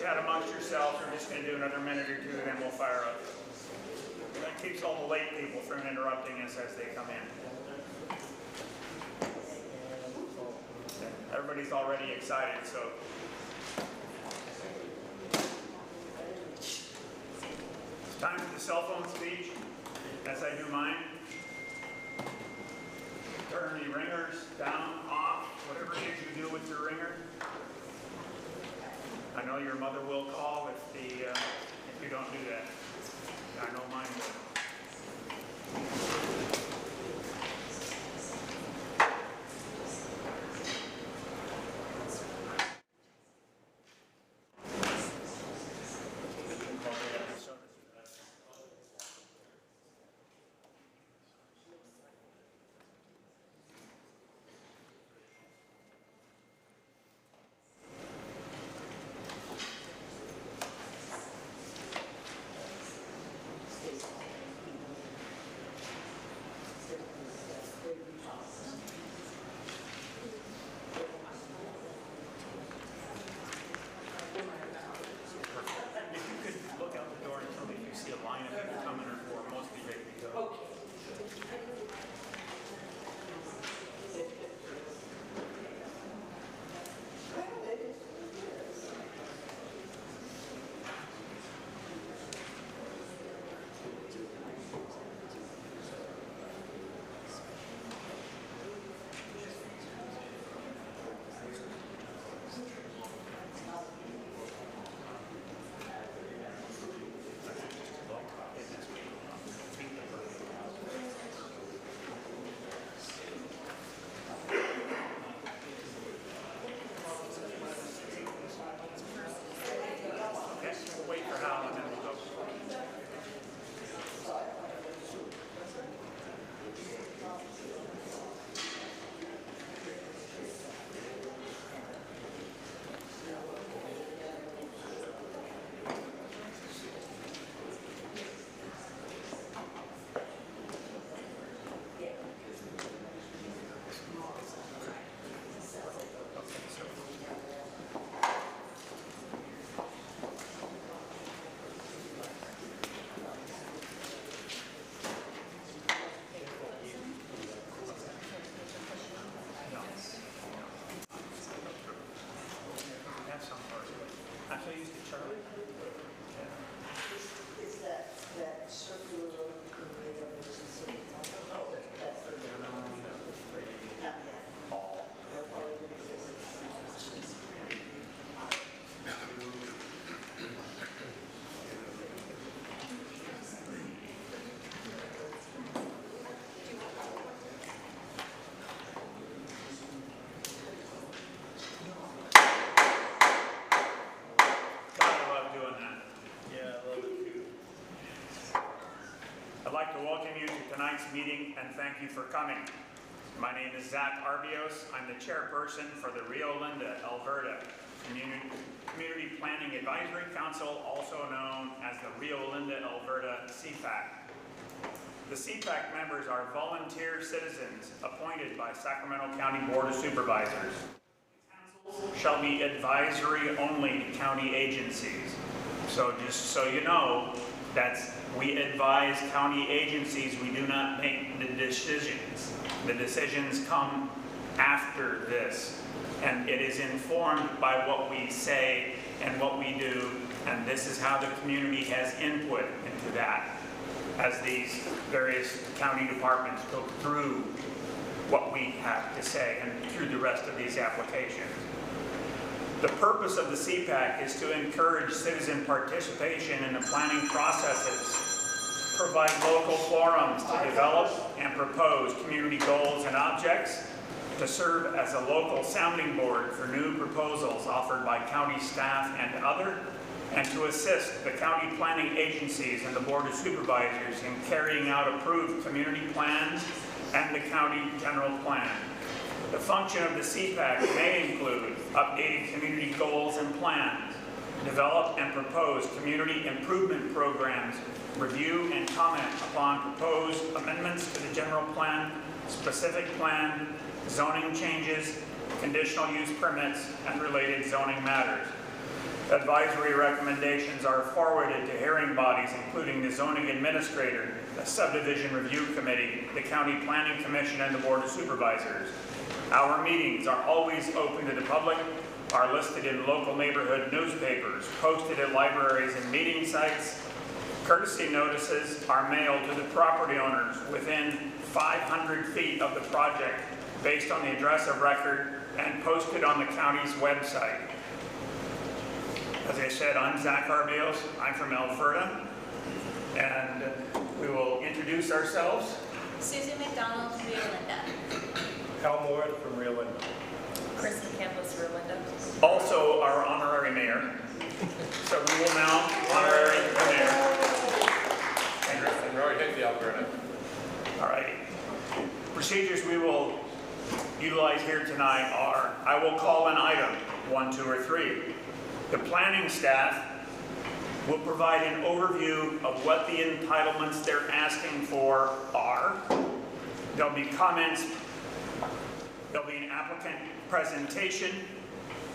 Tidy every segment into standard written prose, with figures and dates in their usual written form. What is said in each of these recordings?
chat amongst yourselves. We're just going to do another minute or two, and then we'll fire up. That keeps all the late people from interrupting us as they come in. Everybody's already excited, so. It's time for the cell phone speech, as I do mine. Turn the ringers down, off, whatever it is you do with your ringer. I know your mother will call if you don't do that. I know mine will. I'd like to welcome you to tonight's meeting and thank you for coming. My name is Zach Arbios. I'm the chairperson for the Rio Linda, Elverta Community Planning Advisory Council, also known as the Rio Linda, Elverta CPAC. The CPAC members are volunteer citizens appointed by Sacramento County Board of Supervisors. Councils shall be advisory only to county agencies. So just so you know, we advise county agencies, we do not make the decisions. The decisions come after this, and it is informed by what we say and what we do, and this is how the community has input into that as these various county departments go through what we have to say and through the rest of these applications. The purpose of the CPAC is to encourage citizen participation in the planning processes, provide local forums to develop and propose community goals and objects, to serve as a local sounding board for new proposals offered by county staff and other, and to assist the county planning agencies and the Board of Supervisors in carrying out approved community plans and the county general plan. The function of the CPAC may include updating community goals and plans, develop and propose community improvement programs, review and comment upon proposed amendments to the general plan, specific plan, zoning changes, conditional use permits, and related zoning matters. Advisory recommendations are forwarded to hearing bodies, including the zoning administrator, the subdivision review committee, the county planning commission, and the board of supervisors. Our meetings are always open to the public, are listed in local neighborhood newspapers, posted at libraries and meeting sites. Courtesy notices are mailed to the property owners within 500 feet of the project based on the address of record and posted on the county's website. As I said, I'm Zach Arbios. I'm from Elverta, and we will introduce ourselves. Susie Macdonald, Rio Linda. Hal Moore from Rio Linda. Kristen Campos, Rio Linda. Also our honorary mayor. So we will now honorary the mayor. And Roy Hickey, Alberta. All right. Procedures we will utilize here tonight are, I will call an item, 1, 2, or 3. The planning staff will provide an overview of what the entitlements they're asking for are. There'll be comments. There'll be an applicant presentation.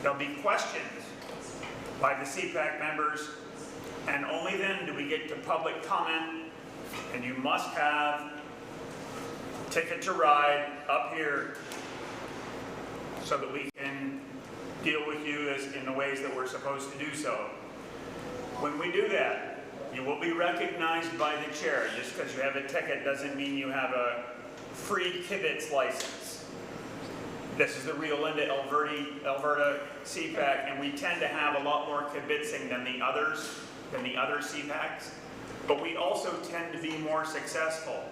There'll be questions by the CPAC members. And only then do we get to public comment. And you must have ticket to ride up here so that we can deal with you in the ways that we're supposed to do so. When we do that, you will be recognized by the chair. Just because you have a ticket doesn't mean you have a free kibitz license. This is the Rio Linda Elverta CPAC, and we tend to have a lot more kibitzing than the other CPACs, but we also tend to be more successful.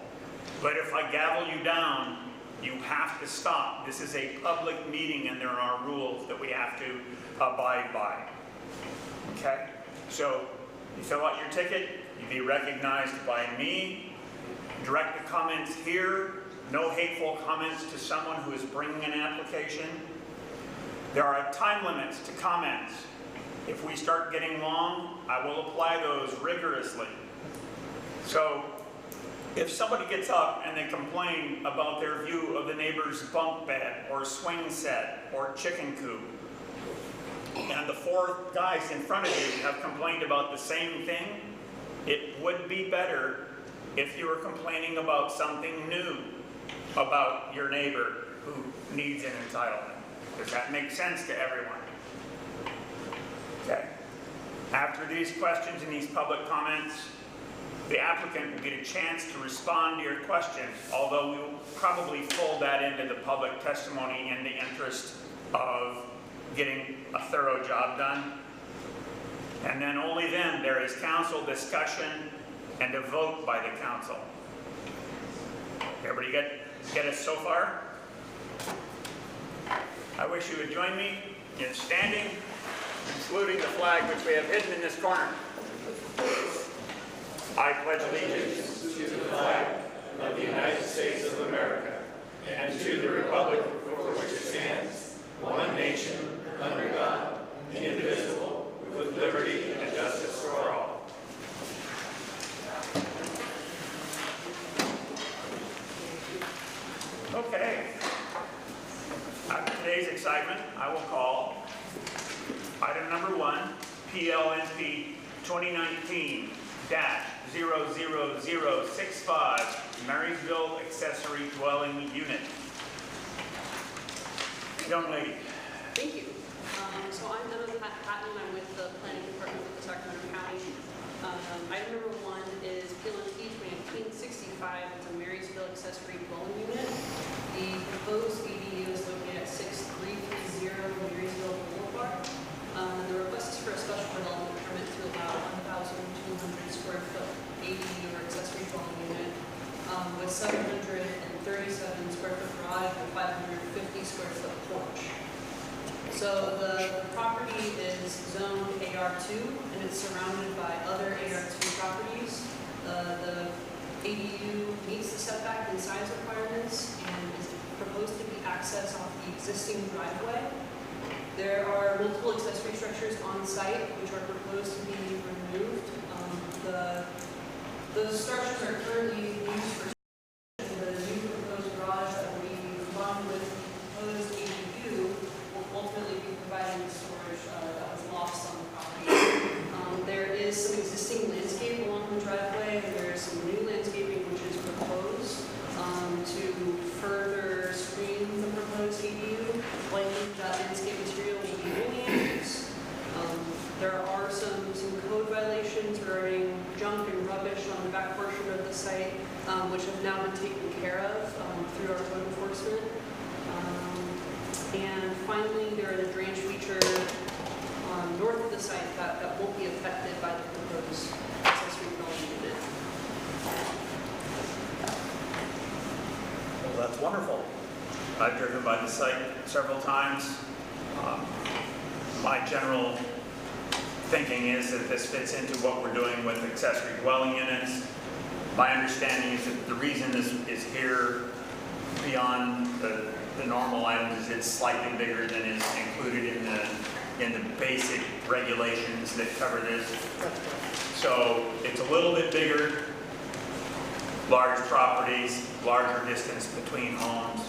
But if I gavel you down, you have to stop. This is a public meeting and there are rules that we have to abide by. Okay? So you fill out your ticket, you'll be recognized by me. Direct the comments here. No hateful comments to someone who is bringing an application. There are time limits to comments. If we start getting long, I will apply those rigorously. So if somebody gets up and they complain about their view of the neighbor's bunk bed or swing set or chicken coop, and the 4 guys in front of you have complained about the same thing, it would be better if you were complaining about something new about your neighbor who needs an entitlement. Does that make sense to everyone? Okay. After these questions and these public comments, the applicant will get a chance to respond to your questions, although we will probably fold that into the public testimony in the interest of getting a thorough job done. And then only then there is council discussion and a vote by the council. Everybody get us so far? I wish you would join me in standing and saluting the flag which we have hidden in this corner. I pledge allegiance to the flag of the United States of America and to the republic for which it stands, one nation, under God, indivisible, with liberty and justice for all. Okay. After today's excitement, I will call item number 1, PLNP 2019-00065, Marysville Accessory Dwelling Unit. Young lady. Thank you. So I'm Emma Patton. I'm with the Planning Department of the Sacramento County. Item number 1 is PLNP 2019-65. It's a Marysville Accessory Dwelling Unit. The proposed ADU is located at 6330 Marysville Boulevard. The request is for a special development permit to allow 1,200 square foot ADU or accessory dwelling unit with 737 square foot garage and 550 square foot porch. So the property is zoned AR2 and it's surrounded by other AR2 properties. The ADU meets the setback and size requirements and is proposed to be accessed off the existing driveway. There are multiple accessory structures on site which are proposed to be removed. Those structures are currently used for the new proposed garage that will be combined with the proposed ADU will ultimately be providing storage that was lost on the property. now been taken care of through our code enforcement. And finally, there is a drainage feature north of the site that won't be affected by the proposed accessory dwelling unit. Well, that's wonderful. I've driven by the site several times. My general thinking is that this fits into what we're doing with accessory dwelling units. My understanding is that the reason this is here beyond the normal items is it's slightly bigger than is included in the basic regulations that cover this. So it's a little bit bigger, large properties, larger distance between homes.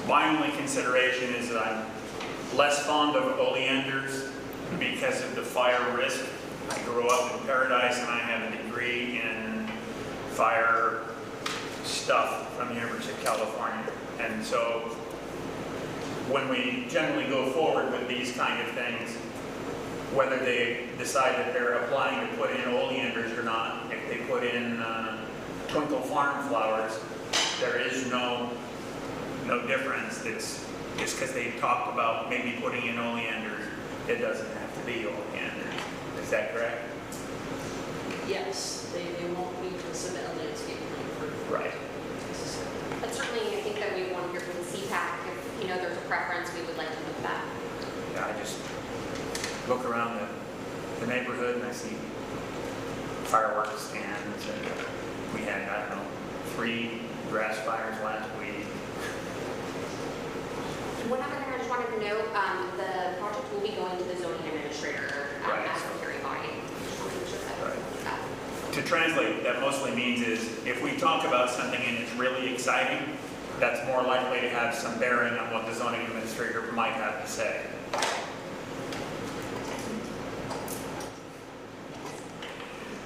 My only consideration is that I'm less fond of oleanders because of the fire risk. I grew up in Paradise and I have a degree in fire stuff from the University of California. And so when we generally go forward with these kind of things, whether they decide that they're applying to put in oleanders or not, if they put in twinkle farm flowers, there is no difference. It's just because they talked about maybe putting in oleanders, it doesn't have to be oleanders. Is that correct? Yes, they won't need to submit a landscape plan for. Right. But certainly, I think that we want to hear from the CPAC. If there's a preference, we would like to move that. Yeah, I just look around the neighborhood and I see fireworks stands, and we had, I don't know, 3 grass fires last week. One other thing I just wanted to note, the project will be going to the zoning administrator Right. as a hearing body. Just wanted to make sure that Right. that- To translate, that mostly means is if we talk about something and it's really exciting, that's more likely to have some bearing on what the zoning administrator might have to say.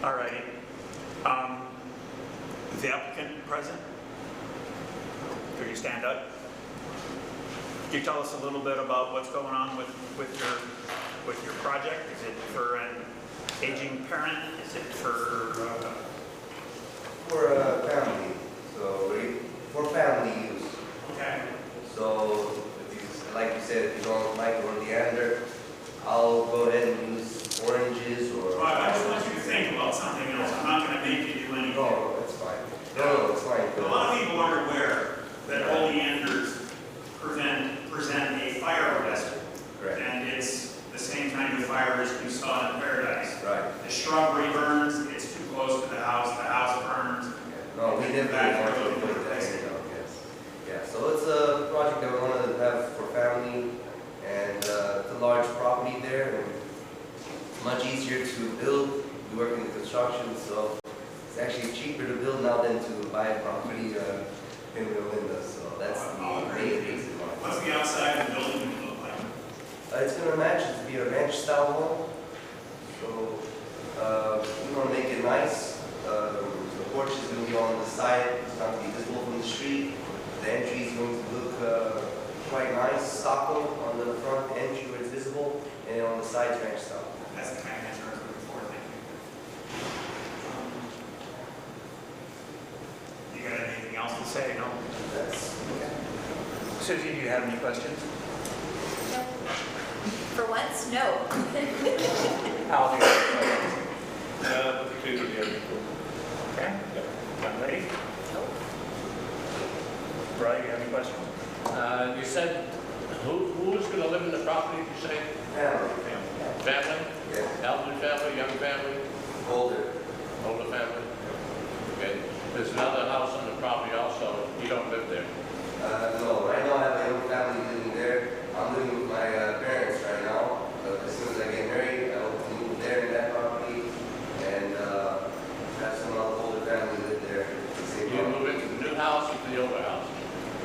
All righty. Is the applicant present? Could you stand up? Could you tell us a little bit about what's going on with your project? Is it for an aging parent? Is it for For a family, so for family use. okay? So, like you said, if you don't like oleander, I'll go ahead and use oranges or. Well, I just want you to think about something else. I'm not going to make you do anything. No, that's fine. No, it's fine. A lot of people aren't aware that oleanders present a fire risk. Correct. And it's the same kind of fire risk you saw in Paradise. Right. The shrubbery burns, it's too close to the house burns. No, we definitely want to put that in, yes. Yeah, so it's a project that we want to have for family, and it's a large property there, and much easier to build. We work in construction, so it's actually cheaper to build now than to buy a property in Rio Linda, so that's the main reason why. What's the outside of the building look like? It's going to match, it's be a ranch style home, so we want to make it nice. The porch is going to be on the side, it's not going to be visible from the street. The entry is going to look quite nice, stucco on the front entry where it's visible, and on the sides ranch style. That's the kind of answer I was looking for, thank you. You got anything else to say? No? That's, Susie, do you have any questions? No. For once, no. Al, do you have any questions? But the two together. Okay. Young lady? Brian, you have any questions? You said, who is going to live in the property, you say? family, Family? yeah, Elderly family, young family, older. older family? Okay. There's another house on the property also, you don't live there. No, right now I have my own family living there. I'm living with my parents right now. As soon as I get married, I hope to move there in that property and have some older family live there. at the same You time. move into the new house or to the older house?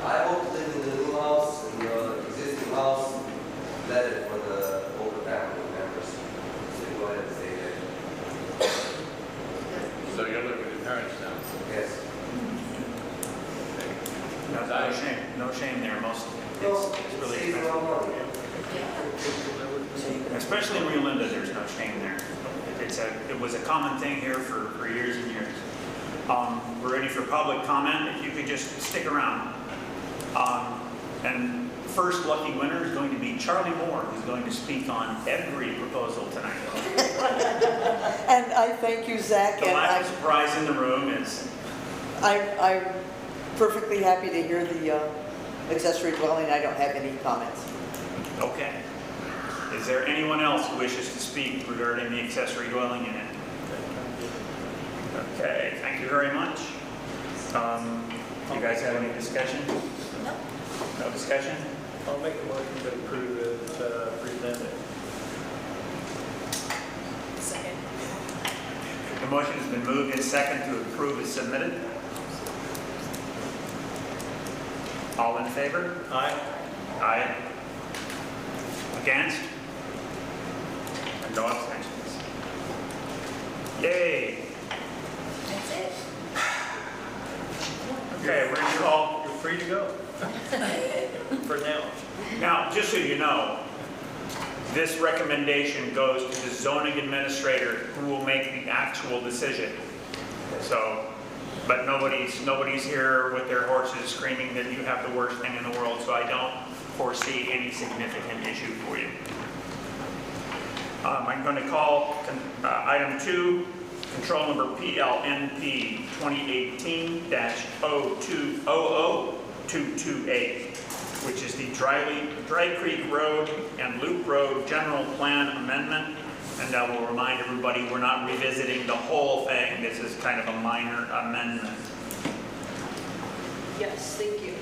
I hope to live in the new house and the existing house, let it for the older family members. So go ahead and stay there. So you're living with your parents now? Yes. No shame. No shame there. Most No, it's really save a expensive. lot of money. Especially in Rio Linda, there's no shame there. It was a common thing here for years and years. We're ready for public comment. If you could just stick around. And first lucky winner is going to be Charlie Moore, who's going to speak on every proposal tonight. And I thank you, Zach. The And lack of surprise in the room is, I'm perfectly happy to hear the accessory dwelling. I don't have any comments. okay. Is there anyone else who wishes to speak regarding the accessory dwelling unit? Okay, thank you very much. You guys have any discussion? No. No discussion? I'll make a motion to approve it presented. Second. The motion has been moved and second to approve as submitted. All in favor? Aye. Aye. Against? And no abstentions. Yay! That's it. Okay, we're going to call. You're free to go. For now. Now, just so you know, this recommendation goes to the zoning administrator who will make the actual decision. So, but nobody's here with their horses screaming that you have the worst thing in the world, so I don't foresee any significant issue for you. I'm going to call item 2, control number PLNP 2018-0200228, which is the Dry Creek Road and Loop Road General Plan Amendment. And I will remind everybody, we're not revisiting the whole thing. This is kind of a minor amendment. Yes, thank you.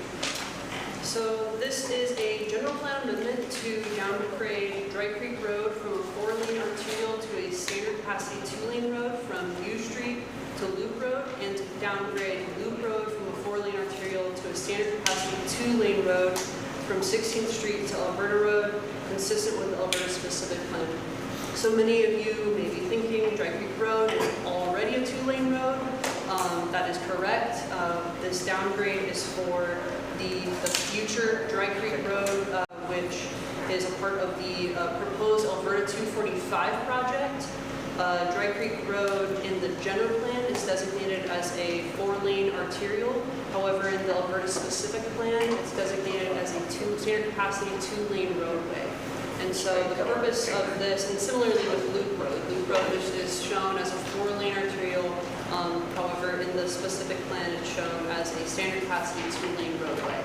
So this is a general plan amendment to downgrade Dry Creek Road from a 4-lane arterial to a standard capacity 2-lane road from U Street to Loop Road, and to downgrade Loop Road from a 4-lane arterial to a standard capacity 2-lane road from 16th Street to Elverta Road, consistent with the Elverta specific plan. So many of you may be thinking Dry Creek Road is already a 2-lane road. That is correct. This downgrade is for the future Dry Creek Road, which is a part of the proposed Elverta 245 project. Dry Creek Road in the general plan is designated as a 4-lane arterial. However, in the Elverta specific plan, it's designated as a standard capacity 2-lane roadway. And so the purpose of this, and similarly with Loop Road is shown as a 4-lane arterial. However, in the specific plan, it's shown as a standard capacity 2-lane roadway.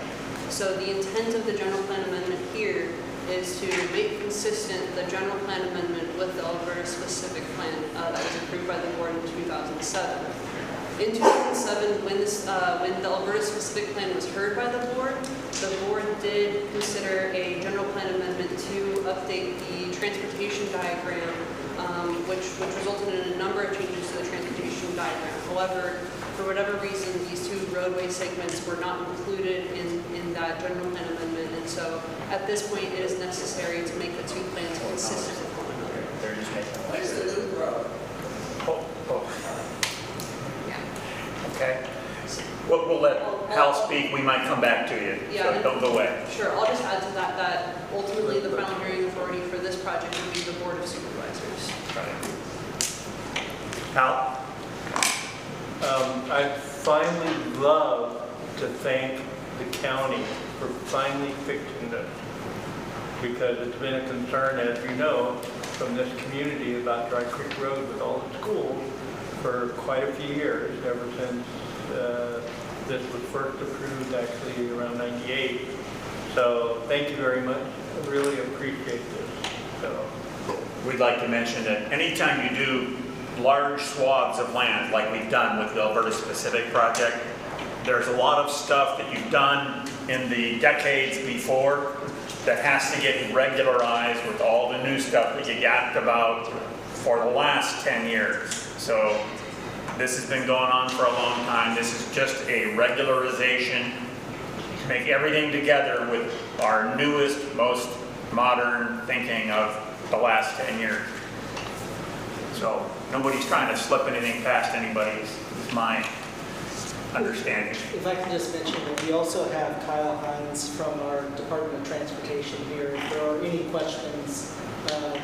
So the intent of the general plan amendment here is to make consistent the general plan amendment with the Elverta specific plan that was approved by the board in 2007. In 2007, when the Elverta specific plan was heard by the board did consider a general plan amendment to update the transportation diagram, which resulted in a number of changes to the transportation diagram. However, for whatever reason, these two roadway segments were not included in that general plan amendment, and so at this point, it is necessary to make the two plans consistent with one another. They're just making a Where's the Loop Road? Okay. We'll let Hal speak. We might come back to you. Yeah. So don't go away. Sure, I'll just add to that ultimately the final hearing authority for this project would be the Board of Supervisors. Hal? I'd finally love to thank the county for finally fixing this, because it's been a concern, as you know, from this community about Dry Creek Road with all the schools for quite a few years, ever since this was first approved, actually around '98. So thank you very much. I really appreciate this. So We'd like to mention that anytime you do large swaths of land, like we've done with the Elverta specific project, there's a lot of stuff that you've done in the decades before that has to get regularized with all the new stuff that you yapped about for the last 10 years. So this has been going on for a long time. This is just a regularization to make everything together with our newest, most modern thinking of the last 10 years. So nobody's trying to slip anything past anybody, is my understanding. If I can just mention that we also have Kyle Hines from our Department of Transportation here. If there are any questions the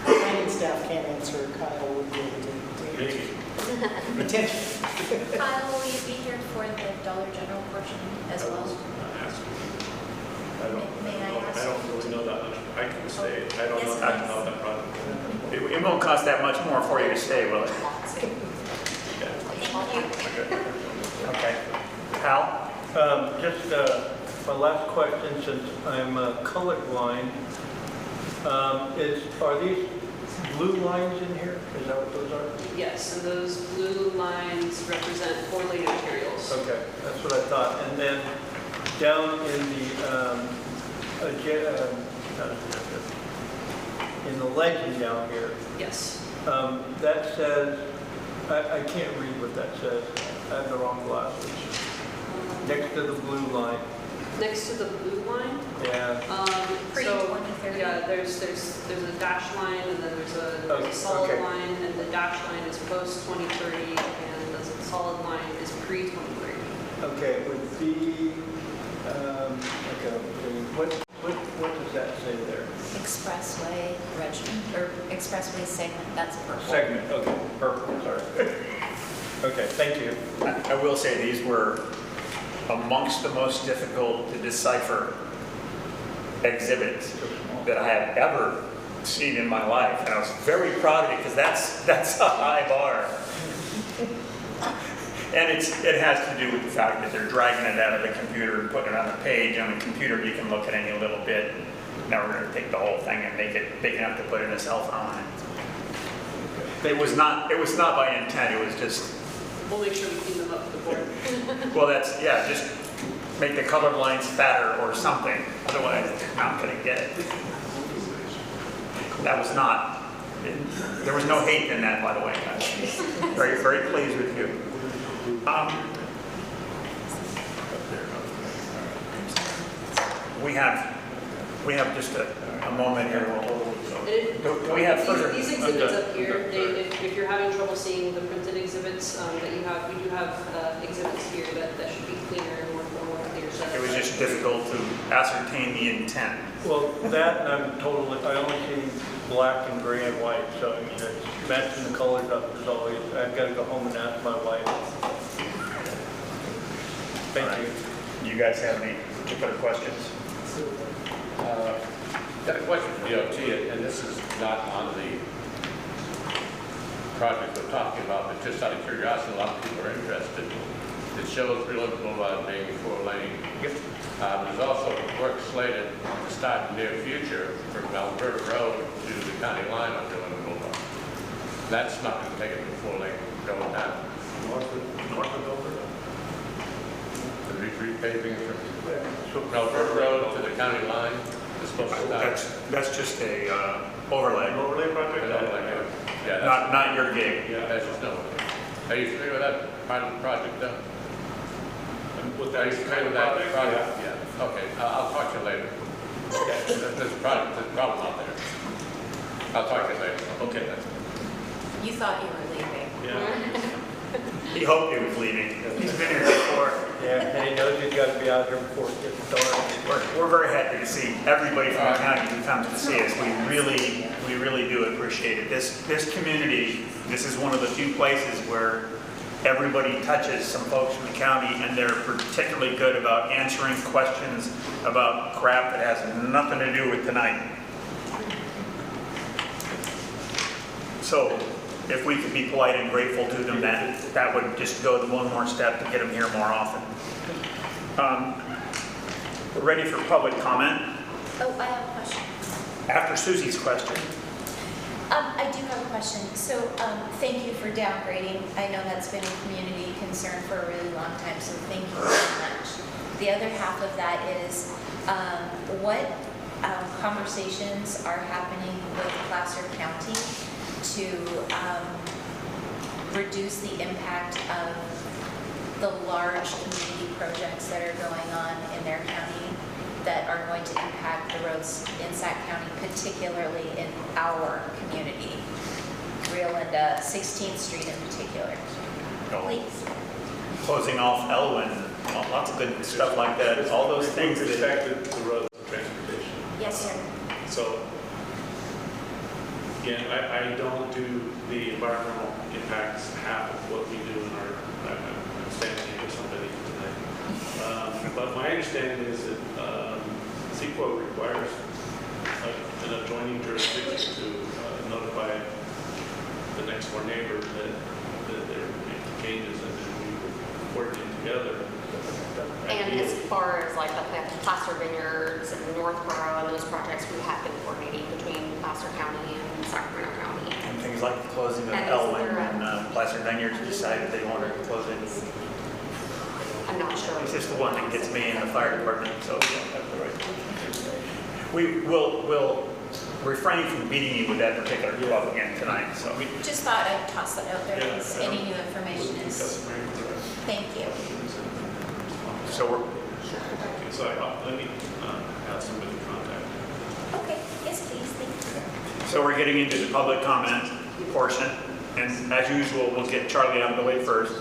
planning staff can't answer, Kyle would be able to answer. Retention. Kyle, will you be here for the Dollar General portion as well? May I ask? I don't really know that much. I can stay. I don't Yes, know that please. how that project. It won't cost that much more for you to stay, will it? Thank you. Okay. Hal? Just my last question, since I'm colorblind, are these blue lines in here? Is that what those are? Yes, and those blue lines represent correlated materials. Okay, that's what I thought. And then down in the legend down here, Yes. that says, I can't read what that says. I have the wrong glasses. Next to the blue line. Next to the blue line, Yeah. Pre-2030. Yeah, there's a dash line, and then there's a solid okay. line, and the dash line is post 2030, and the solid line is pre 2030. Okay, it would be, okay, what does that say there? Expressway regiment, or expressway segment, that's purple. Segment, okay, purple, sorry. Okay, thank you. I will say these were amongst the most difficult to decipher exhibits that I have ever seen in my life. And I was very proud of it because that's a high bar. And it has to do with the fact that they're dragging it out of the computer and putting it on the page. On the computer, you can look at any little bit. Now we're going to take the whole thing and make it big enough to put in a cell phone. It was not by intent. It was just, We'll make sure we clean them up at the board. well, just make the color lines fatter or something. Otherwise, they're not going to get it. That was not, there was no hate in that, by the way, guys. Very, very pleased with you. We have just a moment here. Do we have further? These exhibits up here, if you're having trouble seeing the printed exhibits that you have, we do have exhibits here that should be cleaner and more clear. So It was just difficult to ascertain the intent. Well, that, I only see black and gray and white, so I mean, it's matching the colors up as always. I've got to go home and ask my wife. Thank you. You guys have any particular questions? Got a question for DOT, and this is not on the project we're talking about, but just out of curiosity, a lot of people are interested. It shows Real Boulevard being 4-lane. There's also work slated to start in the near future from Elverta Road to the county line on Real Boulevard. That's not going to take it to 4-lane going down. North of Elverta. The repaving from Elverta Road to the county line is supposed to start. That's just a overlay, Overlay project? Yeah, not your gig. that's just no. Are you familiar with that part of the project though? With Are that you familiar with that project? Yeah. Okay, I'll talk to you later. There's a problem out there. I'll talk to you later. Okay. You thought you were leaving. Yeah. He hoped he was leaving. He's been here before. Yeah, and he knows he's got to be out here before it gets dark. We're very happy to see everybody from the county who comes to see us. We really do appreciate it. This community, this is one of the few places where everybody touches some folks from the county, and they're particularly good about answering questions about crap that has nothing to do with tonight. So if we could be polite and grateful to them, that would just go the one more step to get them here more often. We're ready for public comment. Oh, I have a question. After Susie's question. I do have a question. So, thank you for downgrading. I know that's been a community concern for a really long time, so thank you very much. The other half of that is, what conversations are happening with Placer County to reduce the impact of the large community projects that are going on in their county that are going to impact the roads in Sac County, particularly in our community, Rio Linda, 16th Street in particular. Please. Closing off Elwyn, lots of good stuff like that. All those things With that. respect to the roads and transportation. Yes, sir. So, again, I don't do the environmental impacts half of what we do in our, I'm standing here with somebody tonight. But my understanding is that CEQA requires an adjoining jurisdiction to notify the next door neighbor that there are changes, and then we would coordinate together. And as far as like the Placer Vineyards and Northborough and those projects, we have been coordinating between Placer County and Sacramento County. And things like the closing of And Elwyn is there a- and Placer Vineyards decided they wanted to close it. I'm not sure. It's just the one that gets me in the fire department, so we don't have the right. We'll refrain from beating you with that particular club again tonight, so. Just thought I'd toss that out there, Yeah, because I don't- any new information is, thank you. So we're, Okay, so let me have somebody contact. Okay, yes, please, thank you. so we're getting into the public comment portion, and as usual, we'll get Charlie out of the way first,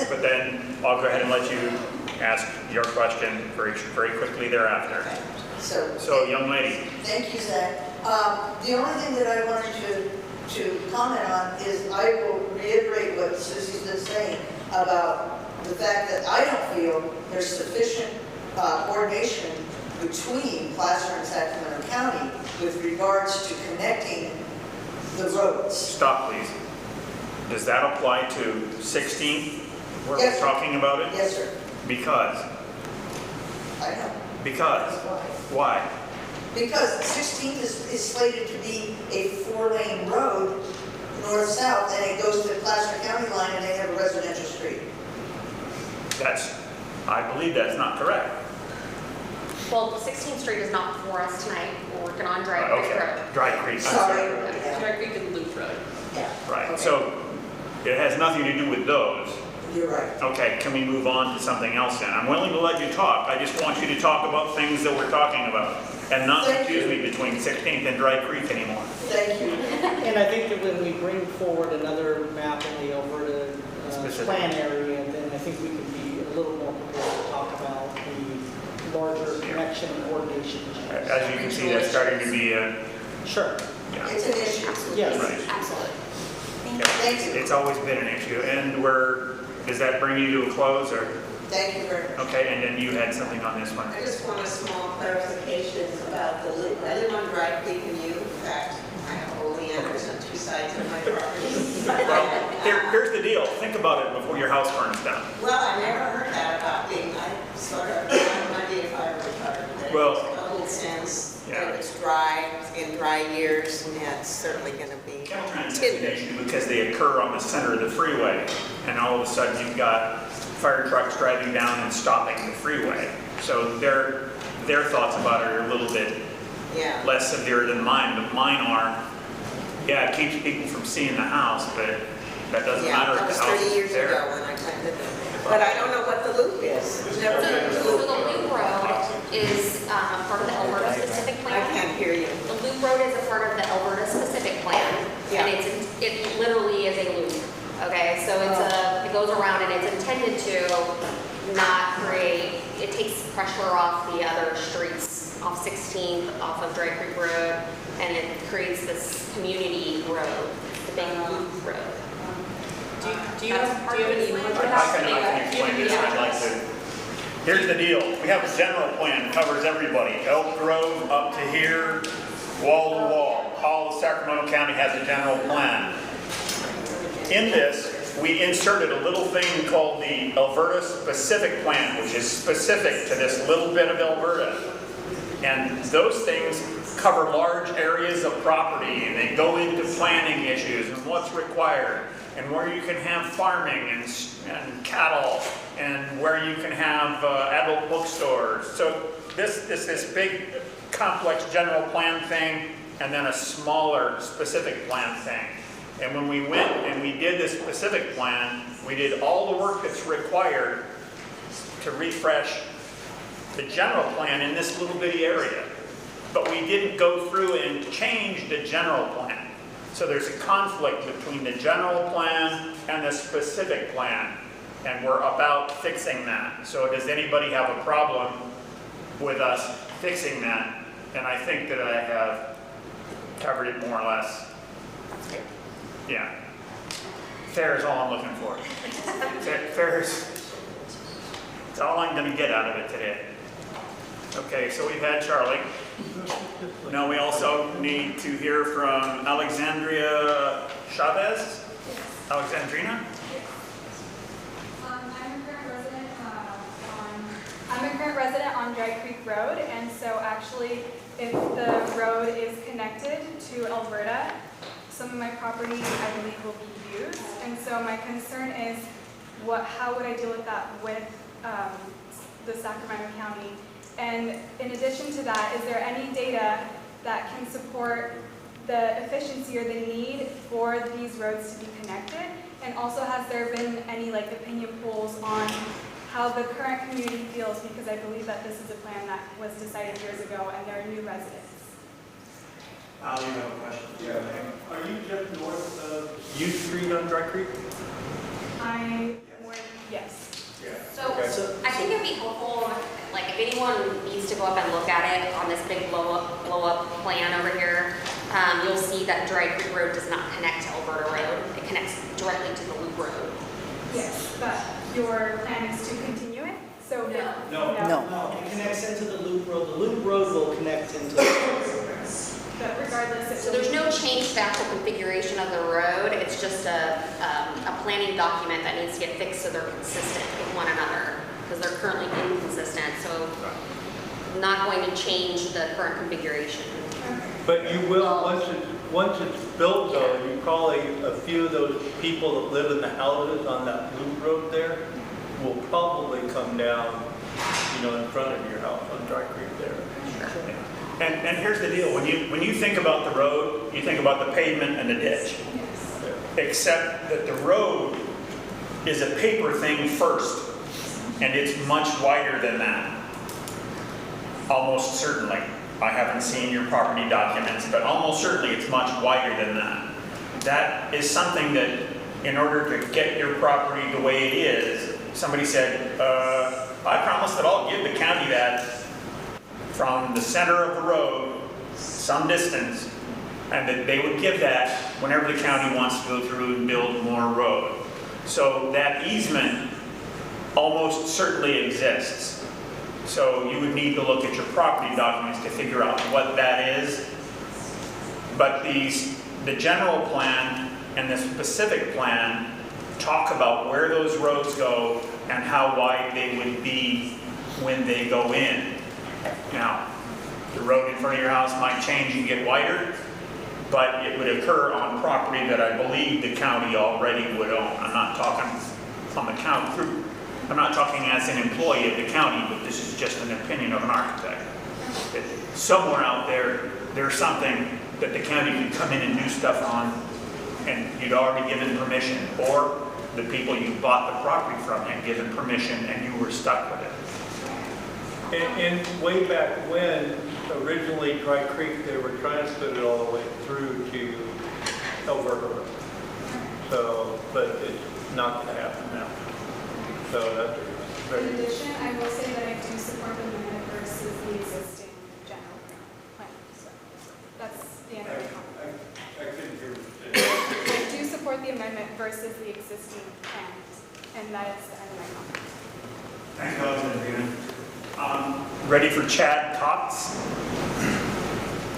but then I'll go ahead and let you ask your question very quickly thereafter. So, young lady. Thank you, Zach. The only thing that I wanted to comment on is I will reiterate what Susie's been saying about the fact that I don't feel there's sufficient coordination between Placer and Sacramento County with regards to connecting the roads. Stop, please. Does that apply to 16th, where Yes, we're sir. talking about it? Yes, sir. Because. I know. Because. Why? Why? Because 16th is slated to be a 4-lane road, north-south, and it goes to the Placer County line, and they have a residential street. I believe that's not correct. Well, 16th Street is not for us tonight. We're working on Dry Creek Okay, Road. Dry Creek. Sorry. Dry Creek and Loop Road. Yeah. Right, Okay. so it has nothing to do with those. You're right. Okay, can we move on to something else then? I'm willing to let you talk. I just want you to talk about things that we're talking about and not Thank confuse you. me between 16th and Dry Creek anymore. Thank you. And I think that when we bring forward another map in the Elverta Specific. plan area, then I think we can be a little more prepared to talk about the larger connection and coordination issues. As you can see, that's starting to be a, Sure. yeah. It's an issue. Yes. Right. Absolutely. Thank you. It's always been an issue. And does that bring you to a close or? Thank you very much. Okay, and then you had something on this one. I just want a small clarification about the loop. I live on Dry Creek and U. In fact, I have oleanders on two sides of my property. Well, here's the deal. Think about it before your house burns down. Well, I never heard that about being, I sort of, I be a fire retardant. But Well, it makes a little sense yeah. that it's dry in dry years, and that's certainly going to be Caltrans is an tended. issue because they occur on the center of the freeway, and all of a sudden you've got fire trucks driving down and stopping the freeway. So their thoughts about it are a little bit Yeah. less severe than mine, but mine are, yeah, it keeps people from seeing the house, but that doesn't Yeah, matter that if was the house 30 is years ago there. when I planted them. But I don't know what the loop is. I've never heard of the So loop. the Loop Road is part of the Elverta specific I plan. can't hear you. The Loop Road is a part of the Elverta specific plan, Yeah. and it literally is a loop. Okay, so it goes around and it's intended to not create, it takes pressure off the other streets, off 16th, off of Dry Creek Road, and it creates this community road, the big loop road. Do you have an email I address? can explain this, I'd like to. Here's the deal, we have a general plan, covers everybody, Elk Grove up to here, wall to wall. All of Sacramento County has a general plan. In this, we inserted a little thing called the Elverta Specific Plan, which is specific to this little bit of Elverta. And those things cover large areas of property, and they go into planning issues and what's required, and where you can have farming and cattle, and where you can have adult bookstores. So this big complex general plan thing, and then a smaller specific plan thing. And when we went and we did this specific plan, we did all the work that's required to refresh the general plan in this little bitty area. But we didn't go through and change the general plan. So there's a conflict between the general plan and the specific plan. And we're about fixing that. So does anybody have a problem with us fixing that? And I think that I have covered it more or less. Yeah. Fair is all I'm looking for. Fair is, it's all I'm gonna get out of it today. Okay, so we've had Charlie. Now we also need to hear from Alexandria Chavez? Alexandrina? I'm a current resident on Dry Creek Road, and so actually, if the road is connected to Elverta, some of my property, I believe, will be used. And so my concern is, how would I deal with that with the Sacramento County? And in addition to that, is there any data that can support the efficiency or the need for these roads to be connected? And also, has there been any opinion polls on how the current community feels? Because I believe that this is a plan that was decided years ago and there are new residents. Al, you have a question? Yeah. Are you just north of U Street on Dry Creek? Yes. Yeah. So Okay. I think it'd be helpful, if anyone needs to go up and look at it on this big blow up plan over here, you'll see that Dry Creek Road does not connect to Elverta Road. It connects directly to the Loop Road. Yes, but your plan is to continue it? So No, it connects into the loop road. The loop road will connect into the But regardless, So there's no change to the actual configuration of the road. It's just a planning document that needs to get fixed so they're consistent with one another, because they're currently inconsistent. So not going to change the current configuration. But you will, once it's built though, you probably, a few of those people that live in the houses on that loop road there will probably come down, in front of your house on Dry Creek there. And here's the deal, when you think about the road, you think about the pavement and the ditch. Except that the road is a paper thing first, and it's much wider than that. Almost certainly. I haven't seen your property documents, but almost certainly it's much wider than that. That is something that, in order to get your property the way it is, somebody said, I promise that I'll give the county that from the center of the road, some distance, and that they would give that whenever the county wants to go through and build more road. So that easement almost certainly exists. So you would need to look at your property documents to figure out what that is. But the general plan and the specific plan talk about where those roads go and how wide they would be when they go in. Now, the road in front of your house might change and get wider, but it would occur on property that I believe the county already would own. I'm not talking from the county through. I'm not talking as an employee of the county, but this is just an opinion of an architect. That somewhere out there, there's something that the county could come in and do stuff on, and you'd already given permission, or the people you bought the property from had given permission and you were stuck with it. And way back when, originally Dry Creek, they were trying to put it all the way through to Elverta Road. So, but it's not going to happen now. So that's very. In addition, I will say that I do support the amendment versus the existing general plan. So that's the end of the comment. I couldn't hear what you said. I do support the amendment versus the existing plans, and that is the end of my comment. Thank you, Alexandrina. Ready for Chad Cox?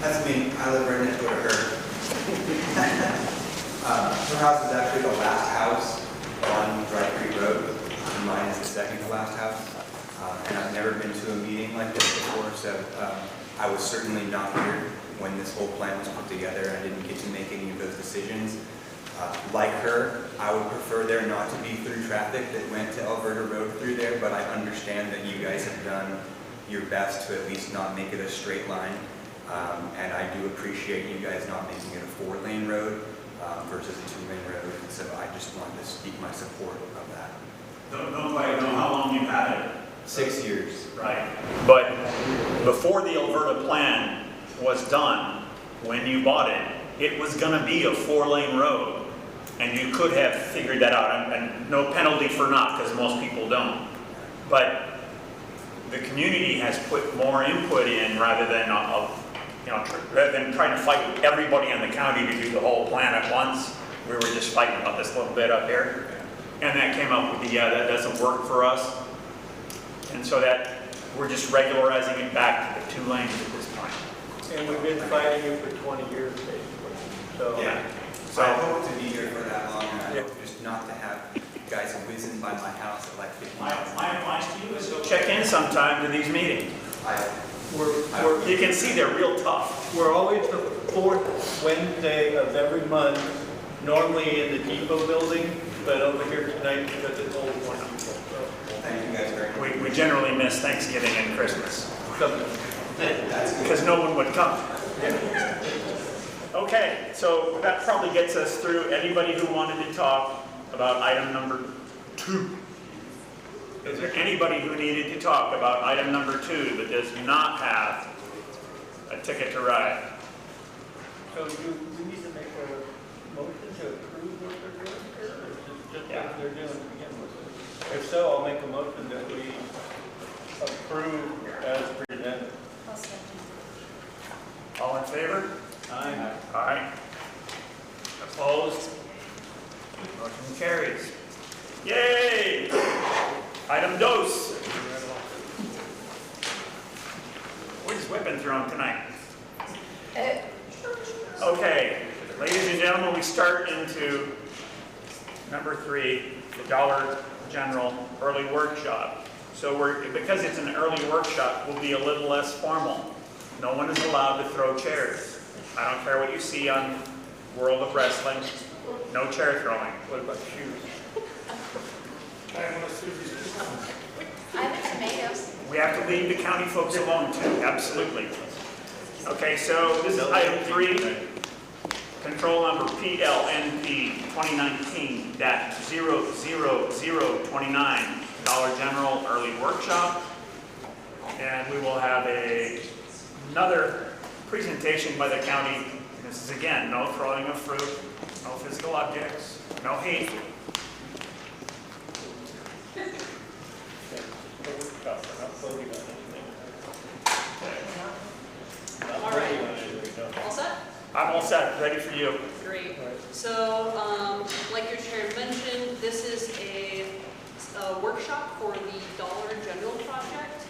That's me. I live right next door to her. Her house is actually the last house on Dry Creek Road. Mine is the second to last house. And I've never been to a meeting like this before, so I was certainly not here when this whole plan was put together. I didn't get to make any of those decisions. Like her, I would prefer there not to be through traffic that went to Elverta Road through there, but I understand that you guys have done your best to at least not make it a straight line. And I do appreciate you guys not making it a 4-lane road versus a 2-lane road. And so I just wanted to speak my support of that. Don't quite know how long you've had it. 6 years. Right. But before the Elverta plan was done, when you bought it, it was going to be a 4-lane road. And you could have figured that out. And no penalty for not, because most people don't. But the community has put more input in rather than you know, rather than trying to fight with everybody in the county to do the whole plan at once, we were just fighting about this little bit up here. And that came up with the, yeah, that doesn't work for us. And so that, we're just regularizing it back to the 2 lanes at this point. And we've been fighting it for 20 years, basically. So, Yeah. So I hope to be here for that long, and I hope just not to have guys whizzing by my house at like 50 miles. My advice to you is go check in sometime to these meetings. You can see they're real tough. we're always the 4th Wednesday of every month, normally in the depot building, but over here tonight because it's Old One Depot. So, Thank you guys very much. We generally miss Thanksgiving and Christmas That's good. because no one would come. Okay, so that probably gets us through anybody who wanted to talk about item number 2. Is there anybody who needed to talk about item number 2 that does not have a ticket to ride? so do we need to make a motion to approve what they're doing here, or is this just Yeah. what they're doing to begin with? If so, I'll make a motion that we approve as presented. I'll second. All in favor? Aye. Aye. Opposed? Motion carries. Yay! Item dos. We're just whipping through them tonight. Okay, ladies and gentlemen, we start into number 3, the Dollar General Early Workshop. So because it's an early workshop, we'll be a little less formal. No one is allowed to throw chairs. I don't care what you see on World of Wrestling, no chair throwing. What about shoes? I have tomatoes. We have to leave the county folks alone too, absolutely. Okay, so this is item 3, control number PLNP 2019-00029, Dollar General Early Workshop. And we will have another presentation by the county. This is again, no throwing of fruit, no physical objects, no hate. All right. All set? I'm all set, ready for you. Great. So, like your chair mentioned, this is a workshop for the Dollar General project.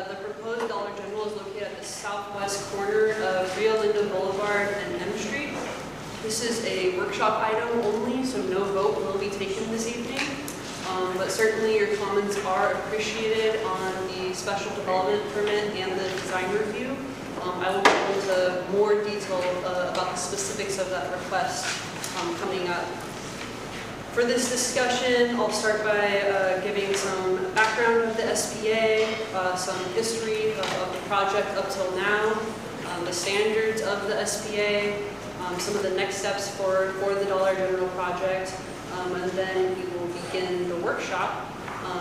The proposed Dollar General is located at the southwest corner of Rio Linda Boulevard and M Street. This is a workshop item only, so no vote will be taken this evening. But certainly your comments are appreciated on the special development permit and the design review. I will go into more detail about the specifics of that request coming up. For this discussion, I'll start by giving some background of the SPA, some history of the project up till now, the standards of the SPA, some of the next steps for the Dollar General project, and then we will begin the workshop.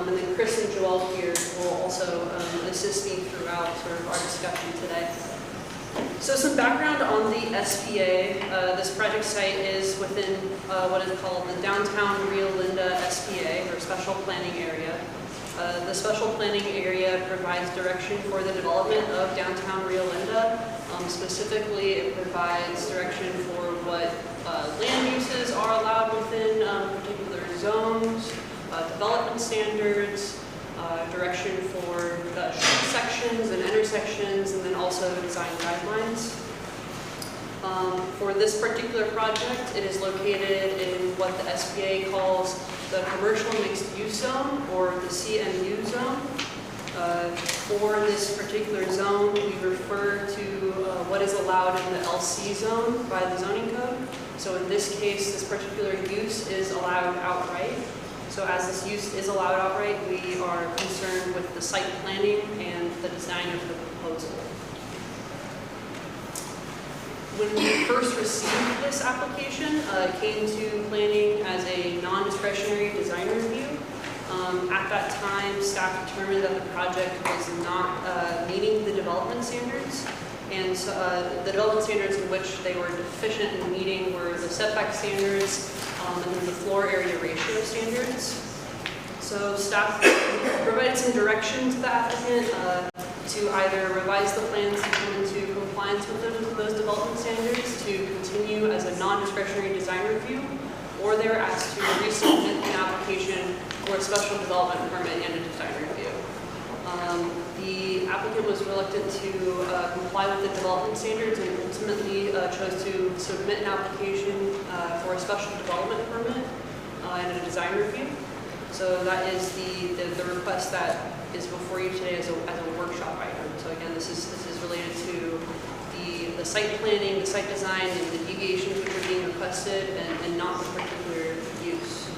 And then Chris and Joel here will also assist me throughout sort of our discussion today. So some background on the SPA. This project site is within what is called the Downtown Rio Linda SPA, or Special Planning Area. The Special Planning Area provides direction for the development of Downtown Rio Linda. Specifically, it provides direction for what land uses are allowed within particular zones, development standards, direction for street sections and intersections, and then also design guidelines. For this particular project, it is located in what the SPA calls the Commercial Mixed Use Zone, or the CMU zone. For this particular zone, we refer to what is allowed in the LC zone by the zoning code. So in this case, this particular use is allowed outright. So as this use is allowed outright, we are concerned with the site planning and the design of the proposal. When we first received this application, it came to planning as a non-discretionary design review. At that time, staff determined that the project was not meeting the development standards. And so, the development standards in which they were deficient in meeting were the setback standards and then the floor area ratio standards. So staff provided some direction to the applicant to either revise the plans to come into compliance compliance with those development standards to continue as a non-discretionary design review, or they're asked to resubmit an application for a special development permit and a design review. The applicant was reluctant to comply with the development standards and ultimately chose to submit an application for a special development permit and a design review. So that is the request that is before you today as a workshop item. So again, this is related to the site planning, the site design, and the deviations which are being requested, and not the particular use.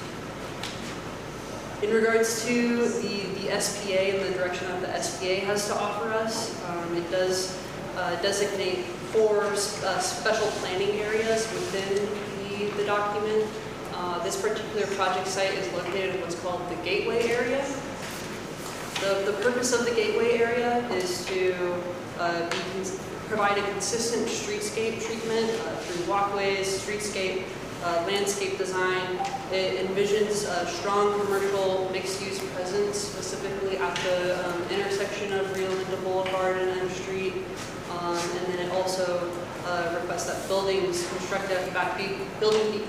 In regards to the SPA and the direction that the SPA has to offer us, it does designate 4 special planning areas within the document. This particular project site is located in what's called the gateway area. The purpose of the gateway area is to provide a consistent streetscape treatment through walkways, streetscape, landscape design. It envisions a strong commercial mixed-use presence, specifically at the intersection of Rio Linda Boulevard and M Street. And then it also requests that buildings constructed at the back be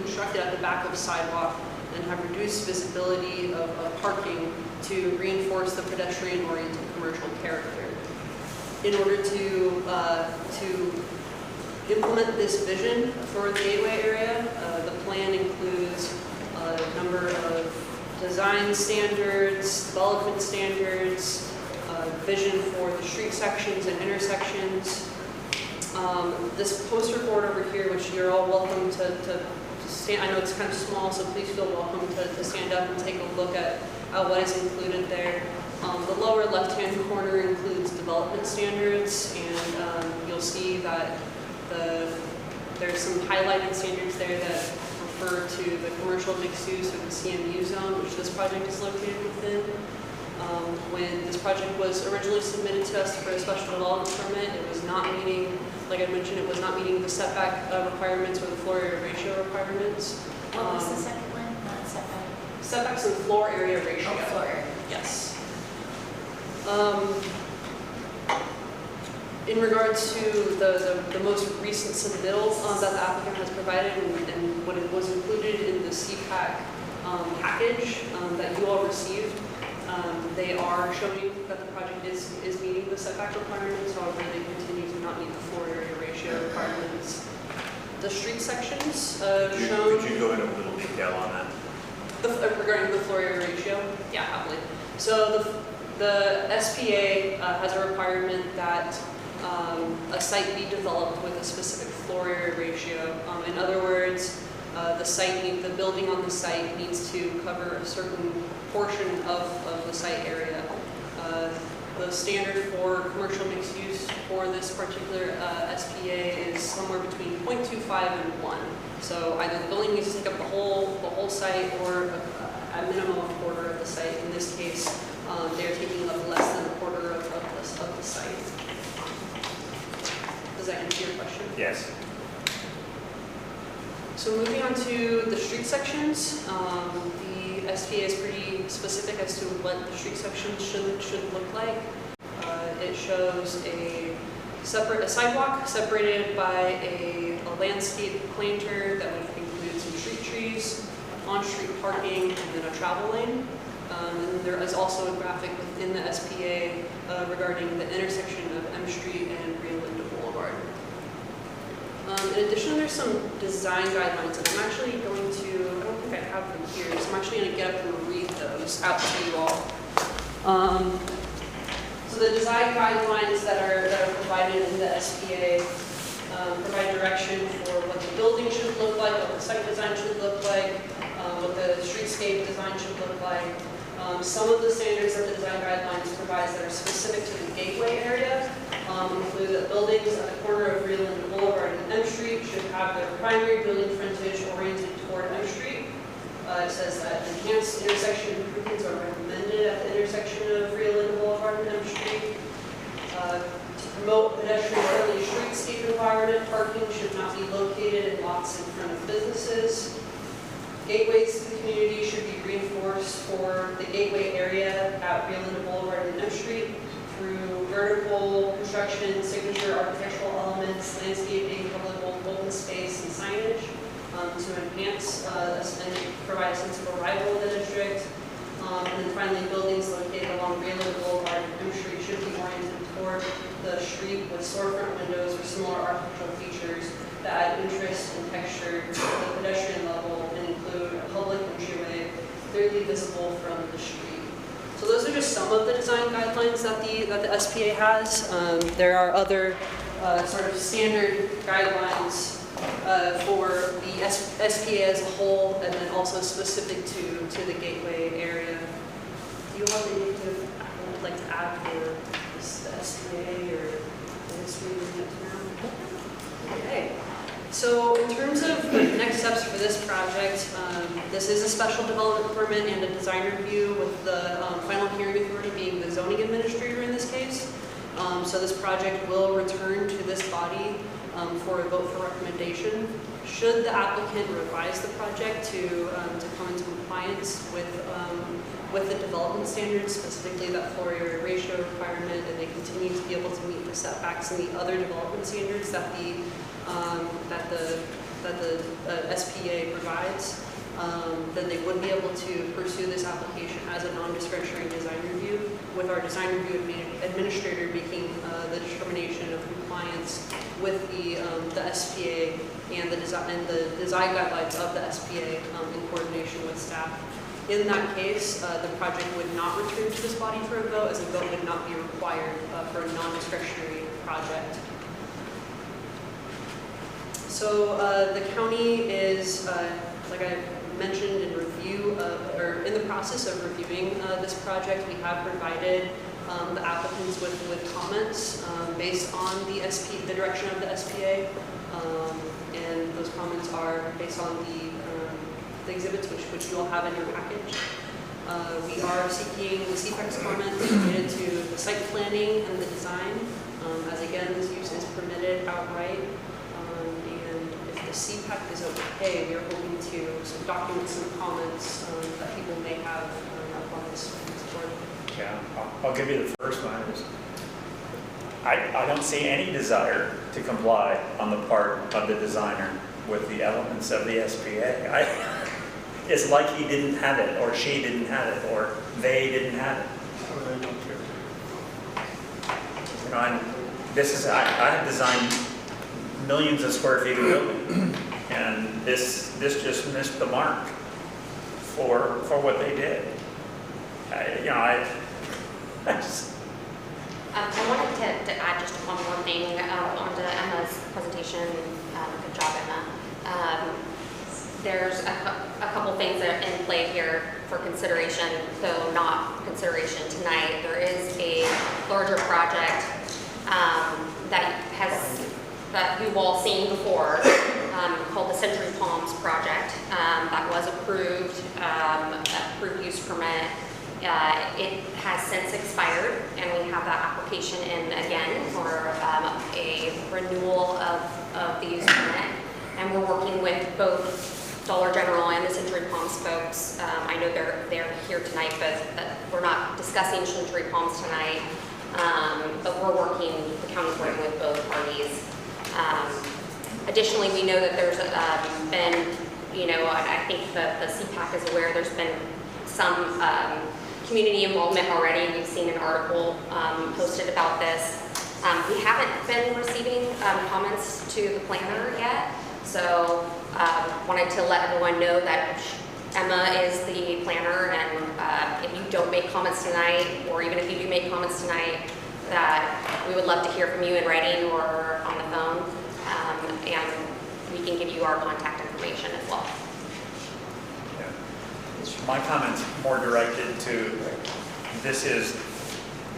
constructed at the back of sidewalk and have reduced visibility of parking to reinforce the pedestrian-oriented commercial character. In order to implement this vision for the gateway area, the plan includes a number of design standards, development standards, vision for the street sections and intersections. This poster board over here, which you're all welcome to stand, I know it's kind of small, so please feel welcome to stand up and take a look at what is included there. The lower left-hand corner includes development standards, and you'll see that there's some highlighted standards there that refer to the commercial mixed use of the CMU zone, which this project is located within. When this project was originally submitted to us for a special development permit, it was not meeting, like I mentioned, it was not meeting the setback requirements or the floor area ratio requirements. What was the second one? Not setback. Setbacks and floor area ratio. Oh, floor area. Yes. In regards to the most recent submittal that the applicant has provided and what it was included in the CPAC package that you all received, they are showing that the project is meeting the setback requirements, however they continue to not meet the floor area ratio requirements. The street sections shown... Could you go into a little detail on that? Regarding the floor area ratio? Yeah, happily. So the SPA has a requirement that a site be developed with a specific floor area ratio. In other words, the building on the site needs to cover a certain portion of the site area. The standard for commercial mixed use for this particular SPA is somewhere between 0.25 and 1. So either the building needs to take up the whole site, or a minimum of a quarter of the site. In this case, they're taking up less than a quarter of the site. Does that answer your question? Yes. So moving on to the street sections, the SPA is pretty specific as to what the street sections should look like. It shows a sidewalk separated by a landscape planter that would include some street trees, on-street parking, and then a travel lane. And there is also a graphic within the SPA regarding the intersection of M Street and Rio Linda Boulevard. In addition, there's some design guidelines, and I'm actually going to, I don't think I have them here, so I'm actually going to get up and read those out to you all. So the design guidelines that are provided in the SPA provide direction for what the building should look like, what the site design should look like, what the streetscape design should look like. Some of the standards that the design guidelines provides that are specific to the gateway area include that buildings at the corner of Rio Linda Boulevard and M Street should have their primary building frontage oriented toward M Street. It says that enhanced intersection improvements are recommended at the intersection of Rio Linda Boulevard and M Street. To promote pedestrian-friendly streetscape environment, parking should not be located in lots in front of businesses. Gateways to the community should be reinforced for the gateway area at Rio Linda Boulevard and M Street. through vertical construction, signature architectural elements, landscaping, public open space, and signage to enhance and provide a sense of arrival in the district. And then finally, buildings located along Railroad Boulevard and M Street should be oriented toward the street with storefront windows or similar architectural features that add interest and texture to the pedestrian level and include a public entryway clearly visible from the street. So those are just some of the design guidelines that the SPA has. There are other sort of standard guidelines for the SPA as a whole, and then also specific to the gateway area. Do you have anything like to add for this SPA or this reading now? Okay. So in terms of next steps for this project, this is a special development permit and a design review with the final hearing authority being the zoning administrator in this case. So this project will return to this body for a vote for recommendation. Should the applicant revise the project to come into compliance with the development standards, specifically that floor area ratio requirement, and they continue to be able to meet the setbacks and the other development standards that the SPA provides, then they would be able to pursue this application as a non-discretionary design review, with our design review administrator making the determination of compliance with the SPA and the design guidelines of the SPA in coordination with staff. In that case, the project would not return to this body for a vote, as a vote would not be required for a non-discretionary project. So the county is, like I mentioned, in the process of reviewing this project. We have provided the applicants with comments based on the direction of the SPA, and those comments are based on the exhibits which you all have in your package. We are seeking the CPAC's comments related to the site planning and the design, as again this use is permitted outright. The CPAC is okay, we are hoping to document some comments that people may have on this board. Yeah, I'll give you the first one. I don't see any desire to comply on the part of the designer with the elements of the SPA. It's like he didn't have it, or she didn't have it, or they didn't have it. Or they don't care. You know, I have designed millions of square feet of building, and this just missed the mark for what they did. I wanted to add just one more thing onto Emma's presentation. Good job, Emma. There's a couple things that are in play here for consideration, though not consideration tonight. There is a larger project that we've all seen before, called the Century Palms project, that was approved, approved use permit. It has since expired, and we have that application in again for a renewal of the use permit. And we're working with both Dollar General and the Century Palms folks. I know they're here tonight, but we're not discussing Century Palms tonight. But we're working, the county's working with both parties. Additionally, we know that there's been, I think the CPAC is aware there's been some community involvement already. We've seen an article posted about this. We haven't been receiving comments to the planner yet, so wanted to let everyone know that Emma is the planner, and if you don't make comments tonight, or even if you do make comments tonight, that we would love to hear from you in writing or on the phone, and we can give you our contact information as well. Yeah. My comments more directed to, this is,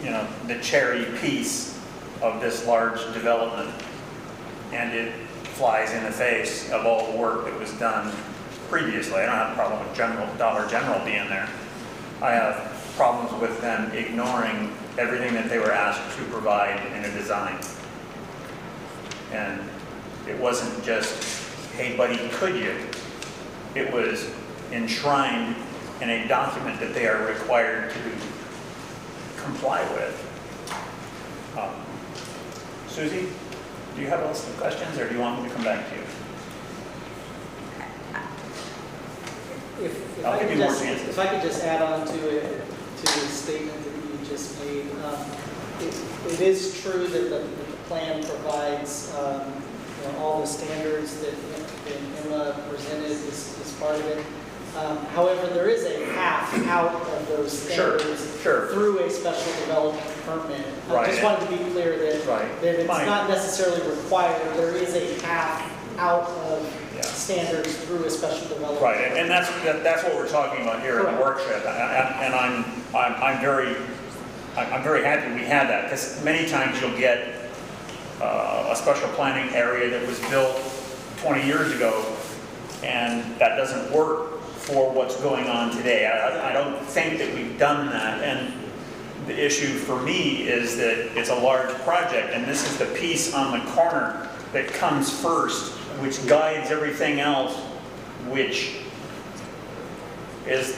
the cherry piece of this large development, and it flies in the face of all the work that was done previously. I don't have a problem with Dollar General being there. I have problems with them ignoring everything that they were asked to provide in a design. And it wasn't just, hey buddy, could you? It was enshrined in a document that they are required to comply with. Susie, do you have a list of questions, or do you want me to come back to you? If I'll I give could you more just, chances. if I could just add on to the statement that you just made. It is true that the plan provides, all the standards that Emma presented is part of it. However, there is a path out of those standards through a special development permit. I just wanted to be clear that it's not necessarily required. There is a path out of standards through a special development. Right, and that's what we're talking about here in the workshop. And I'm very happy we had that, because many times you'll get a special planning area that was built 20 years ago, and that doesn't work for what's going on today. I don't think that we've done that, and the issue for me is that it's a large project, and this is the piece on the corner that comes first, which guides everything else, which is,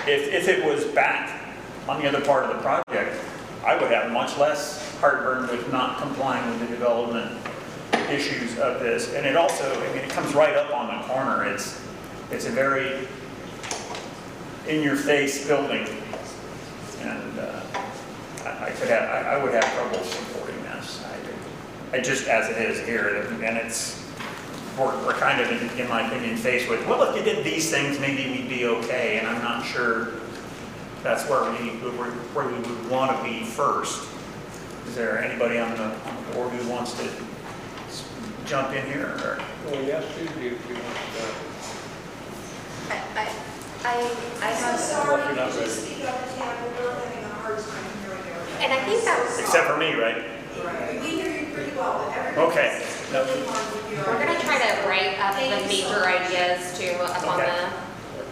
if it was back on the other part of the project, I would have much less heartburn with not complying with the development issues of this. And it also, I mean, it comes right up on the corner. It's a very in-your-face building, and I would have trouble supporting this. I just, as it is here, and we're kind of, in my opinion, faced with, well, if you did these things, maybe we'd be okay, and I'm not sure that's where we would want to be first. Is there anybody on the board who wants to jump in here? Or? Well, yes, Susie, if you want to. I have. Sorry, you're not ready. And I think that was. Except for me, right? We hear you pretty well, but everybody Okay. We're gonna try to write up the major ideas too up on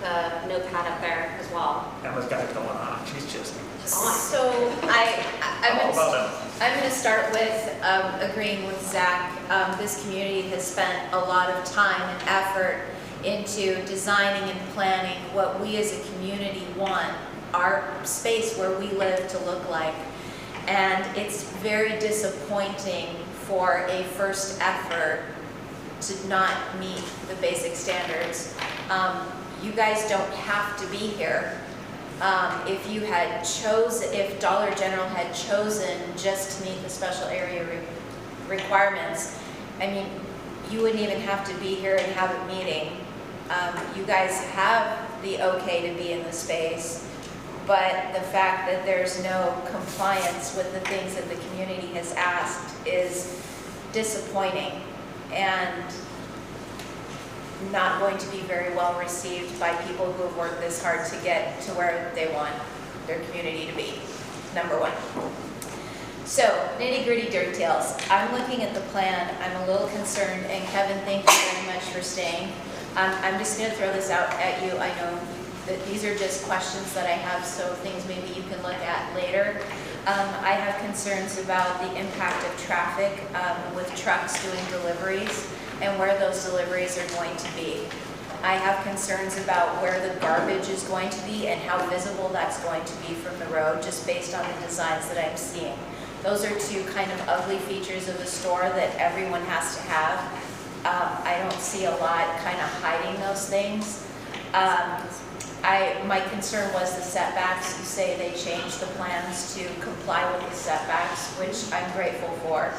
the notepad up there as well. Emma's got it going on. She's just. So I'm going to start with agreeing with Zach. This community has spent a lot of time and effort into designing and planning what we as a community want our space where we live to look like. And it's very disappointing for a first effort to not meet the basic standards. You guys don't have to be here. If Dollar General had chosen just to meet the special area requirements, I mean, you wouldn't even have to be here and have a meeting. You guys have the okay to be in the space, but the fact that there's no compliance with the things that the community has asked is disappointing and not going to be very well received by people who have worked this hard to get to where they want their community to be, number one. So, nitty-gritty details. I'm looking at the plan, I'm a little concerned, and Kevin, thank you very much for staying. I'm just going to throw this out at you. I know that these are just questions that I have, so things maybe you can look at later. I have concerns about the impact of traffic with trucks doing deliveries and where those deliveries are going to be. I have concerns about where the garbage is going to be and how visible that's going to be from the road, just based on the designs that I'm seeing. Those are two kind of ugly features of the store that everyone has to have. I don't see a lot kind of hiding those things. My concern was the setbacks. You say they changed the plans to comply with the setbacks, which I'm grateful for.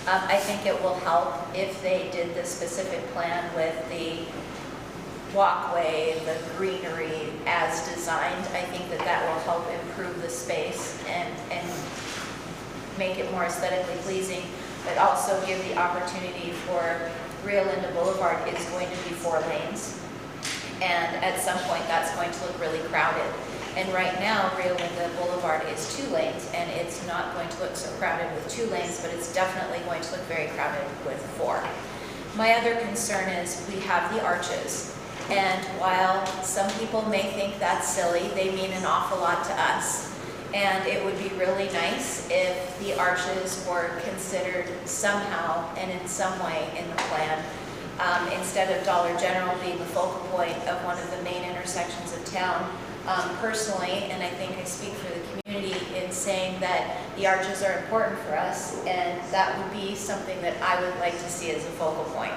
I think it will help if they did the specific plan with the walkway, the greenery as designed. I think that will help improve the space and make it more aesthetically pleasing, but also give the opportunity for Rio Linda Boulevard is going to be 4 lanes. And at some point that's going to look really crowded. And right now, Rio Linda Boulevard is 2 lanes, and it's not going to look so crowded with 2 lanes, but it's definitely going to look very crowded with 4. My other concern is we have the arches. And while some people may think that's silly, they mean an awful lot to us. And it would be really nice if the arches were considered somehow and in some way in the plan. instead of Dollar General being the focal point of one of the main intersections of town. Personally, and I think I speak for the community in saying that the arches are important for us, and that would be something that I would like to see as a focal point.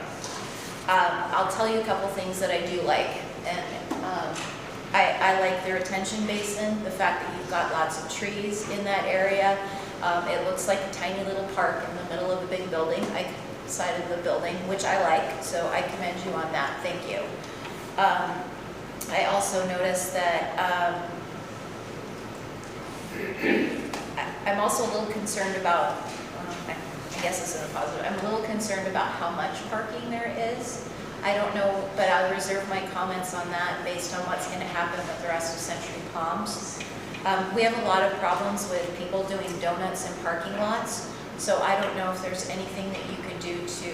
I'll tell you a couple things that I do like, and I like the retention basin, the fact that you've got lots of trees in that area. It looks like a tiny little park in the middle of a big building, side of the building, which I like, so I commend you on that, thank you. I also noticed that I'm also a little concerned about, I guess this is a positive, I'm a little concerned about how much parking there is. I don't know, but I'll reserve my comments on that based on what's going to happen with the rest of Century Palms. We have a lot of problems with people doing donuts in parking lots, so I don't know if there's anything that you could do to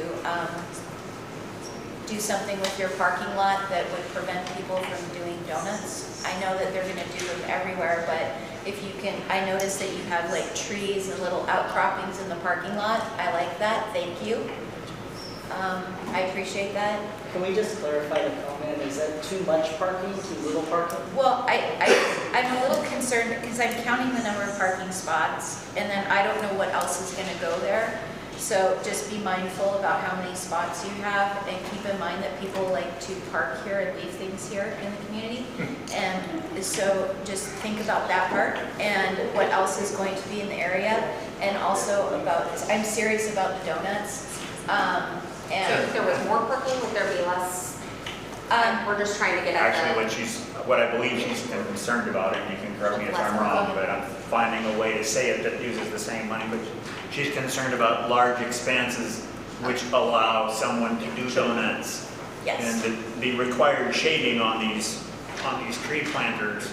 do something with your parking lot that would prevent people from doing donuts. I know that they're going to do them everywhere, but if you can, I noticed that you have like trees and little outcroppings in the parking lot. I like that, thank you. I appreciate that. Can we just clarify the comment? Is that too much parking, too little parking? Well, I'm a little concerned because I'm counting the number of parking spots, and then I don't know what else is going to go there. So just be mindful about how many spots you have, and keep in mind that people like to park here and leave things here in the community. And so just think about that part and what else is going to be in the area, and also about, I'm serious about the donuts. So if there was more parking, would there be less? We're just trying to get at Actually, what I believe she's concerned about, and you can correct me if I'm wrong, but I'm finding a way to say it that uses the same language. She's concerned about large expanses which allow someone to do donuts. Yes. And the required shading on these tree planters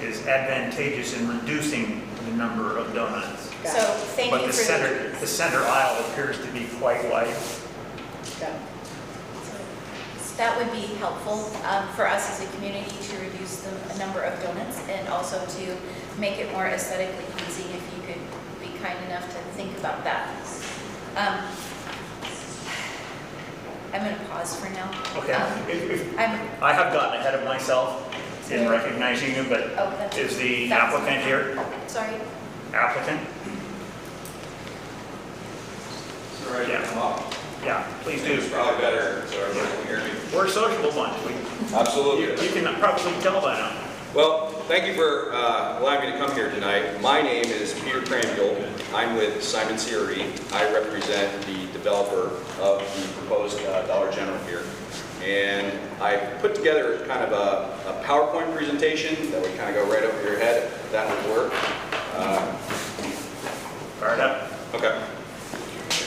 is advantageous in reducing the number of donuts. So thank you But for the center aisle appears to be quite wide. That would be helpful for us as a community to reduce the number of donuts, and also to make it more aesthetically pleasing, if you could be kind enough to think about that. I'm going to pause for now. Okay. I have gotten ahead of myself in recognizing you, but is the applicant here? Sorry. Applicant? Sorry, Yeah. come up. Yeah, please do. It's probably better so everybody can hear me. We're a sociable bunch. Absolutely. You can probably tell by now. Well, thank you for allowing me to come here tonight. My name is Peter Cranfield. I'm with Simon CRE. I represent the developer of the proposed Dollar General here. And I put together kind of a PowerPoint presentation that would kind of go right over your head, if that would work. Fire it up. Okay.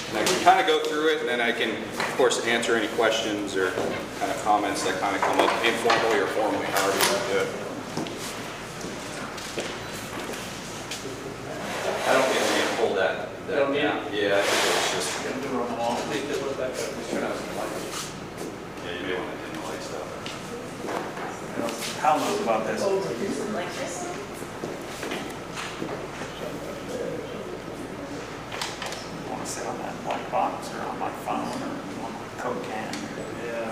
And I can kind of go through it, and then I can, of course, answer any questions or kind of comments that kind of come up informally or formally, however you want to do it. I don't think we can pull that down. Yeah, I think it's just. Gonna do it on the wall. Please do it back up. Turn out some lights. Yeah, you may want to dim the lights though. Hal knows about this. Like this? I want to sit on that white box or on my phone or on my Coke can. Yeah.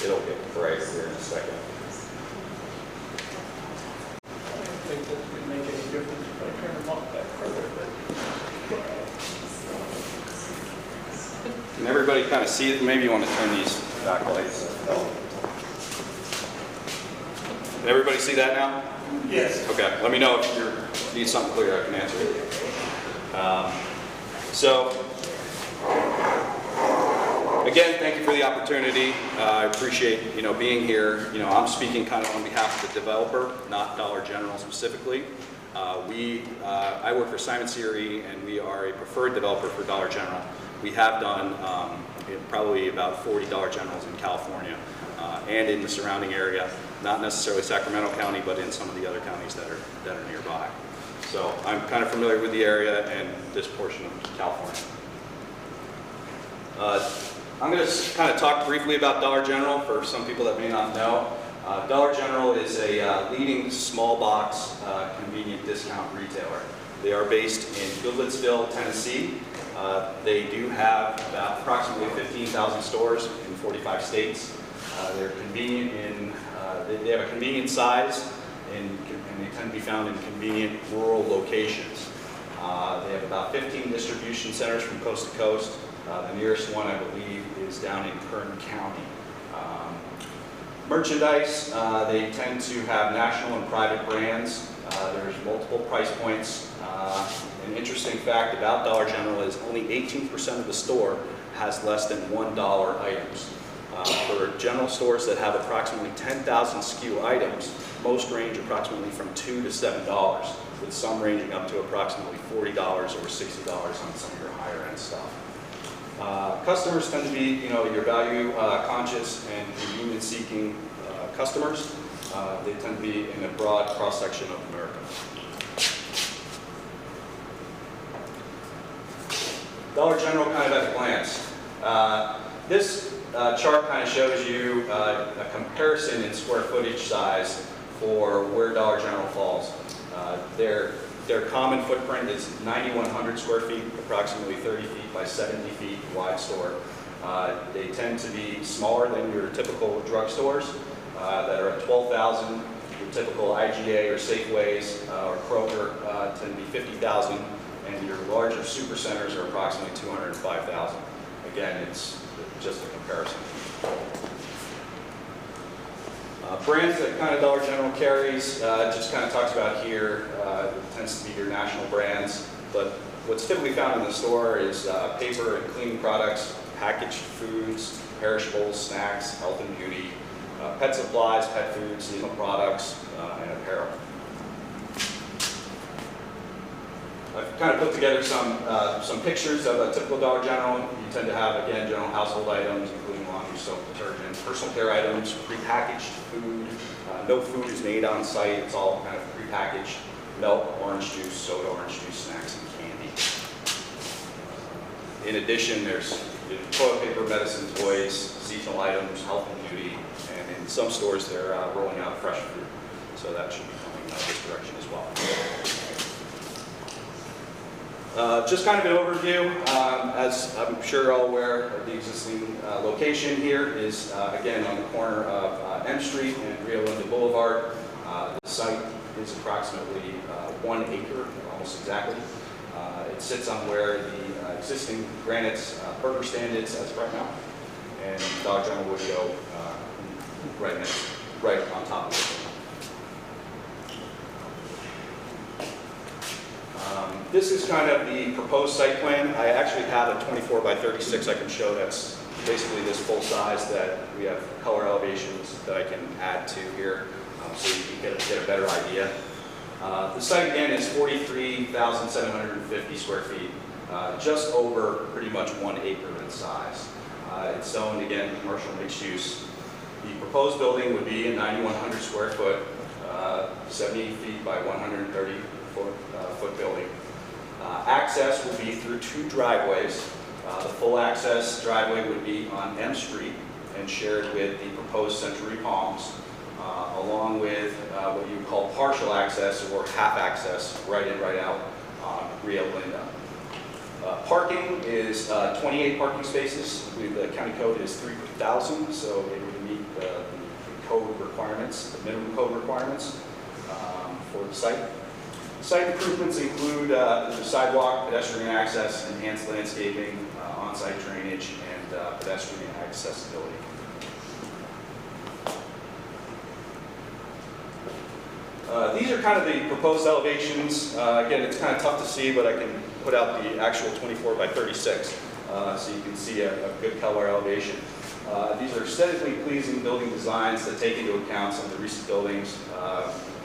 It'll get bright here in a second. I don't think that would make any difference if I turn them off back further, but. Can everybody kind of see it? Maybe you want to turn these backlights. Can everybody see that now? Yes. Okay, let me know if you need something clear, I can answer it. So, again, thank you for the opportunity. I appreciate, being here. I'm speaking kind of on behalf of the developer, not Dollar General specifically. I work for Simon CRE, and we are a preferred developer for Dollar General. We have done probably about 40 Dollar Generals in California and in the surrounding area, not necessarily Sacramento County, but in some of the other counties that are nearby. So I'm kind of familiar with the area and this portion of California. I'm going to kind of talk briefly about Dollar General for some people that may not know. Dollar General is a leading small box convenient discount retailer. They are based in Goodlettsville, Tennessee. They do have about approximately 15,000 stores in 45 states. They're convenient in, they have a convenient size and they tend to be found in convenient rural locations. They have about 15 distribution centers from coast to coast. The nearest one, I believe, is down in Kern County. Merchandise, they tend to have national and private brands. There's multiple price points. An interesting fact about Dollar General is only 18% of the store has less than $1 items. For general stores that have approximately 10,000 SKU items, most range approximately from $2 to $7, with some ranging up to approximately $40 or $60 on some of your higher end stuff. Customers tend to be, your value conscious and convenience seeking customers. They tend to be in a broad cross section of America. Dollar General kind of at a glance. This chart kind of shows you a comparison in square footage size for where Dollar General falls. Their common footprint is 9,100 square feet, approximately 30 feet by 70 feet wide store. They tend to be smaller than your typical drugstores that are at 12,000. Your typical IGA or Safeways or Kroger tend to be 50,000, and your larger supercenters are approximately 205,000. Again, it's just a comparison. Brands that kind of Dollar General carries, just kind of talks about here, tends to be your national brands, but what's typically found in the store is paper and cleaning products, packaged foods, perishables, snacks, health and beauty, pet supplies, pet food, seasonal products, and apparel. I've kind of put together some pictures of a typical Dollar General. You tend to have, again, general household items, including laundry, soap, detergent, personal care items, prepackaged food. No food is made on site. It's all kind of prepackaged. Milk, orange juice, soda, orange juice, snacks, and candy. In addition, there's toilet paper, medicine, toys, seasonal items, health and beauty, and in some stores they're rolling out fresh fruit. So that should be coming this direction as well. Just kind of an overview, as I'm sure you're all aware, the existing location here is, again, on the corner of M Street and Rio Linda Boulevard. The site is approximately 1 acre, almost exactly. It sits on where the existing Granite's burger stand is as right now, and Dollar General would go right on top of it. This is kind of the proposed site plan. I actually have a 24 by 36 I can show that's basically this full size that we have color elevations that I can add to here so you can get a better idea. The site again is 43,750 square feet, just over pretty much 1 acre in size. It's zoned again commercial mixed use. The proposed building would be a 9,100 square foot, 70 feet by 130 foot building. Access would be through 2 driveways. The full access driveway would be on M Street and shared with the proposed Century Palms, along with what you would call partial access or half access, right in, right out on Rio Linda. Parking is 28 parking spaces. The county code is 3,000, so it would meet the code requirements, the minimum code requirements for the site. Site improvements include the sidewalk, pedestrian access, enhanced landscaping, on-site drainage, and pedestrian accessibility. These are kind of the proposed elevations. Again, it's kind of tough to see, but I can put out the actual 24 by 36 so you can see a good color elevation. These are aesthetically pleasing building designs that take into account some of the recent buildings.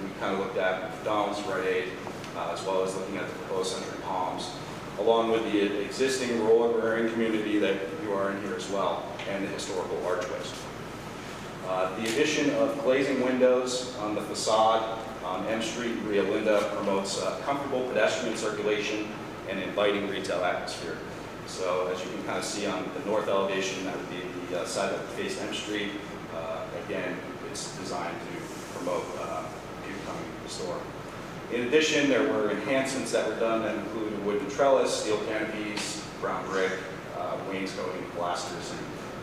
We kind of looked at Macdonald's, Rite Aid, as well as looking at the proposed Century Palms, along with the existing rural agrarian community that you are in here as well, and the historical archways. The addition of glazing windows on the facade on M Street and Rio Linda promotes comfortable pedestrian circulation and inviting retail atmosphere. So as you can kind of see on the north elevation, that would be the side that faces M Street. Again, it's designed to promote people coming to the store. In addition, there were enhancements that were done that included wooden trellis, steel canopies, brown brick, wainscoting, pilasters, and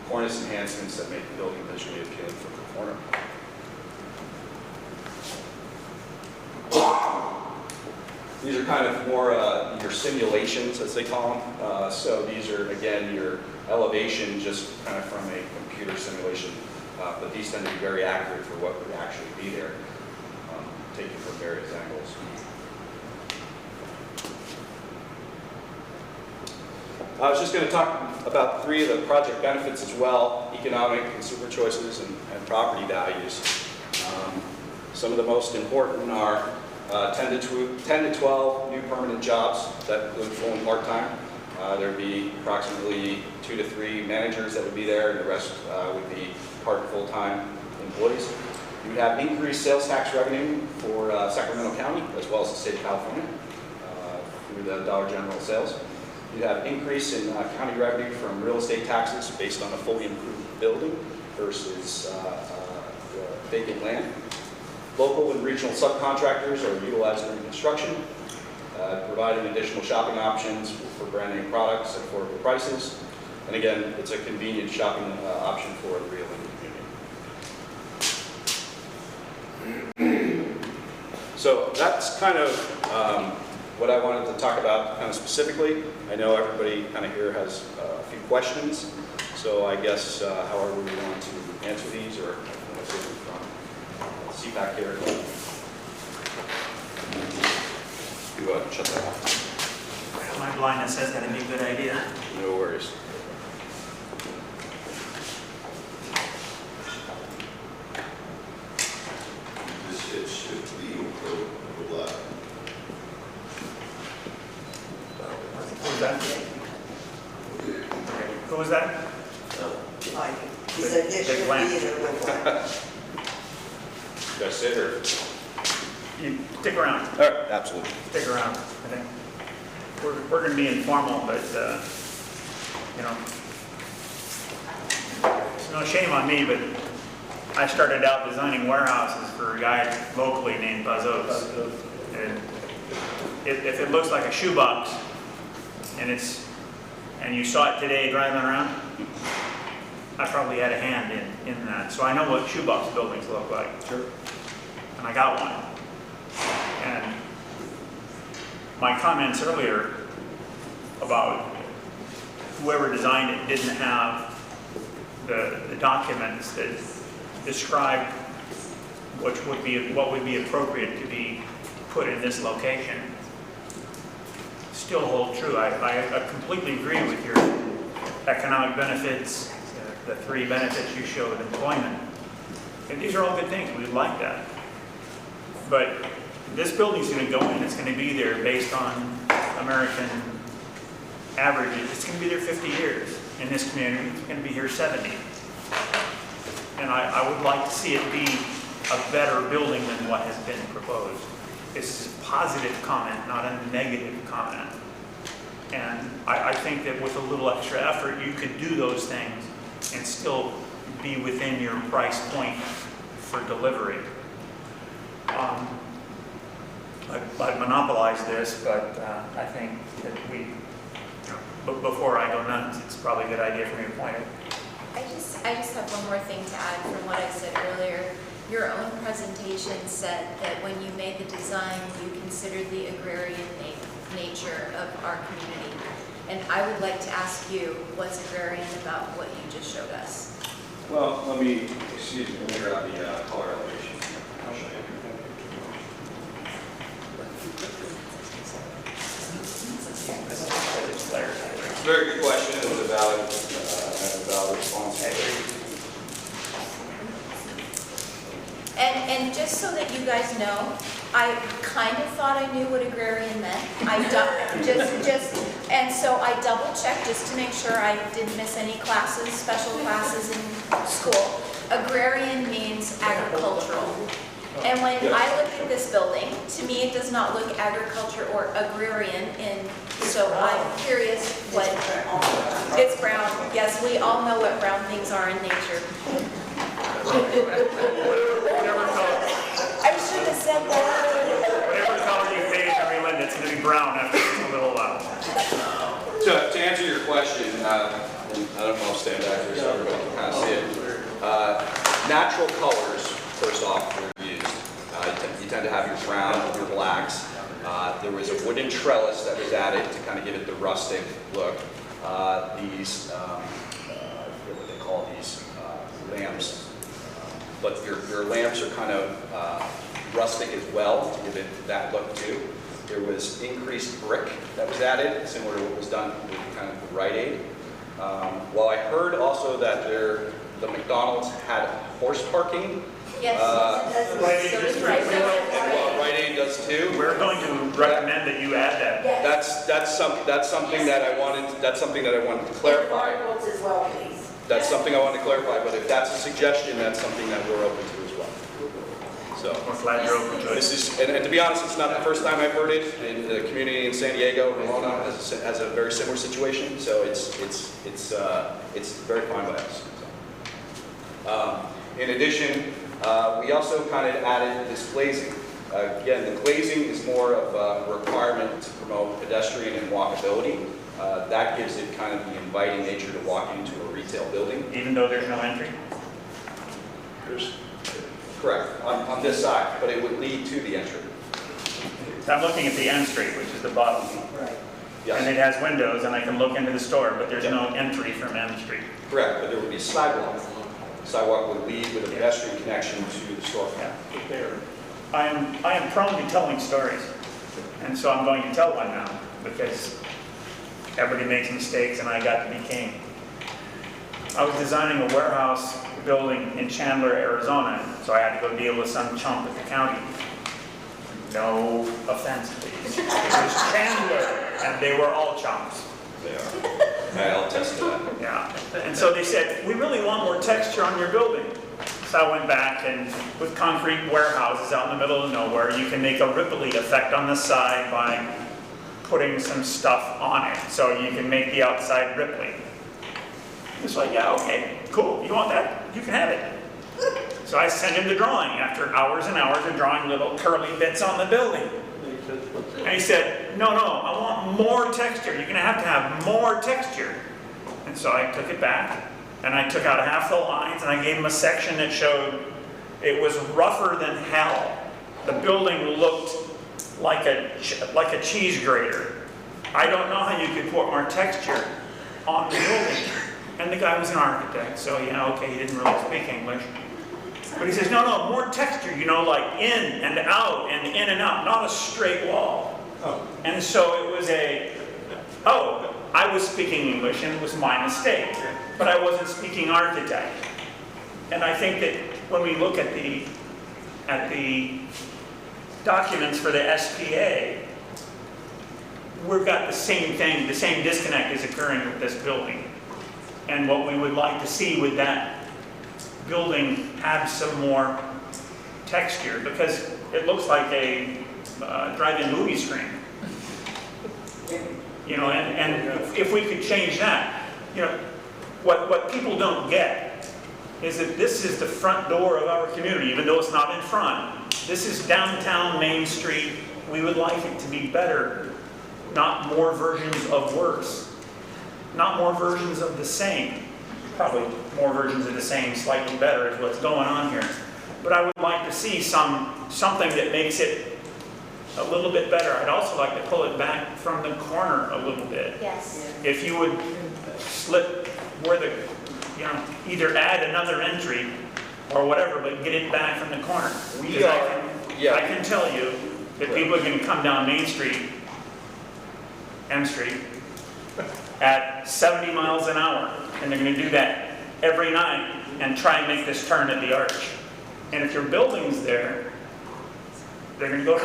cornice enhancements that make the building visually appealing from the corner. These are kind of more your simulations, as they call them. So these are, again, your elevation just kind of from a computer simulation, but these tend to be very accurate for what would actually be there, taken from various angles. I was just going to talk about 3 of the project benefits as well: economic, consumer choices, and property values. Some of the most important are 10 to 12 new permanent jobs that include full and part-time. There'd be approximately 2 to 3 managers that would be there, and the rest would be part and full-time employees. You would have increased sales tax revenue for Sacramento County as well as the state of California through the Dollar General sales. You'd have increase in county revenue from real estate taxes based on a fully improved building versus vacant land. Local and regional subcontractors are utilized during construction, providing additional shopping options for brand name products at affordable prices. And again, it's a convenient shopping option for the Rio Linda community. So that's kind of what I wanted to talk about kind of specifically. I know everybody kind of here has a few questions, so I guess however we want to answer these, or from CPAC here. You shut that off. My blindness says that'd be a good idea. No worries. It should be black. Who was that? Who was that? He said it should be Blank. either way. Should I sit or? You stick around. All right, absolutely. Stick around. I think we're going to be informal, but you know, it's no shame on me, but I started out designing warehouses for a guy locally named Buzz Oaks. And if it looks like a shoebox, and you saw it today driving around, I probably had a hand in that. So I know what shoebox buildings look like. Sure. And I got one. And my comments earlier about whoever designed it didn't have the documents that describe what would be appropriate to be put in this location still hold true. I completely agree with your economic benefits, the 3 benefits you showed, employment. And these are all good things. We like that. But this building's going to go in. It's going to be there based on American averages. It's going to be there 50 years in this community. It's going to be here 70. And I would like to see it be a better building than what has been proposed. This is a positive comment, not a negative comment. And I think that with a little extra effort, you could do those things and still be within your price point for delivery. I'd monopolize this, but I think that but before I go nuts, it's probably a good idea for me to point it. I just have one more thing to add from what I said earlier. Your own presentation said that when you made the design, you considered the agrarian nature of our community. And I would like to ask you, what's agrarian about what you just showed us? Well, let me grab the color elevation. I'll show you. Very good question. It was a valid response. And just so that you guys know, I kind of thought I knew what agrarian meant. And so I double checked just to make sure I didn't miss any classes, special classes in school. Agrarian means agricultural. And when I look at this building, to me it does not look agriculture or agrarian, and so I'm curious what, it's brown. Yes, we all know what brown things are in nature. Whatever color. I should have said that. Whatever color you paint every Linda, it's going to be brown after a little while. To answer your kind of see it. Natural colors, first off, were used. You tend to have your brown, your blacks. There was a wooden trellis that was added to kind of give it the rustic look. These, I forget what they call these, lamps. But your lamps are kind of rustic as well to give it that look too. There was increased brick that was added, similar to what was done with kind of the Rite Aid. Well, I heard also that the Macdonald's had horse parking. Yes, Rite Aid does too. And Rite Aid does too. We're going to recommend that you add that. Yes. That's something that I wanted to clarify. As well, please. That's something I wanted to clarify, but if that's a suggestion, that's something that we're open to as well. So We're glad you're open to it. this is, and to be honest, it's not the first time I've heard it. In the community in San Diego, Ramona has a very similar situation, so it's very fine by us. So. In addition, we also kind of added this glazing. Again, the glazing is more of a requirement to promote pedestrian and walkability. That gives it kind of the inviting nature to walk into a retail building. Even though there's no entry? Correct, on this side, but it would lead to the entry. I'm looking at the end street, which is the bottom. Right. Yes. And it has windows, and I can look into the store, but there's no entry from M Street. Correct, but there would be a sidewalk. The sidewalk would lead with a pedestrian connection to the storefront. I am prone to telling stories, and so I'm going to tell one now, because everybody makes mistakes, and I got to be king. I was designing a warehouse building in Chandler, Arizona, so I had to go deal with some chump at the county. No offense, please. It was Chandler, and they were all chumps. They are. I'll attest to that. Yeah, and so they said, we really want more texture on your building. So I went back, and with concrete warehouses out in the middle of nowhere, you can make a ripply effect on the side by putting some stuff on it, so you can make the outside ripply. It's like, yeah, okay, cool, you want that? You can have it. So I sent him the drawing after hours and hours of drawing little curly bits on the building. And he said, no, I want more texture. You're going to have more texture. And so I took it back, and I took out half the lines, and I gave him a section that showed it was rougher than hell. The building looked like a cheese grater. I don't know how you could put more texture on the building. And the guy was an architect, so yeah, okay, he didn't really speak English. But he says, no, more texture, like in and out and in and out, not a straight wall. Oh. And so it was I was speaking English, and it was my mistake. But I wasn't speaking architect. And I think that when we look at the documents for the SPA, we've got the same thing, the same disconnect is occurring with this building. And what we would like to see with that building have some more texture, because it looks like a drive-in movie screen. And if we could change that, what people don't get is that this is the front door of our community, even though it's not in front. This is downtown Main Street. We would like it to be better, not more versions of worse. Not more versions of the same. Probably more versions of the same, slightly better is what's going on here. But I would like to see something that makes it a little bit better. I'd also like to pull it back from the corner a little bit. Yes. If you would slip where either add another entry or whatever, but get it back from the corner. I can tell you that people are going to come down Main Street, M Street, at 70 miles an hour, and they're going to do that every night and try and make this turn at the arch. And if your building's there, they're going to go.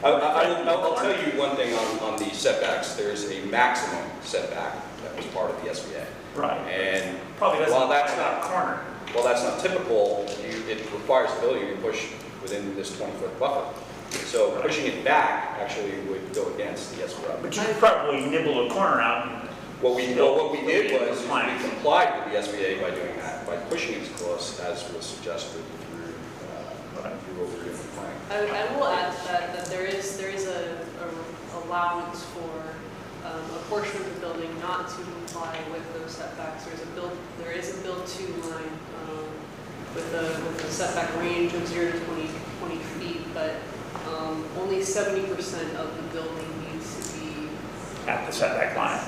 I'll tell you one thing on the setbacks. There's a maximum setback that was part of the SBA. Right. And probably doesn't while that's not corner. Well, that's not typical. It requires the ability to push within this 20-foot buffer. So pushing it back actually would go against the SBA. But you could probably nibble a corner out. What we did was we complied with the SBA by doing that, by pushing it as close as was suggested through what we're doing with the plan. I will add to that there is a allowance for a portion of the building not to comply with those setbacks. There is a build-to line with a setback range of 0 to 20 feet, but only 70% of the building needs to be At the setback line.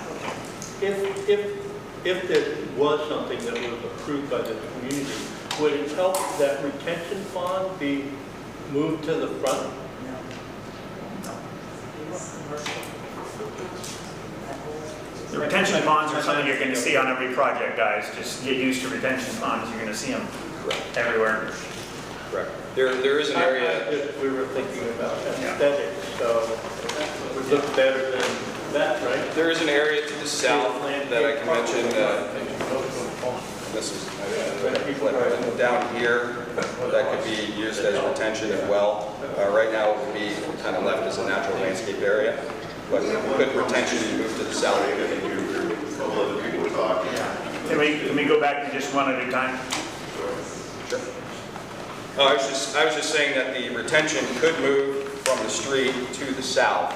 If there was something that was approved by the community, would it help that retention pond be moved to the front? The retention ponds are something you're going to see on every project, guys. Just get used to retention ponds. You're going to see them everywhere. Correct. There is an area. We were thinking about aesthetics, so it would look better than that, right? There is an area to the south that I can mention. This is down here that could be used as retention as well. Right now it would be kind of left as a natural landscape area, but could retention be moved to the south? Can we go back to just one at a time? Sure. I was just saying that the retention could move from the street to the south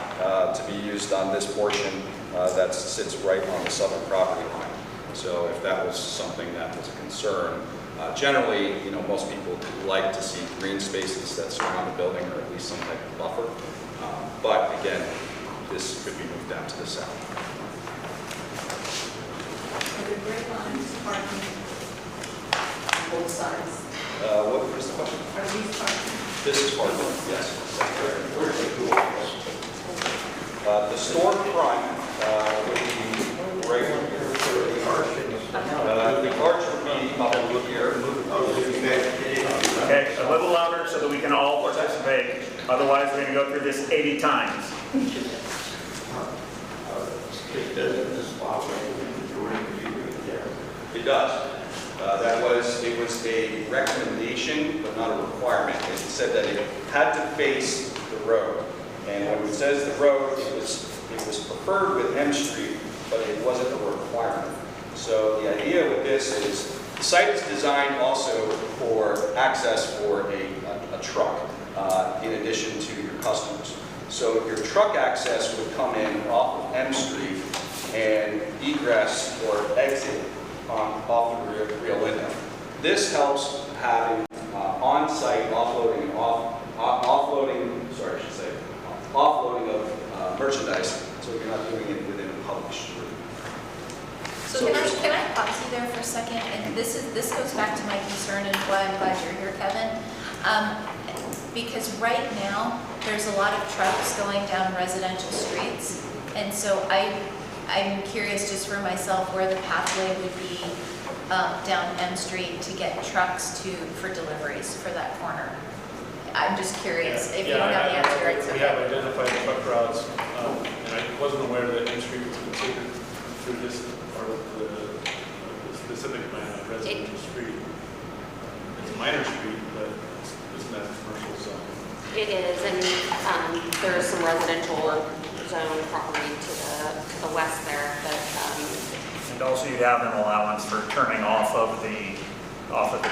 to be used on this portion that sits right on the southern property line. So if that was something that was a concern, generally, most people like to see green spaces that surround the building, or at least some type of buffer. But again, this could be moved out to the south. Are there gray lines parking on both sides? What was the question? Are these parking? This is parking, yes. The storefront would be right here. The arch would be up here. Okay, a little louder so that we can all participate. Otherwise, we're going to go through this 80 times. It does. It was a recommendation, but not a requirement. It said that it had to face the road. And when it says the road, it was preferred with M Street, but it wasn't a requirement. So the idea with this is the site is designed also for access for a truck, in addition to your customers. So your truck access would come in off of M Street and egress or exit off of Rio Linda. This helps having on-site offloading of merchandise, so you're not doing it within a public street. So can I pause you there for a second? And this goes back to my concern, and why I'm glad you're here, Kevin. Because right now, there's a lot of trucks going down residential streets. And so I'm curious just for myself where the pathway would be down M Street to get trucks for deliveries for that corner. I'm just curious. If you don't have the answer, it's okay. We have identified truck routes, and I wasn't aware that M Street was considered through this part of the specific plan, a residential street. It's a minor street, but isn't that a commercial zone? It is, and there's some residential zone property to the west there, but And also you'd have an allowance for turning off of the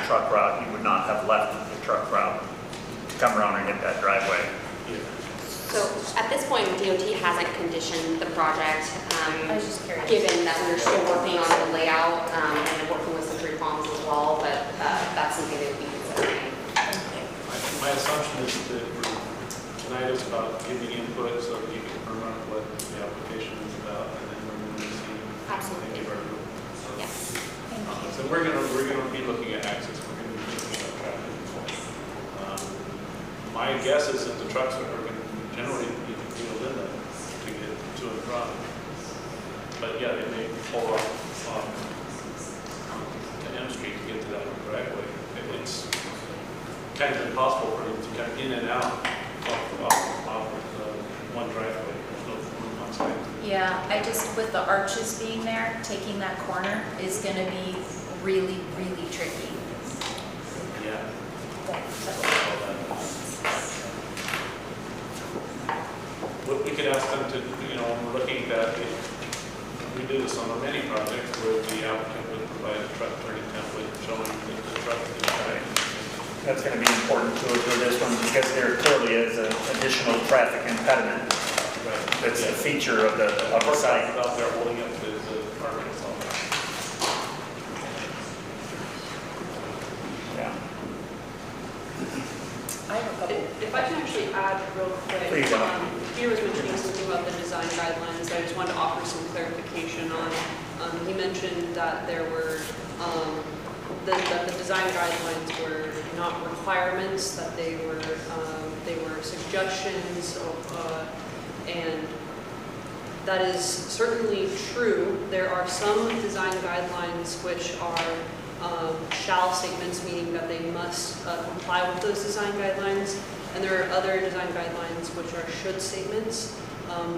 truck route. You would not have left the truck route to come around and hit that driveway. so at this point, DOT hasn't conditioned the project, I was just curious. given that we're still working on the layout and working with some tree palms as well, but that's something that we considering. My assumption is that tonight is about giving input so that you can confirm what the application is about, and then we're going to see. Absolutely. Give our group. Yes. So we're going to be looking at access. We're going to be looking at traffic. My guess is that the trucks are going to generally be wheeled in them to get to and from. But yeah, they may pull off to M Street to get to that driveway. It's kind of impossible for them to come in and out off one driveway. There's no room on site. Yeah, with the arches being there, taking that corner is going to be really, really tricky. Yeah. We could ask them to, when we're looking at that, we do this on many projects where the applicant would provide a truck turning template showing that the truck is right. That's going to be important to this one because there clearly is an additional traffic impediment. That's a feature of the site. Out there holding up the parking itself. Yeah. If I can actually add real quick. Please. Peter was mentioning something about the design guidelines. I just wanted to offer some clarification on. He mentioned that there were that the design guidelines were not requirements, that they were suggestions, and that is certainly true. There are some design guidelines which are shall statements, meaning that they must comply with those design guidelines, and there are other design guidelines which are should statements,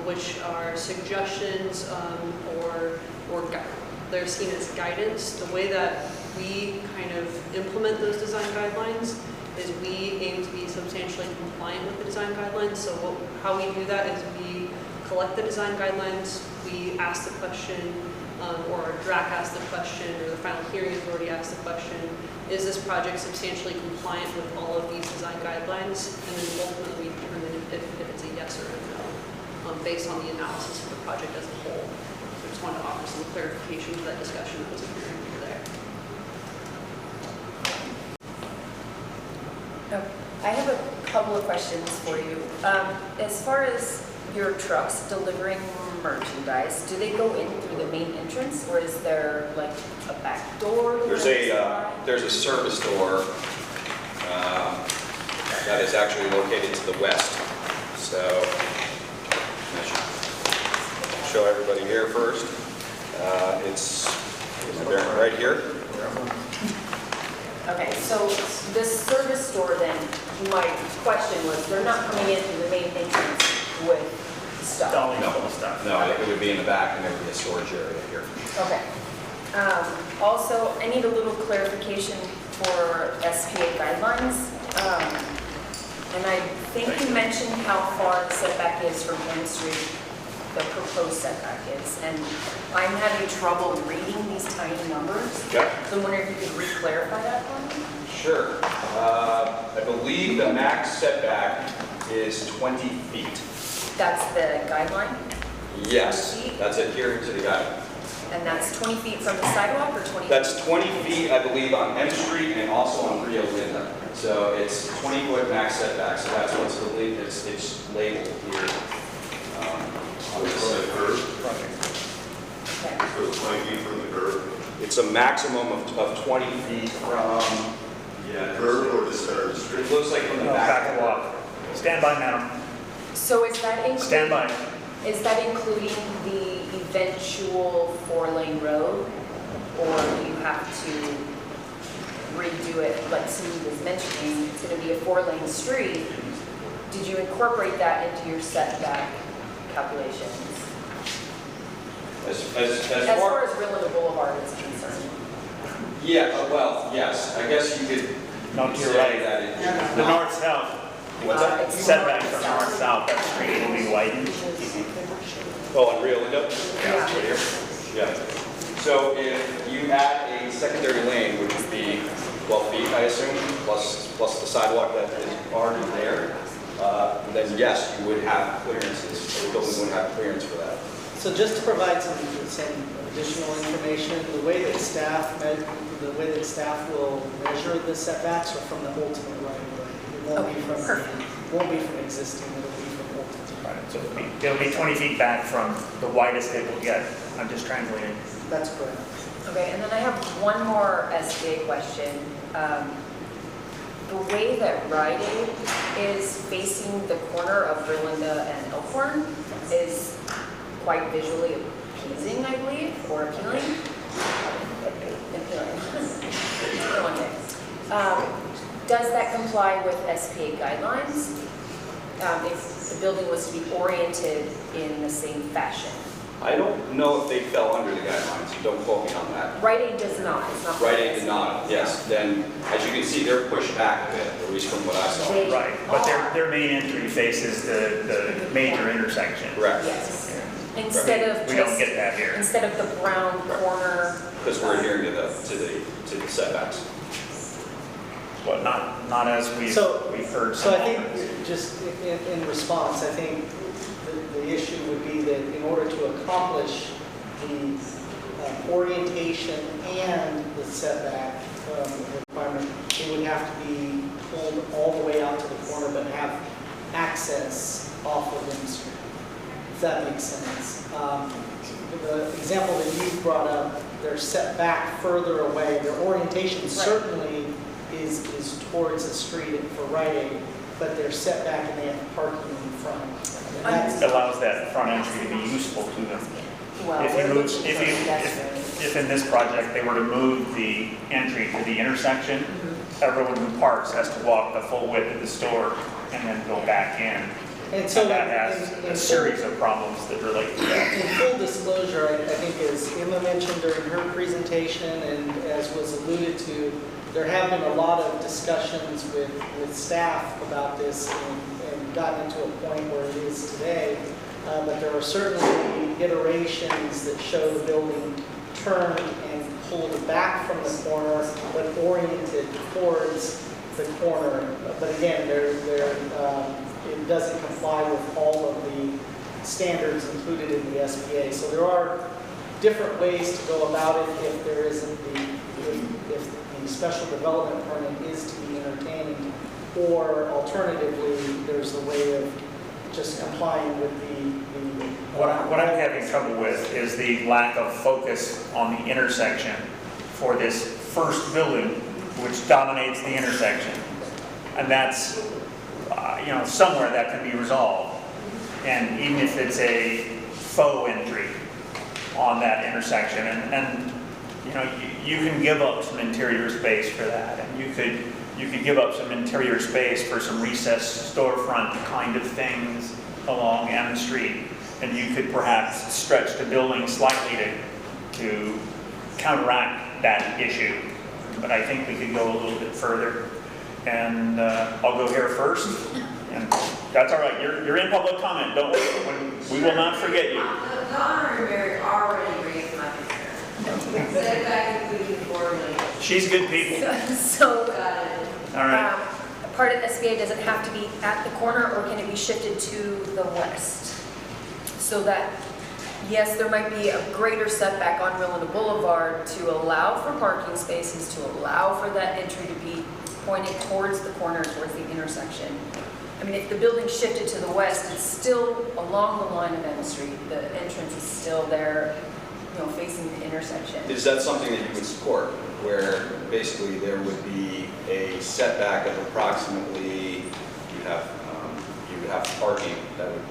which are suggestions or they're seen as guidance. The way that we kind of implement those design guidelines is we aim to be substantially compliant with the design guidelines. So how we do that is we collect the design guidelines, we ask the question, or DRAC asks the question, or the final hearing authority asks the question, is this project substantially compliant with all of these design guidelines? And then ultimately we determine if it's a yes or a no, based on the analysis of the project as a whole. So I just wanted to offer some clarification to that discussion that was occurring here there. I have a couple of questions for you. As far as your trucks delivering merchandise, do they go in through the main entrance, or is there like a back door? There's a service door that is actually located to the west. So I should show everybody here first. It's right here. Okay, so this service door then, my question was, they're not coming in through the main entrance with stuff? No, it would be in the back and there would be a storage area here. Okay. Also, I need a little clarification for SPA guidelines. And I think you mentioned how far the setback is from M Street, the proposed setback is, and I'm having trouble reading these tiny numbers. Okay. So I'm wondering if you could re-clarify that for me? Sure. I believe the max setback is 20 feet. That's the guideline? Yes, 20 feet? that's adhering to the guideline. And that's 20 feet from the sidewalk or 20 feet? That's 20 feet, I believe, on M Street and also on Rio Linda. So it's 20-foot max setback, so that's what's believed, it's labeled here. On the curve. Okay. So it's 20 feet from the curve. It's a maximum of 20 feet from, Yeah, curve or the center of the street. it looks like from the back. Back walk. Stand by now. So is that including? Stand by. Is that including the eventual 4-lane road? Or do you have to redo it, like Susie was mentioning, it's gonna be a 4-lane street? Did you incorporate that into your setback calculations? As As far as Real Linda Boulevard is concerned? Yeah, well, yes, I guess you could No, to your say right. that it. The north-south. What's that? It's Setback from north-south. north-south, that street will be widened. Oh, on Rio Linda? Yeah. Right here? Yeah. So if you add a secondary lane, which would be 12 feet, I assume, plus the sidewalk that is already there, then yes, you would have clearances. The building would have clearance for that. So just to provide some additional information, the way that staff will measure the setbacks are from the ultimate right of way. It won't be from existing, it'll be from ultimate. Right, so it'll be 20 feet back from the widest it will get. I'm just translating. That's correct. Okay, and then I have one more SBA question. The way that Rite Aid is facing the corner of Berlinda and Elkhorn is quite visually appeasing, I believe, or appealing. Does that comply with SPA guidelines? If the building was to be oriented in the same fashion? I don't know if they fell under the guidelines. Don't quote me on that. Rite Aid does not. It's not. Rite Aid did not, yes. Then, as you can see, they're pushed back a bit, at least from what I saw. They Right, but are. their main entry faces the major intersection. Correct. Yes. Yeah. Instead of We don't just, get that here. instead of the brown corner. Because we're adhering to the setbacks. Well, not as we've So heard. So I think, just in response, I think the issue would be that in order to accomplish the orientation and the setback requirement, it would have to be pulled all the way out to the corner but have access off of Main Street, if that makes sense. The example that you brought up, they're set back further away. Their orientation certainly is towards the street and for right aid, but they're set back and they have parking in front. And that's, Allows that front entry to be useful to them. Well, If in this project, they were to move the entry to the intersection, everyone who parks has to walk the full width of the store and then go back in. and so And that has a series of problems that relate to that. in full disclosure, I think as Emma mentioned during her presentation and as was alluded to, there have been a lot of discussions with staff about this and gotten into a point where it is today. But there are certainly iterations that show the building turned and pulled back from the corner, but oriented towards the corner. But again, it doesn't comply with all of the standards included in the SPA. So there are different ways to go about it if there isn't if the special development permit is to be entertained, or alternatively, there's the way of just complying with the What I'm having trouble with is the lack of focus on the intersection for this first building, which dominates the intersection. And that's, somewhere that can be resolved. And even if it's a faux entry on that intersection, and you can give up some interior space for that, and you could give up some interior space for some recessed storefront kind of things along M Street, and you could perhaps stretch the building slightly to counteract that issue. But I think we could go a little bit further. And I'll go here first. And that's all right. You're in public comment. Don't worry. We will not forget you. The honorary already raised my concern. Setback including 4 million. She's good people. So, All right. part of SBA doesn't have to be at the corner, or can it be shifted to the west? So that, yes, there might be a greater setback on Real Linda Boulevard to allow for parking spaces, to allow for that entry to be pointed towards the corner, towards the intersection. I mean, if the building shifted to the west, it's still along the line of M Street. The entrance is still there, facing the intersection. Is that something that you would support, where basically there would be a setback of approximately, you have parking that would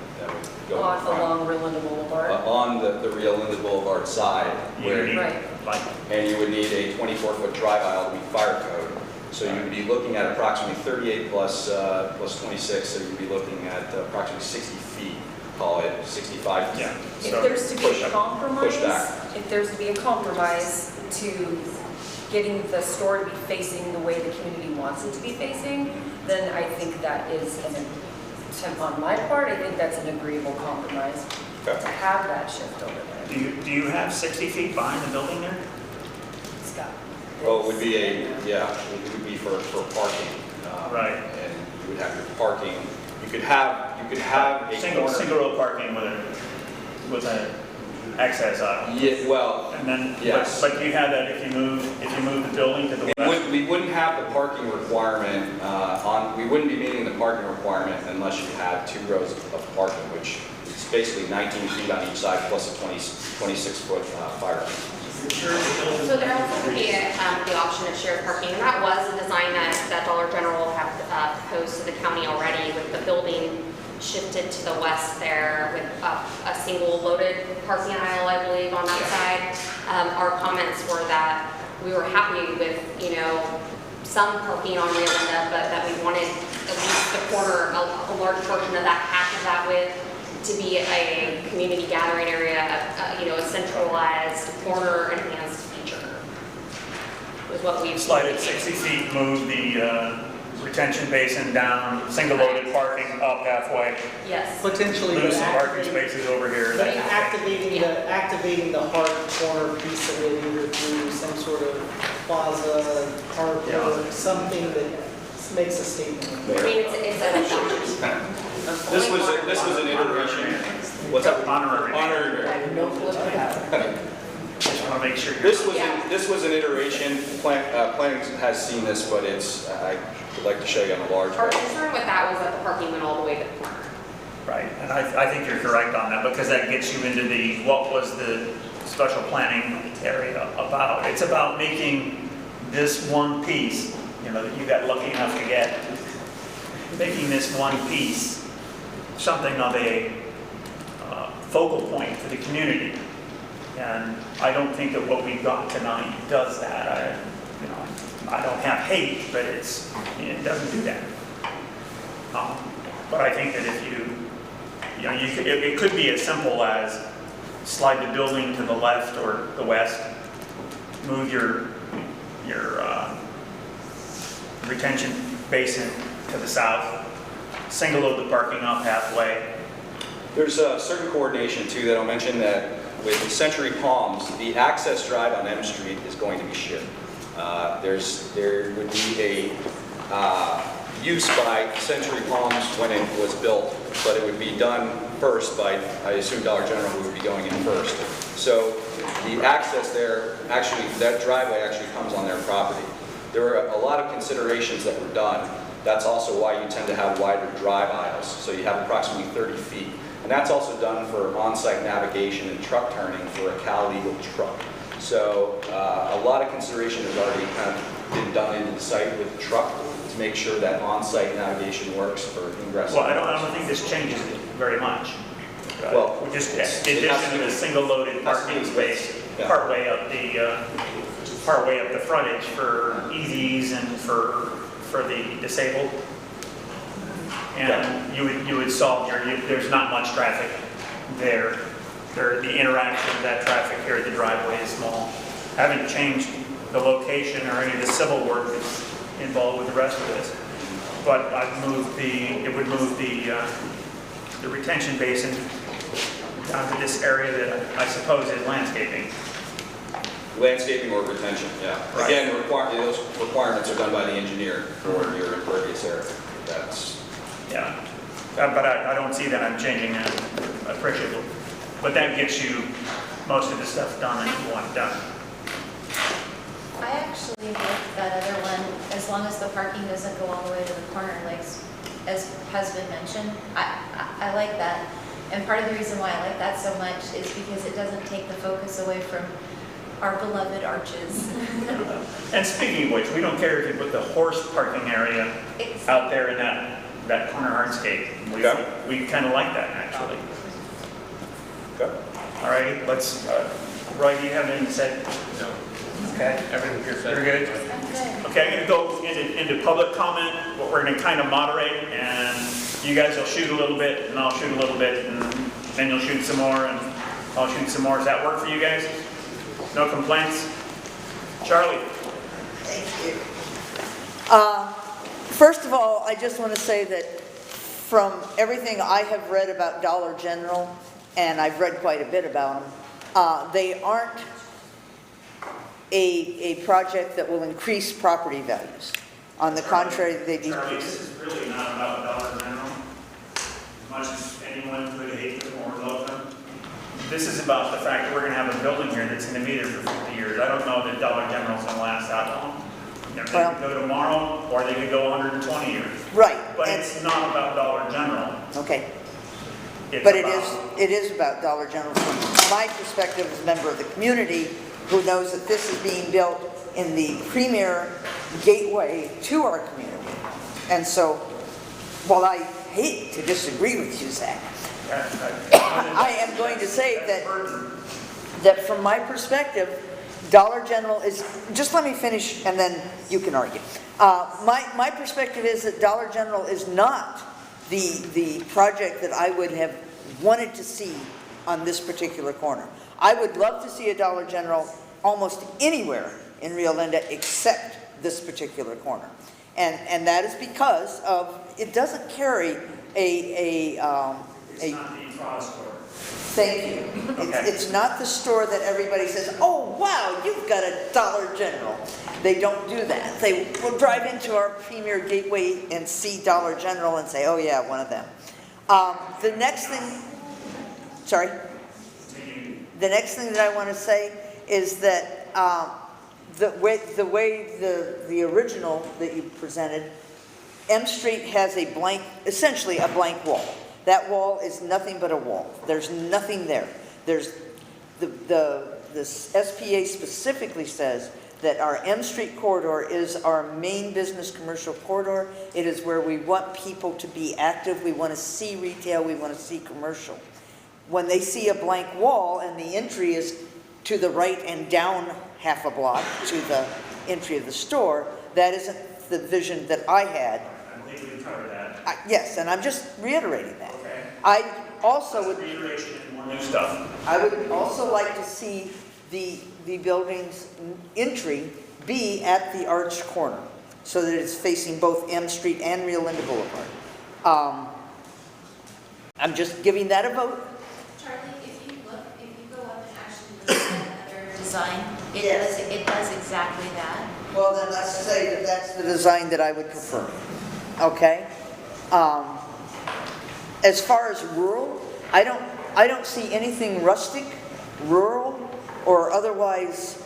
go in front. Along Real Linda Boulevard? On the Real Linda Boulevard side, where and you would need a 24-foot drive aisle to meet fire code. So you would be looking at approximately 38 plus 26, so you'd be looking at approximately 60 feet, call it 65 feet. Yeah. If there's to be a compromise, back. if there's to be a compromise to getting the store to be facing the way the community wants it to be facing, then I think that is an attempt on my part. I think that's an agreeable compromise to have that shift over there. Do you have 60 feet behind the building there? Scott? Well, it would be it would be for parking. Right. And you would have your parking. You could have a single row parking with an access aisle. Yeah, well, and then yes. But you have that if you move the building to the west. We wouldn't have the parking requirement we wouldn't be meeting the parking requirement unless you had 2 rows of parking, which is basically 19 feet on each side plus a 26-foot fire. So there also could be the option of shared parking, and that was a design that Dollar General had proposed to the county already, with the building shifted to the west there with a single loaded parking aisle, I believe, on that side. Our comments were that we were happy with, some parking on Real Linda, but that we wanted at least the corner, a large portion of that, half of that width, to be a community gathering area, a centralized corner enhanced feature. Was what we slide it 60 feet, move the retention basin down, single loaded parking up halfway. Yes. Potentially lose some parking spaces over here. Activating the hard corner piece of it either through some sort of plaza, carport, something makes a statement. I mean, it's a. This was an iteration. What's that? Honorary. Honorary. I have no clue what happened. Just want to make sure. This was an iteration. Planning has seen this, but I would like to show you on a large. Our concern with that was that the parking went all the way to the corner. Right, and I think you're correct on that, because that gets you into the, what was the special planning area about? It's about making this one piece, you know, that you got lucky enough to get, making this one piece something of a focal point for the community. And I don't think that what we've got tonight does that. I don't have hate, but it doesn't do that. But I think that if it could be as simple as slide the building to the left or the west, move your retention basin to the south, single load the parking up halfway. There's a certain coordination too that I'll mention, that with the Century Palms, the access drive on M Street is going to be shared. There would be a use by Century Palms when it was built, but it would be done first by, I assume, Dollar General, who would be going in first. So the access there, actually, that driveway actually comes on their property. There were a lot of considerations that were done. That's also why you tend to have wider drive aisles. So you have approximately 30 feet. And that's also done for on-site navigation and truck turning for a Cal legal truck. So a lot of consideration has already kind of been done into the site with the truck to make sure that on-site navigation works for ingress. Well, I don't think this changes it very much. Well, we just addition of a single loaded parking space partway up the frontage for EVs and for the disabled. And you would solve there's not much traffic there. The interaction of that traffic here at the driveway is small. Haven't changed the location or any of the civil work that's involved with the rest of this. But it would move the retention basin down to this area that I suppose is landscaping. Landscaping or retention, yeah. Right. Again, those requirements are done by the engineer for your impervious area. That's. Yeah, but I don't see that I'm changing that appreciably. But that gets you most of the stuff done that you want done. I actually like that other one, as long as the parking doesn't go all the way to the corner, like as has been mentioned. I like that. And part of the reason why I like that so much is because it doesn't take the focus away from our beloved arches. And speaking of which, we don't care if you put the horse parking area out there in that corner hardscape. We kind of like that, actually. Okay. All right, let's, Roy, do you have anything to say? No. Okay. Everything here said. You're good? Okay, I'm going to go into public comment. We're going to kind of moderate, and you guys will shoot a little bit, and I'll shoot a little bit, and then you'll shoot some more, and I'll shoot some more. Does that work for you guys? No complaints? Charlie? Thank you. First of all, I just want to say that from everything I have read about Dollar General, and I've read quite a bit about them, they aren't a project that will increase property values. On the contrary, they decrease. Charlie, this is really not about Dollar General, as much as anyone could hate them or love them. This is about the fact that we're going to have a building here that's going to be there for 50 years. I don't know that Dollar General's going to last that long. They could go tomorrow, or they could go 120 years. Right. But it's not about Dollar General. Okay. It's But about, it is about Dollar General from my perspective as a member of the community who knows that this is being built in the premier gateway to our community. And so, while I hate to disagree with you, Zach, I am going to say that from my perspective, Dollar General is, just let me finish and then you can argue. My perspective is that Dollar General is not the project that I would have wanted to see on this particular corner. I would love to see a Dollar General almost anywhere in Rio Linda except this particular corner. And that is because of, it doesn't carry it's not the cross store. Thank you. It's not the store that everybody says, oh, wow, you've got a Dollar General. They don't do that. They will drive into our Premier Gateway and see Dollar General and say, oh yeah, one of them. The next thing, sorry? The next thing that I want to say is that the way the original that you presented, M Street has a blank, essentially a blank wall. That wall is nothing but a wall. There's nothing there. There's the SPA specifically says that our M Street corridor is our main business commercial corridor. It is where we want people to be active. We want to see retail. We want to see commercial. When they see a blank wall and the entry is to the right and down half a block to the entry of the store, that isn't the vision that I had. I believe we covered that. Yes, and I'm just reiterating that. Okay. I also would. Reiteration and more new stuff. I would also like to see the building's entry be at the arch corner, so that it's facing both M Street and Rio Linda Boulevard. I'm just giving that a vote. Charlie, if you go up and actually look at another design, it does exactly that. Well, then let's say that that's the design that I would prefer. Okay? As far as rural, I don't see anything rustic, rural, or otherwise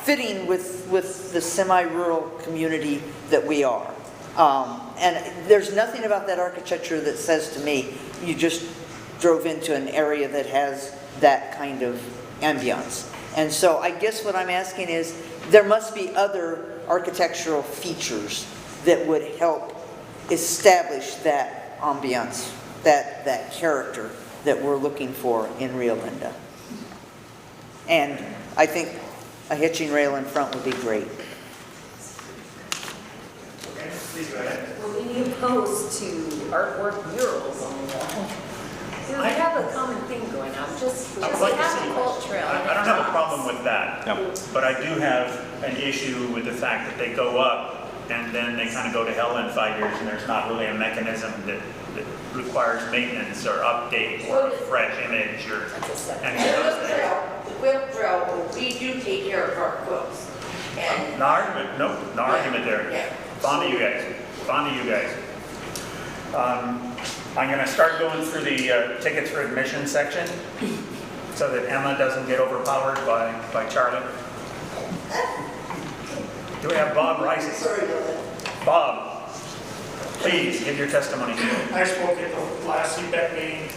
fitting with the semi-rural community that we are. And there's nothing about that architecture that says to me, you just drove into an area that has that kind of ambiance. And so I guess what I'm asking is, there must be other architectural features that would help establish that ambiance, that character that we're looking for in Rio Linda. And I think a hitching rail in front would be great. Okay, please go ahead. Well, we opposed to artwork murals on the wall. We have a common thing going on, just I would like to have see- a culture. I don't have a problem with that, but I do have an issue with the fact that they go up and then they kind of go to hell in 5 years, and there's not really a mechanism that requires maintenance or update or a fresh image or any of those things. The quilt drill, we do take care of our quilts. And No argument, no argument there. Yeah. Fond of you guys, fond of you guys. I'm going to start going through the tickets for admission section so that Emma doesn't get overpowered by Charlie. Do we have Bob Rice? Sorry about that. Bob, please give your testimony. I spoke at the last CPAC meeting,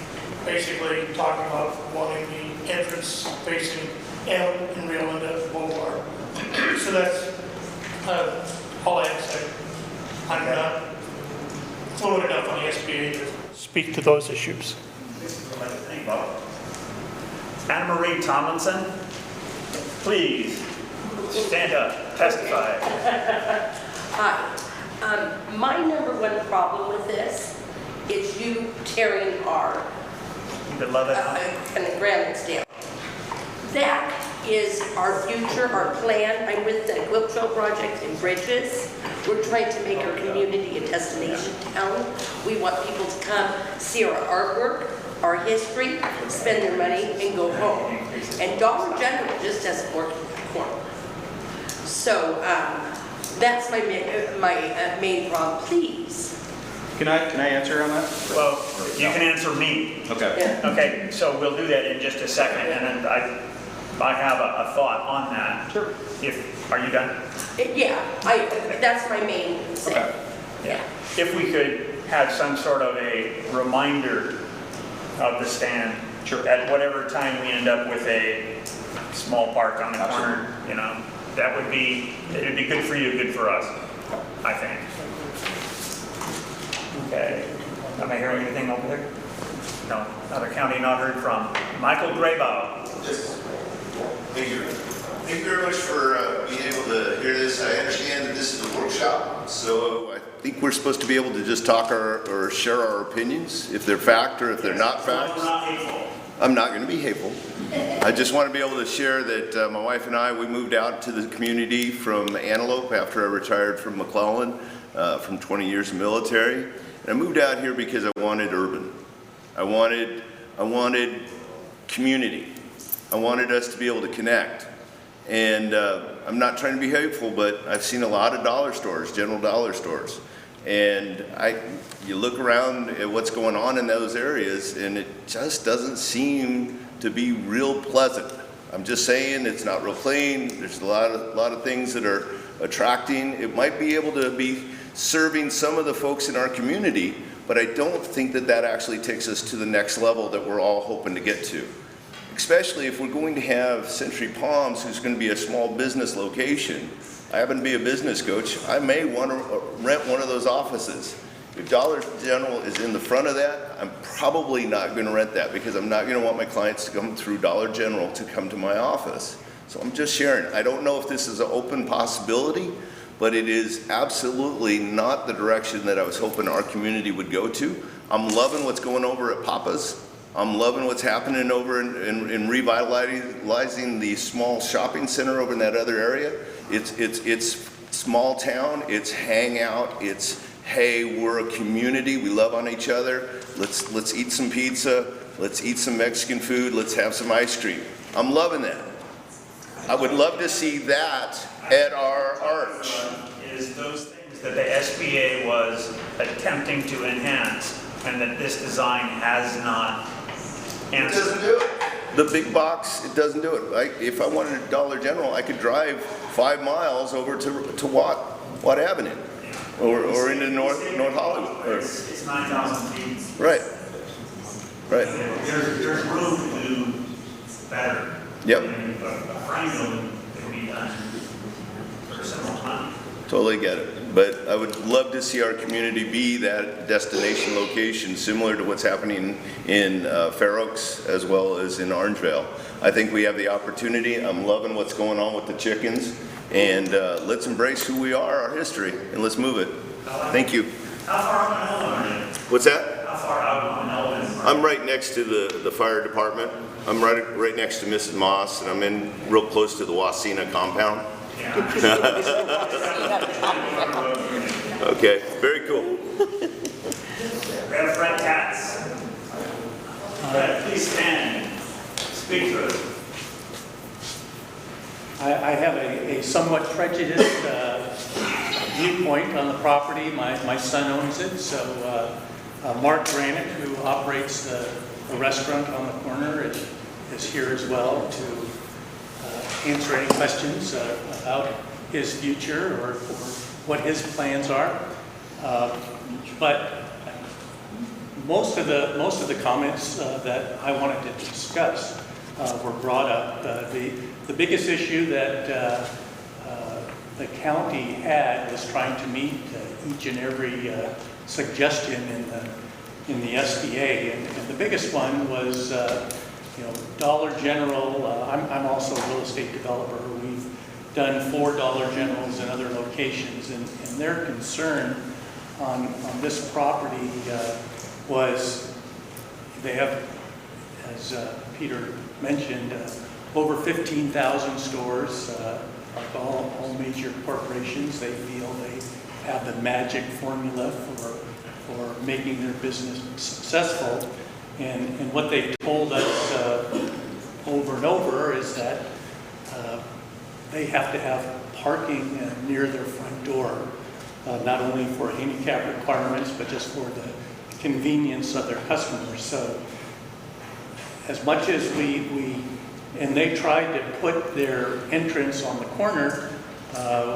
basically talking about wanting the entrance facing M in Rio Linda Boulevard. So that's all I have to say. I'm not fluent enough on the SBA to speak to those issues. Thank you, Bob. Anna Marie Tomlinson, please stand up, testify. Hi. My number one problem with this is you tearing our Beloved. granites down. That is our future, our plan. I'm with the Quilt Trail Project in Bridges. We're trying to make our community a destination town. We want people to come see our artwork, our history, spend their money, and go home. And Dollar General just doesn't work in that corner. So that's my main problem. Please. Can I answer on that? Well, you can answer me. Okay. Okay, so we'll do that in just a second, and then I have a thought on that. Sure. Are you done? Yeah, that's my main thing. Okay. Yeah. If we could have some sort of a reminder of the stand. Sure. At whatever time we end up with a small park on the corner, you know, that would be, it'd be good for you, good for us, I think. Okay. Am I hearing anything over there? No. Another county not heard from. Michael Graybow. Thank you. Thank you very much for being able to hear this. I understand that this is a workshop, so I think we're supposed to be able to just talk or share our opinions, if they're fact or if they're not fact. I'm not going to be hateful. I just want to be able to share that my wife and I, we moved out to the community from Antelope after I retired from McClellan from 20 years of military. And I moved out here because I wanted urban. I wanted I wanted community. I wanted us to be able to connect. And I'm not trying to be hateful, but I've seen a lot of dollar stores, general dollar stores. And you look around at what's going on in those areas, and it just doesn't seem to be real pleasant. I'm just saying, it's not real clean. There's a lot of things that are attracting. It might be able to be serving some of the folks in our community, but I don't think that that actually takes us to the next level that we're all hoping to get to. Especially if we're going to have Century Palms, who's going to be a small business location. I happen to be a business coach. I may want to rent one of those offices. If Dollar General is in the front of that, I'm probably not going to rent that because I'm not going to want my clients to come through Dollar General to come to my office. So I'm just sharing. I don't know if this is an open possibility, but it is absolutely not the direction that I was hoping our community would go to. I'm loving what's going over at Papa's. I'm loving what's happening over in revitalizing the small shopping center over in that other area. It's small town, it's hangout, it's, hey, we're a community, we love on each other, let's eat some pizza, let's eat some Mexican food, let's have some ice cream. I'm loving that. I would love to see that at our arch. Is those things that the SBA was attempting to enhance and that this design has not answered. It doesn't do it. The big box, it doesn't do it. If I wanted a Dollar General, I could drive 5 miles over to Watt Avenue or into North Hollywood. It's 9,000 feet. Right. Right. There's room to do better. Yep. And a frame building could be done for similar money. Totally get it. But I would love to see our community be that destination location similar to what's happening in Fair Oaks as well as in Orangevale. I think we have the opportunity. I'm loving what's going on with the chickens. And let's embrace who we are, our history, and let's move it. Thank you. How far out on Elvin are you? What's that? How far out on Elvin? I'm right next to the fire department. I'm right next to Mrs. Moss, and I'm in real close to the Wasena compound. Okay, very cool. We have Fred Katz. Fred, please stand. Speak to us. I have a somewhat prejudiced viewpoint on the property. My son owns it, so Mark Granite, who operates the restaurant on the corner, is here as well to answer any questions about his future or what his plans are. But most of the comments that I wanted to discuss were brought up. The biggest issue that the county had was trying to meet each and every suggestion in the SBA, and the biggest one was Dollar General. I'm also a real estate developer. We've done 4 Dollar Generals in other locations, and their concern on this property was they have, as Peter mentioned, over 15,000 stores, like all major corporations. They feel they have the magic formula for making their business successful. And what they told us over and over is that they have to have parking near their front door, not only for handicap requirements, but just for the convenience of their customers. So as much as and they tried to put their entrance on the corner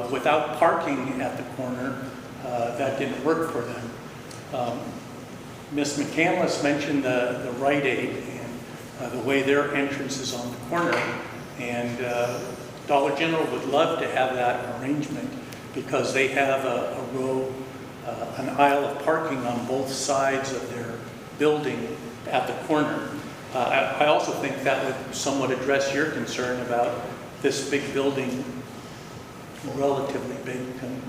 without parking at the corner, that didn't work for them. Ms. McCandless mentioned the Rite Aid and the way their entrance is on the corner, and Dollar General would love to have that arrangement because they have a row, an aisle of parking on both sides of their building at the corner. I also think that would somewhat address your concern about this big building, relatively big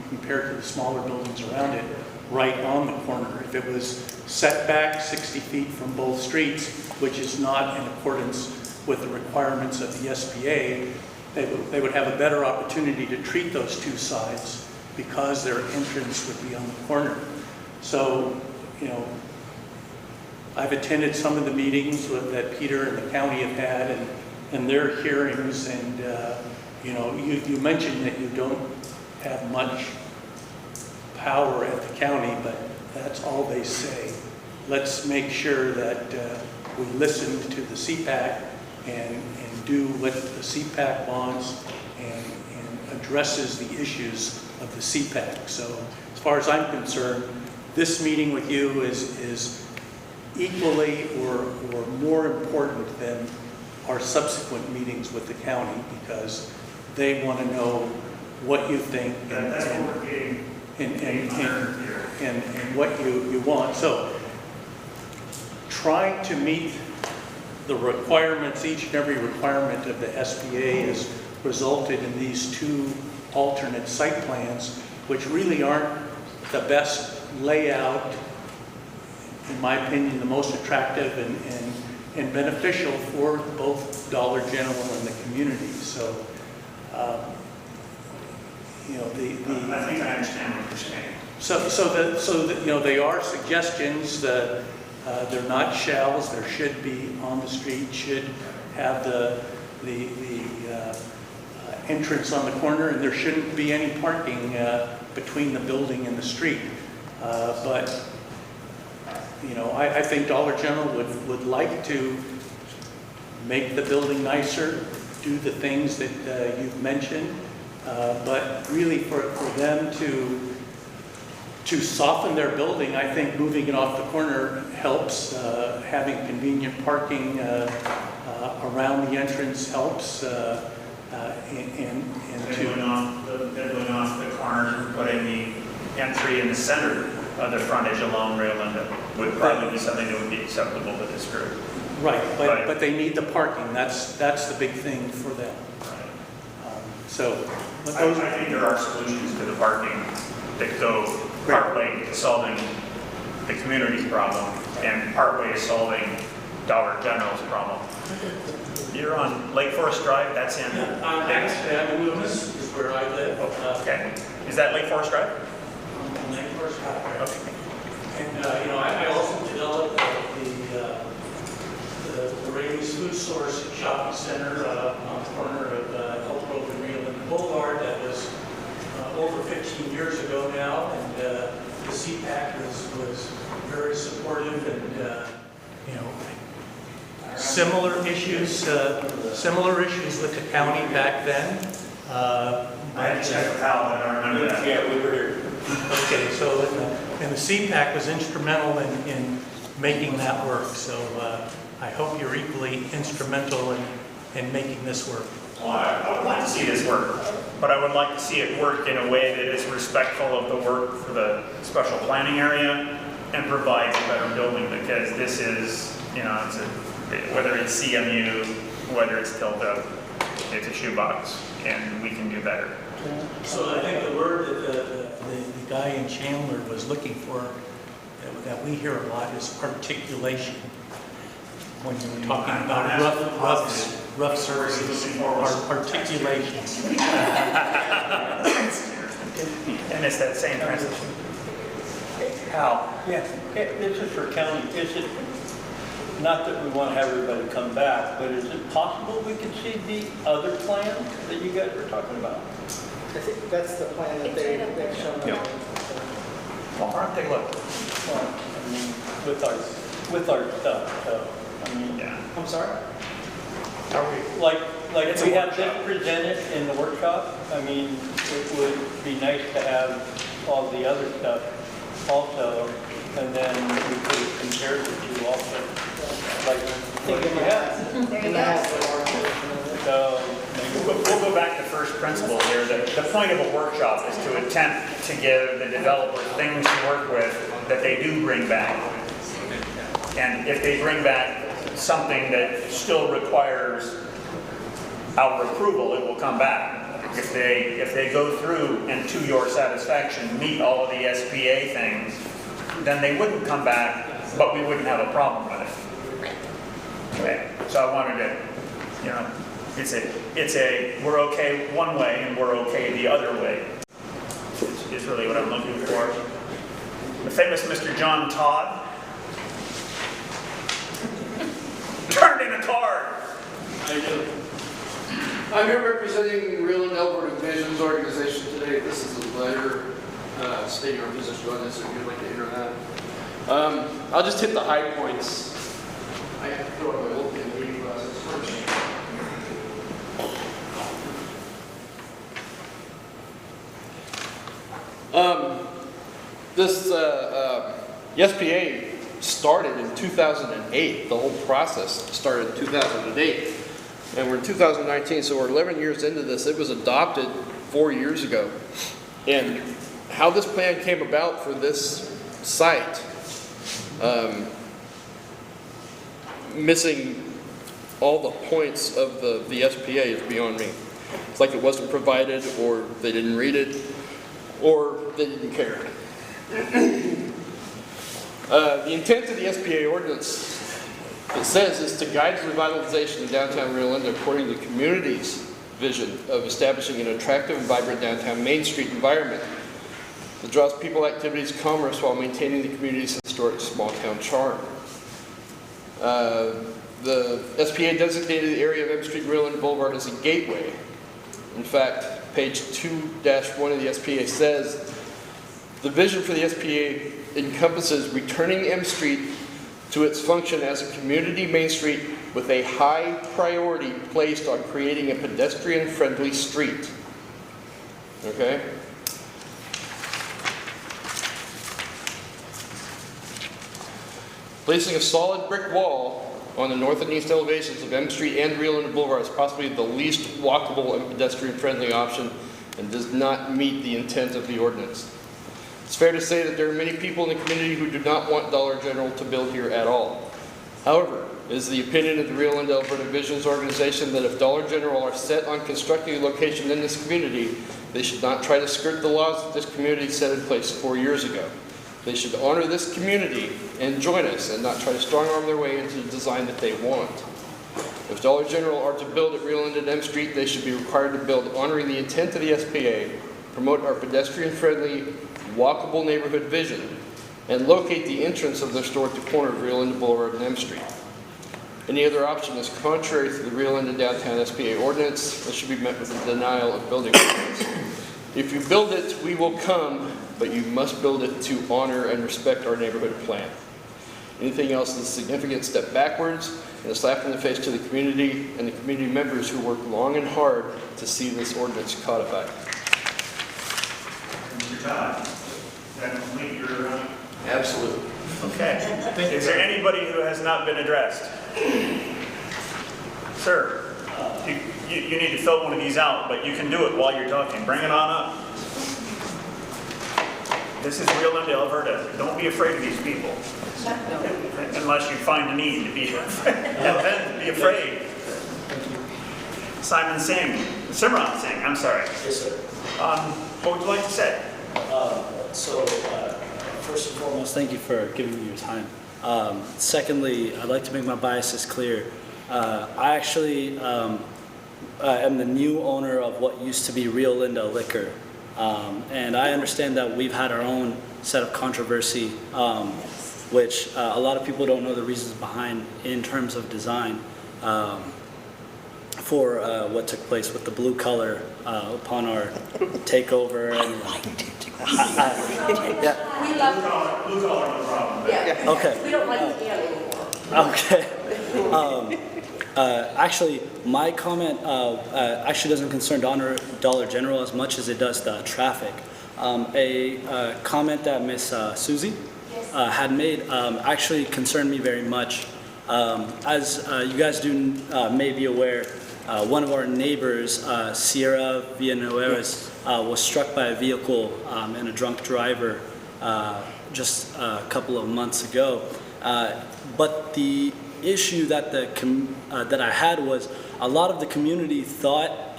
compared to the smaller buildings around it, right on the corner. If it was set back 60 feet from both streets, which is not in accordance with the requirements of the SBA, they would have a better opportunity to treat those two sides because their entrance would be on the corner. So, I've attended some of the meetings that Peter and the county have had and their hearings, and you know, you mentioned that you don't have much power at the county, but that's all they say. Let's make sure that we listen to the CPAC and do what the CPAC wants and addresses the issues of the CPAC. So as far as I'm concerned, this meeting with you is equally or more important than our subsequent meetings with the county, because they want to know what you think and what you want. So trying to meet the requirements, each and every requirement of the SPA has resulted in these two alternate site plans, which really aren't the best layout, in my opinion, the most attractive and beneficial for both Dollar General and the community. So, you know, I think I understand what you're saying. So you know, they are suggestions. They're not shells. There should be on the street. Should have the entrance on the corner, and there shouldn't be any parking between the building and the street. But you know, I think Dollar General would like to make the building nicer, do the things that you've mentioned, but really for them to soften their building, I think moving it off the corner helps. Having convenient parking around the entrance helps. They're going off the corner and putting the entry in the center of the frontage along Rio Linda would probably be something that would be acceptable to this group. Right, but they need the parking. That's the big thing for them. I think there are solutions to the parking that go partway to solving the community's problem and partway to solving Dollar General's problem. You're on Lake Forest Drive, that's in? Actually, I'm in Loomis, is where I live. Okay. Is that Lake Forest Drive? Lake Forest Drive. Okay. And, you know, I also developed the Rayleigh's Food Source Shopping Center on the corner of Elk Grove and Rio Linda Boulevard. That was over 15 years ago now, and the CPAC was very supportive, and, you know, similar issues with the county back then. I had to check with Hal, but I don't remember that. Yeah, we were here. Okay, so and the CPAC was instrumental in making that work. So I hope you're equally instrumental in making this work. Well, I would like to see this work, but I would like to see it work in a way that is respectful of the work for the special planning area and provides a better building, because this is, you know, whether it's CMU, whether it's Tilda, it's a shoebox, and we can do better. So I think the word that the guy in Chandler was looking for, that we hear a lot, is articulation. When you were talking about rough surfaces, articulation. And it's that same transition. Hal? Yeah, this is for county. Is it, not that we want to have everybody come back, but is it possible we could see the other plan that you guys were talking about? I think that's the plan that they've shown. Yeah. Well, why don't they look? Well, I mean, with our stuff, so, I mean. Yeah. I'm sorry? Like if we have this presented in the workshop, I mean, it would be nice to have all the other stuff also, and then we could compare the two also. Like, what we have. There you go. So, We'll go back to first principles here. The point of a workshop is to attempt to give the developer things to work with that they do bring back. And if they bring back something that still requires our approval, it will come back. If they go through and to your satisfaction meet all of the SPA things, then they wouldn't come back, but we wouldn't have a problem with it. Okay. So I wanted to, you know, we're okay one way and we're okay the other way. Is really what I'm looking for. The famous Mr. John Todd carrying a card. I do. I'm here representing Real and Elverta Visions organization today. This is a letter stating our position on this, if you'd like to enter that. I'll just hit the high points. I have to throw out my little reading glasses first. The SPA started in 2008. The whole process started in 2008. And we're in 2019, so we're 11 years into this. It was adopted 4 years ago. And how this plan came about for this site, missing all the points of the SPA is beyond me. It's like it wasn't provided, or they didn't read it, or they didn't care. The intent of the SPA ordinance, it says, is to guide revitalization of downtown Rio Linda according to the community's vision of establishing an attractive and vibrant downtown Main Street environment that draws people, activities, commerce while maintaining the community's historic small town charm. The SPA designated the area of M Street Rio Linda Boulevard as a gateway. In fact, page 2-1 of the SPA says, the vision for the SPA encompasses returning M Street to its function as a community main street with a high priority placed on creating a pedestrian-friendly street. Okay? Placing a solid brick wall on the north and east elevations of M Street and Rio Linda Boulevard is possibly the least walkable and pedestrian-friendly option and does not meet the intent of the ordinance. It's fair to say that there are many people in the community who do not want Dollar General to build here at all. However, it is the opinion of the Rio Linda Elverta Visions organization that if Dollar General are set on constructing a location in this community, they should not try to skirt the laws that this community set in place 4 years ago. They should honor this community and join us and not try to strong-arm their way into the design that they want. If Dollar General are to build at Rio Linda and M Street, they should be required to build honoring the intent of the SPA, promote our pedestrian-friendly, walkable neighborhood vision, and locate the entrance of their store at the corner of Rio Linda Boulevard and M Street. Any other option is contrary to the Rio Linda Downtown SPA ordinance and should be met with a denial of building permits. If you build it, we will come, but you must build it to honor and respect our neighborhood plan. Anything else is a significant step backwards and a slap in the face to the community and the community members who work long and hard to see this ordinance codified. Mr. Todd, does that complete your... Absolutely. Okay. Is there anybody who has not been addressed? Sir, you need to fill one of these out, but you can do it while you're talking. Bring it on up. This is Rio Linda, Elverta. Don't be afraid of these people. Unless you find a need to be afraid. Then be afraid. Simran Singh, I'm sorry. Yes, sir. What would you like to say? First and foremost, thank you for giving me your time. Secondly, I'd like to make my biases clear. I actually am the new owner of what used to be Rio Linda Liquor. And I understand that we've had our own set of controversy, which a lot of people don't know the reasons behind in terms of design for what took place with the blue color upon our takeover. And, yeah. We love blue collar, no problem. Yeah. Okay. We don't like the anymore. Okay. Actually, my comment actually doesn't concern Dollar General as much as it does the traffic. A comment that Miss Susie had made actually concerned me very much. As you guys may be aware, one of our neighbors, Sierra Villanueva, was struck by a vehicle and a drunk driver just a couple of months ago. But the issue that that I had was a lot of the community thought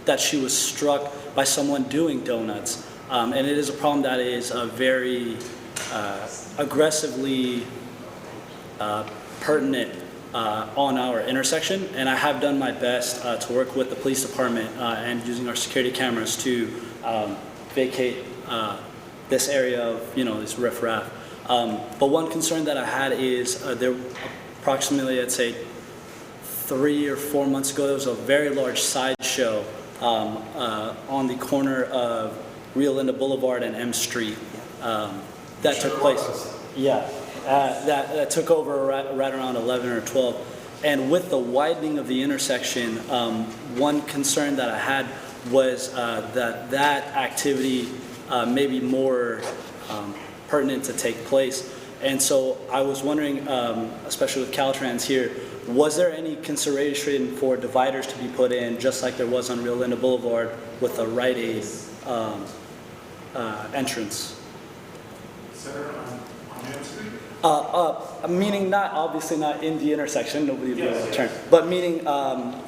that she was struck by someone doing donuts, and it is a problem that is very aggressively pertinent on our intersection, and I have done my best to work with the police department and using our security cameras to vacate this area of this riffraff. But one concern that I had is there approximately, I'd say, 3 or 4 months ago, there was a very large sideshow on the corner of Rio Linda Boulevard and M Street that took place. Yeah, that took over right around 11 or 12. And with the widening of the intersection, one concern that I had was that activity may be more pertinent to take place. And so I was wondering, especially with Caltrans here, was there any consideration for dividers to be put in, just like there was on Rio Linda Boulevard with a Rite Aid entrance? Center on Main Street? Meaning obviously not in the intersection, nobody would be able to turn, but meaning,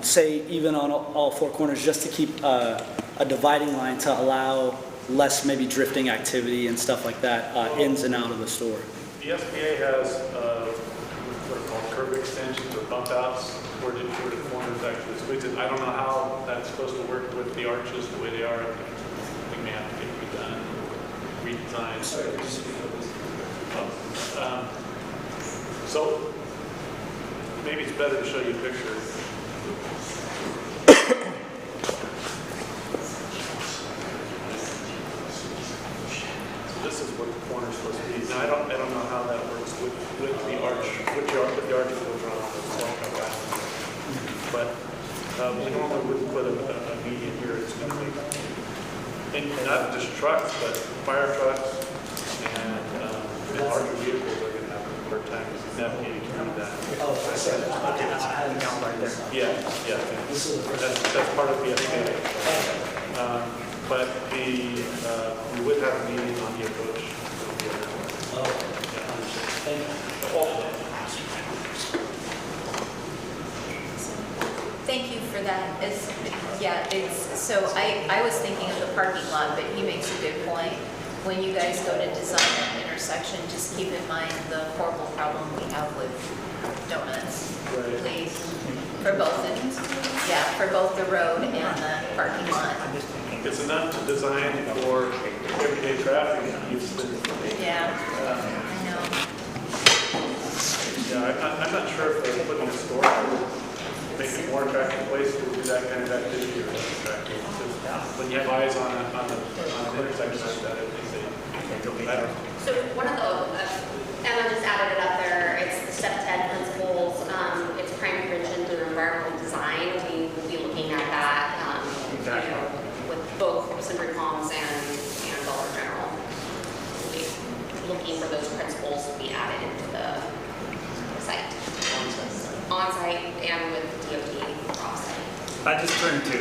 say, even on all four corners, just to keep a dividing line to allow less maybe drifting activity and stuff like that, ins and out of the store. The SPA has what are called curb extensions or bump outs where the corners actually squeeze it. I don't know how that's supposed to work with the arches the way they are. I think may have to get redone, redesigned. So maybe it's better to show you a picture. This is what the corner is supposed to be. Now, I don't know how that works with the arch, with the arch goes around the walkout glass. But we normally wouldn't put a median here. It's going to be, and not just trucks, but fire trucks and larger vehicles are going to have a hard time navigating through that. Oh, that's it. Okay, that's account right there. Yeah. That's part of the SPA. But we would have a meeting on the approach. Thank you for that. So I was thinking of the parking lot, but he makes a good point. When you guys go to design that intersection, just keep in mind the horrible problem we have with donuts, please. For both the road and the parking lot. It's enough to design for everyday traffic use. Yeah, I know. Yeah, I'm not sure if they're putting a store would make it a more attractive place to do that kind of activity or less attractive. When you have eyes on an intersection like that, I think they'll be better. So one of the, Emma just added it up there, it's the step 10 principles, it's crime prevention through environmental design. We will be looking at that, with both Simbrick Homes and Dollar General. We'll be looking for those principles to be added into the site. On-site and with DOT off-site. I just turned to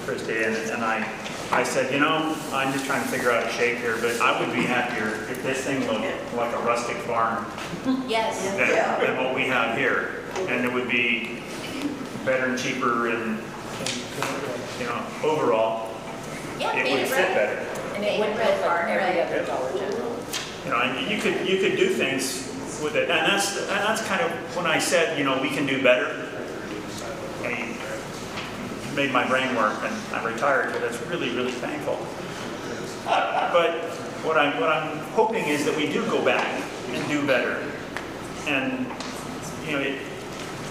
Christy and I said, I'm just trying to figure out a shape here, but I would be happier if this thing looked like a rustic farm Yes. than what we have here. And it would be better and cheaper and, overall, it would fit better. And it would fit for every other Dollar General. And you could do things with it. And that's kind of when I said, we can do better. I made my brain work, and I'm retired, but it's really, really painful. But what I'm hoping is that we do go back and do better. And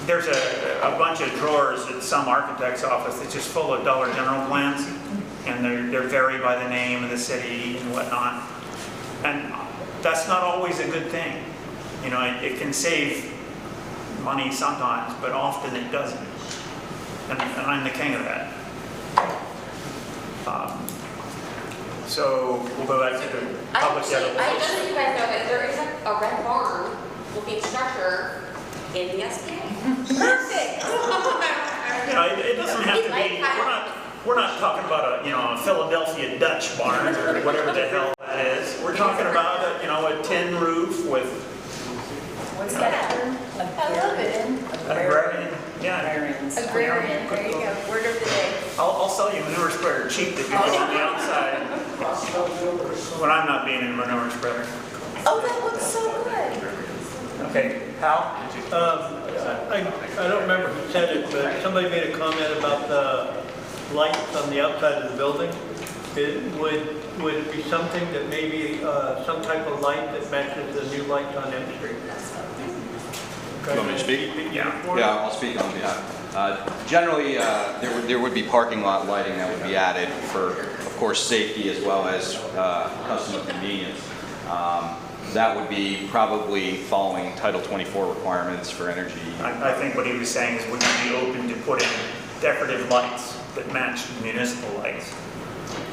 there's a bunch of drawers at some architect's office that's just full of Dollar General plans, and they're vary by the name of the city and whatnot. And that's not always a good thing. It can save money sometimes, but often it doesn't. And I'm the king of that. So we'll go back to the public. Just so you guys know that there is a red barn looking structure in the SPA. Perfect. It doesn't have to be. We're not talking about a Philadelphia Dutch barn or whatever the hell that is. We're talking about a tin roof with. What's that term? Agrarian. Yeah. Agrarian. There you go. Word of the day. I'll sell you manure spreader cheap if you go on the outside when I'm not being in manure spreader. Oh, that looks so good. Okay, Hal? I don't remember who said it, but somebody made a comment about the lights on the outside of the building. Would it be something that maybe some type of light that matches the new lights on M Street? You want me to speak? Yeah. Yeah, I'll speak on behalf. Generally, there would be parking lot lighting that would be added for, of course, safety as well as customer convenience. That would be probably following Title 24 requirements for energy. I think what he was saying is, would you be open to putting decorative lights that match municipal lights?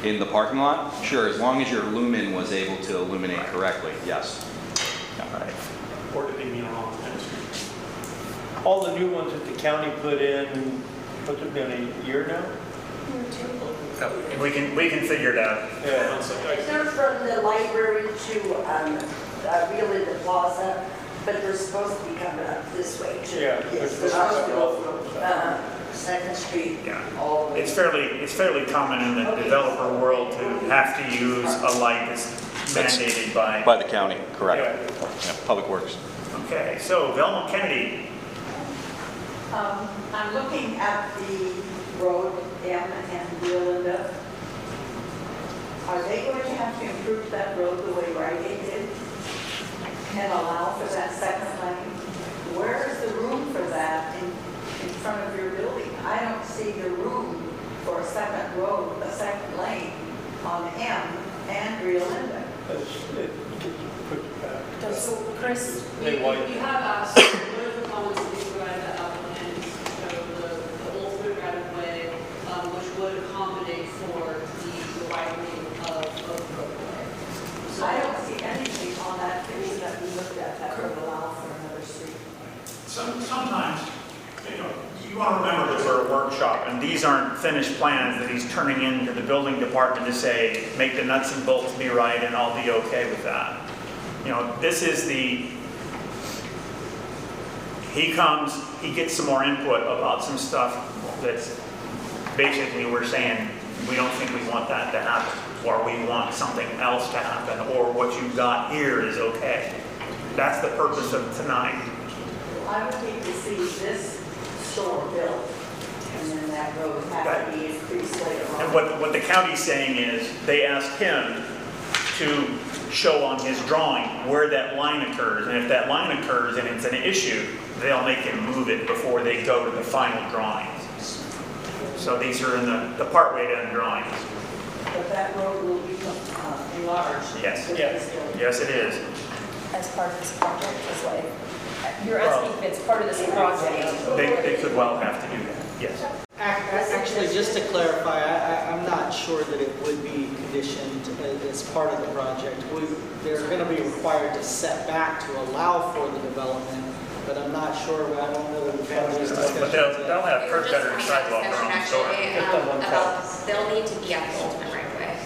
In the parking lot? Sure, as long as your lumen was able to illuminate correctly, yes. All right. Or to be on Penn Street. All the new ones that the county put in, what's it been, a year now? We can figure it out. Yeah. They're from the library to Rio Linda Plaza, but they're supposed to be coming up this way too. Yeah. Yes, they're supposed to go from Second Street all the way. It's fairly common in the developer world to have to use a light that's mandated By the county, correct. Yeah, Public Works. Okay, so Velma Kennedy. I'm looking at the road, M and Rio Linda. Are they going to have to improve that road the way Rite Aid did and allow for that second lane? Where is the room for that in front of your building? I don't see the room for a second road, a second lane on M and Rio Linda. So, Chris, We have asked, what are the comments that we provided the applicant, so the ultimate right of way, which would accommodate for the widening of the roadway. So I don't see anything on that picture that we looked at that would allow for another street. Sometimes, you want to remember that we're a workshop, and these aren't finished plans that he's turning into the building department to say, make the nuts and bolts be right, and I'll be okay with that. This is he comes, he gets some more input about some stuff that's basically we're saying, we don't think we want that to happen, or we want something else to happen, or what you've got here is okay. That's the purpose of tonight. I would hate to see this store built and then that road have to be increased later on. And what the county's saying is, they asked him to show on his drawing where that line occurs, and if that line occurs and it's an issue, they'll make him move it before they go to the final drawings. So these are in the partway done drawings. But that road will become enlarged. Yes. Yes. Yes, it is. as part of this project, is like, you're asking if it's part of this project. They could well have to do that, yes. Actually, just to clarify, I'm not sure that it would be conditioned as part of the project. They're going to be required to set back to allow for the development, but I'm not sure, I don't know that we've had those discussions. But they'll have curb gutter and sidewalk around the store. They'll need to be at the ultimate right of way.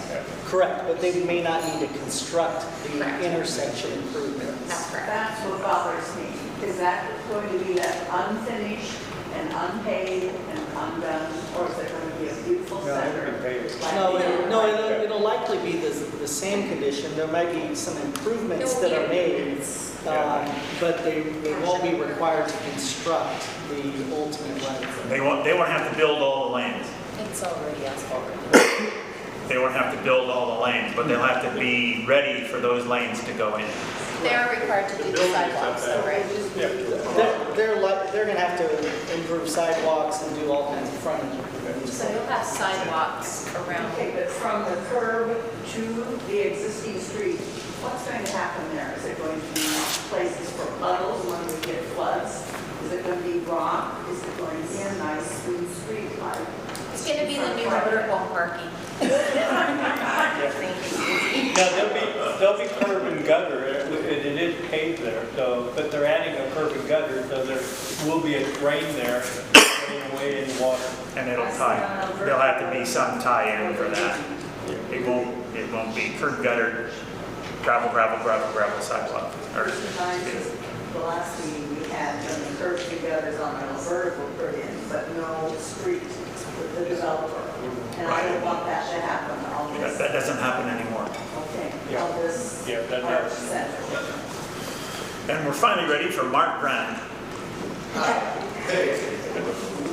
Correct, but they may not need to construct the intersection improvement. That's correct. That's what bothers me. Is that going to be that unfinished and unpaid and undone, or is it going to be a beautiful center? No, it'll likely be the same condition. There might be some improvements that are made, but they won't be required to construct the ultimate right of way. They won't have to build all the lanes. It's already asphalt. They won't have to build all the lanes, but they'll have to be ready for those lanes to go in. They are required to do the sidewalks though, right? They're going to have to improve sidewalks and do all kinds of frontage. So you'll have sidewalks around. Okay, but from the curb to the existing street, what's going to happen there? Is it going to be places for puddles when we get floods? Is it going to be rock? Is it going to be a nice smooth street like? It's going to be the new motorhome parking. Now, there'll be curb and gutter, it is paved there, so, but they're adding a curb and gutter, so there will be a drain there, getting away in water. And it'll tie, there'll have to be some tie-in for that. It won't be curb gutter, gravel sidewalk. The last meeting we had, when the curbs and gutters on Elverta were put in, but no street with the developer. And I don't want that to happen on this. That doesn't happen anymore. Okay, on this arch center. And we're finally ready for Mark Grant. Hey,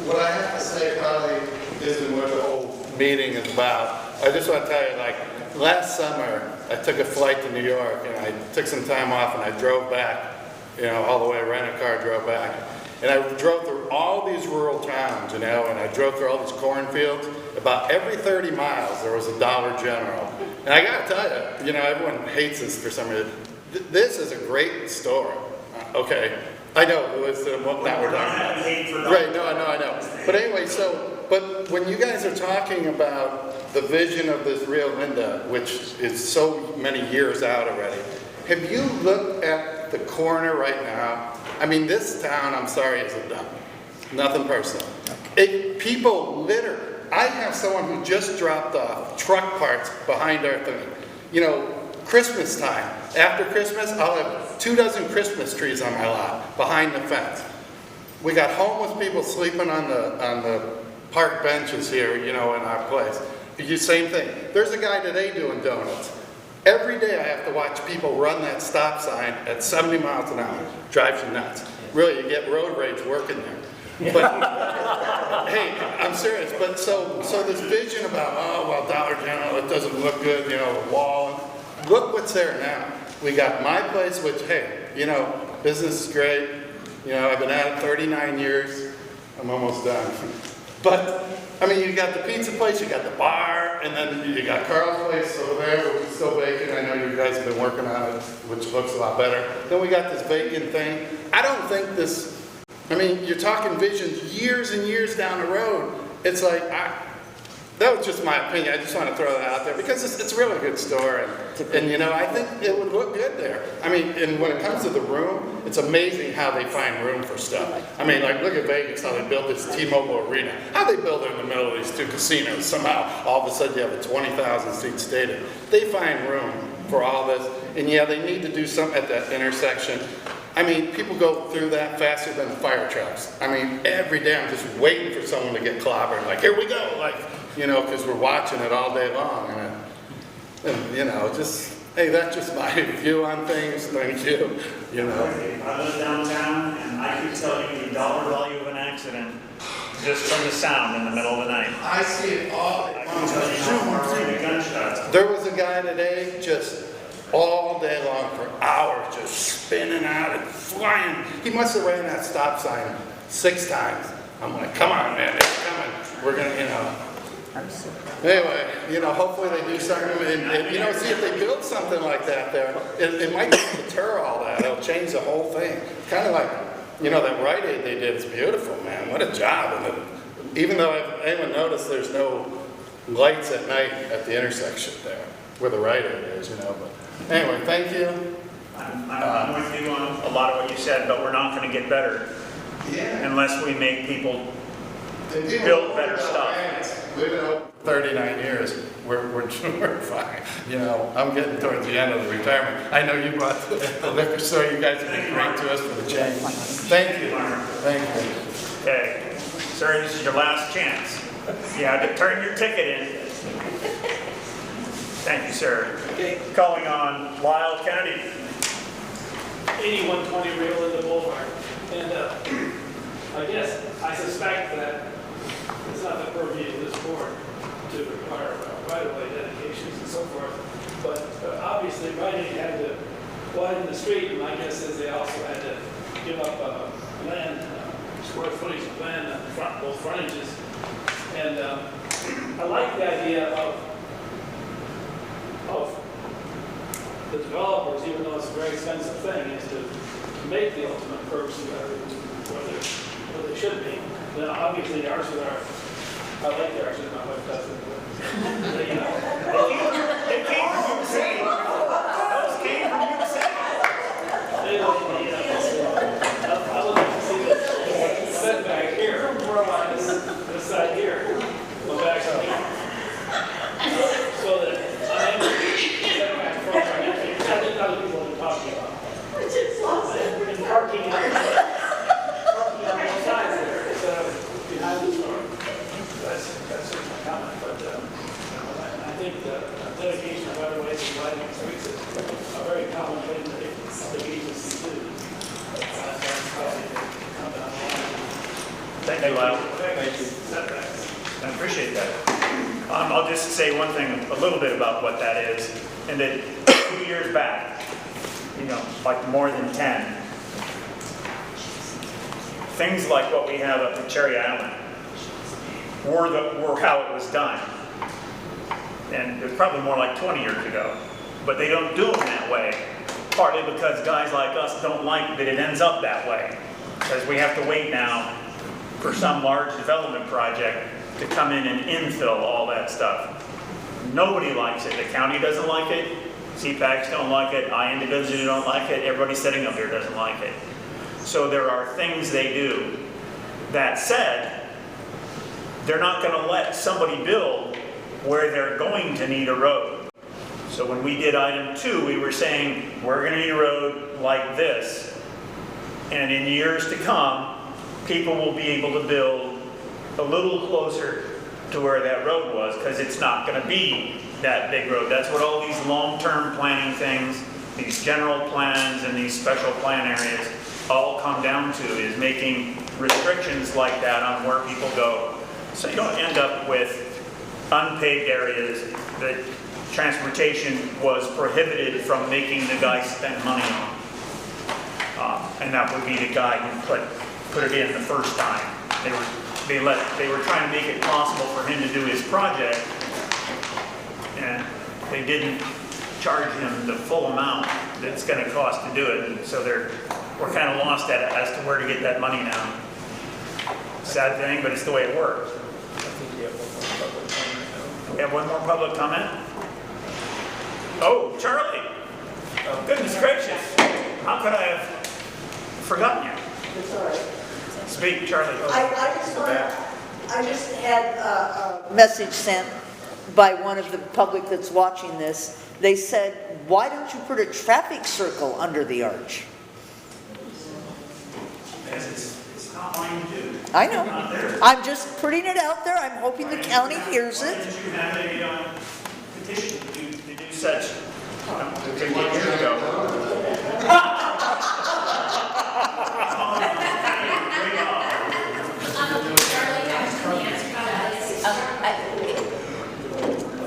what I have to say probably isn't what the whole meeting is about. I just want to tell you, like, last summer, I took a flight to New York, and I took some time off, and I drove back all the way, I rented a car, drove back. And I drove through all these rural towns, and I drove through all these cornfields. About every 30 miles, there was a Dollar General. And I gotta tell you, everyone hates this for some reason. This is a great store. Okay, I know, it was what that we're talking about. Right, no, I know. But anyway, but when you guys are talking about the vision of this Rio Linda, which is so many years out already, have you looked at the corner right now? I mean, this town, I'm sorry, is a dump. Nothing personal. People litter. I have someone who just dropped off truck parts behind our thing. Christmas time. After Christmas, I'll have 24 Christmas trees on my lot behind the fence. We got homeless people sleeping on the park benches here, in our place. Same thing. There's a guy today doing donuts. Every day I have to watch people run that stop sign at 70 miles an hour. Drives you nuts. Really, you get road rage working there. But, hey, I'm serious. But so this vision about, Dollar General, it doesn't look good, the wall. Look what's there now. We got my place, which, hey, business is great. I've been at it 39 years. I'm almost done. But, you got the pizza place, you got the bar, and then you got Carl's place over there, which is still vacant. I know you guys have been working on it, which looks a lot better. Then we got this vacant thing. I don't think this, you're talking visions years and years down the road. It's like, that was just my opinion. I just want to throw that out there because it's a really good store, and I think it would look good there. And when it comes to the room, it's amazing how they find room for stuff. Look at Vegas, how they built this T-Mobile Arena. How they build it in the middle of these two casinos. Somehow, all of a sudden, you have a 20,000 seat stadium. They find room for all this, and yeah, they need to do something at that intersection. People go through that faster than the fire trucks. Every day I'm just waiting for someone to get clobbered. Like, here we go. Because we're watching it all day long. Hey, that's just my view on things. Thank you. I live downtown, and I can tell you the dollar value of an accident just from the sound in the middle of the night. I see it all. I can tell you how far away the gunshots. There was a guy today just all day long for hours, just spinning out and flying. He must have ran that stop sign 6 times. I'm like, come on, man, it's coming. We're going to, Anyway, hopefully they do something, and see if they build something like that there, it might deter all that. It'll change the whole thing. Kind of like, that Rite Aid they did is beautiful, man. What a job. And even though anyone noticed there's no lights at night at the intersection there, where the Rite Aid is, But anyway, thank you. I'm with you on a lot of what you said, but we're not going to get better unless we make people build better stuff. We've been open 39 years. We're fine. I'm getting towards the end of the retirement. I know you brought the liquor store. You guys have been great to us for the change. Thank you. Thank you. Okay. Sir, this is your last chance. You have to turn your ticket in. Thank you, sir. Okay. Calling on Lyle Kennedy. 8120 Rio Linda Boulevard. And I suspect that it's not the purview of this board to require right-of-way dedications and so forth. But obviously, Rite Aid had to widen the street, and my guess is they also had to give up land, square footage of land on the front, both frontages. And I like the idea of the developers, even though it's a very expensive thing, is to make the ultimate curbs where they should be. Then obviously the arches are, I like the arches, my wife doesn't. They came from you saying. Those came from you saying. I would like to see the setback here, more or less this side here, go back to here. So that I'm able to setback from I think other people are talking about. And parking on both sides there, instead of behind the store. That's just my comment, but I think the dedication of right-of-ways and widening streets is a very common thing that the agencies do. That's probably coming on the line. Thank you, Lyle. Thank you. I appreciate that. I'll just say one thing, a little bit about what that is, and that 2 years back, like more than 10, things like what we have up at Cherry Island were how it was done. And it was probably more like 20 years ago. But they don't do them that way, partly because guys like us don't like that it ends up that way. Because we have to wait now for some large development project to come in and infill all that stuff. Nobody likes it. The county doesn't like it. CPACs don't like it. I individually don't like it. Everybody sitting up here doesn't like it. So there are things they do. That said, they're not going to let somebody build where they're going to need a road. So when we did item 2, we were saying we're going to need a road like this. And in years to come, people will be able to build a little closer to where that road was, because it's not going to be that big road. That's what all these long-term planning things, these general plans and these special plan areas all come down to, is making restrictions like that on where people go. So you don't end up with unpaved areas that transportation was prohibited from making the guy spend money on. And that would be the guy who put it in the first time. They were trying to make it possible for him to do his project, and they didn't charge him the full amount that it's going to cost to do it. And so we're kind of lost at it as to where to get that money now. Sad thing, but it's the way it works. We have one more public comment. Oh, Charlie! Oh, goodness gracious! How could I have forgotten you? It's all right. Speak, Charlie. I just had a message sent by one of the public that's watching this. They said, why don't you put a traffic circle under the arch? Because it's not mine to do. I know. I'm just putting it out there. I'm hoping the county hears it. Why didn't you have a petition to do such 15 years ago?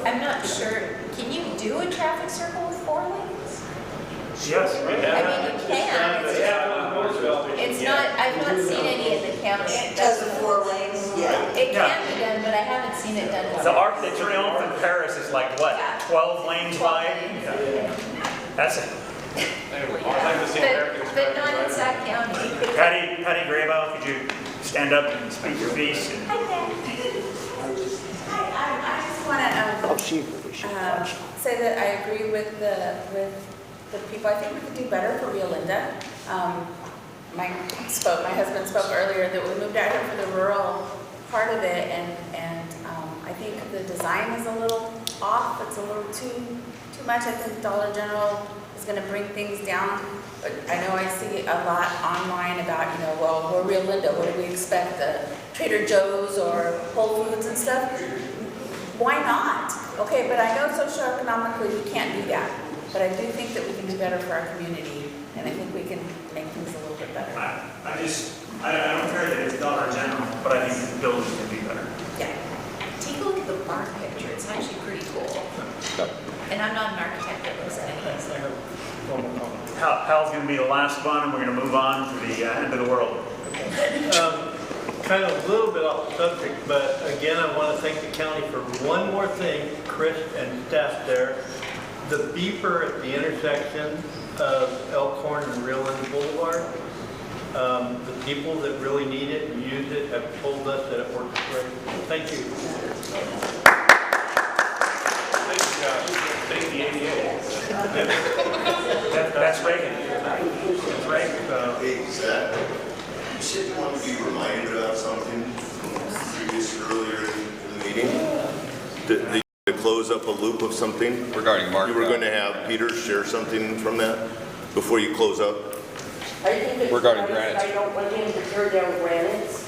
I'm not sure, can you do a traffic circle with 4 lanes? Yes. I mean, you can. It's not, I've not seen any in the county. It does the 4 lanes? Yeah. It can be done, but I haven't seen it done. The Arc de Triomphe in Paris is like what, 12 lanes wide? That's it. But not in Sac County. Patty Graybow, could you stand up and speak your piece? I just want to say that I agree with the people. I think we could do better for Rio Linda. My husband spoke earlier that we moved out here for the rural part of it, and I think the design is a little off. It's a little too much. I think Dollar General is going to bring things down. But I know I see a lot online about, well, we're Rio Linda. What do we expect? The Trader Joe's or Whole Foods and stuff? Why not? Okay, but I know socioeconomically we can't do that. But I do think that we can do better for our community, and I think we can make things a little bit better. I don't care that it's Dollar General, but I think the buildings can be better. Yeah. Take a look at the barn picture. It's actually pretty cool. And I'm not an architect that looks at anything. Hal's going to be the last one, and we're going to move on to the end of the world. Kind of a little bit off the subject, but again, I want to thank the county for one more thing, Chris and staff there. The beeper at the intersection of Elkhorn and Rio Linda Boulevard, the people that really need it and use it have told us that it works great. Thank you. Thank the ADA. That's Reagan. That's Reagan. Hey, Zach, you said you wanted to be reminded about something earlier in the meeting. To close up a loop of something regarding Mark. You were going to have Peter share something from that before you close up. I think it's Regarding nice. granite. I don't want him to tear down granites.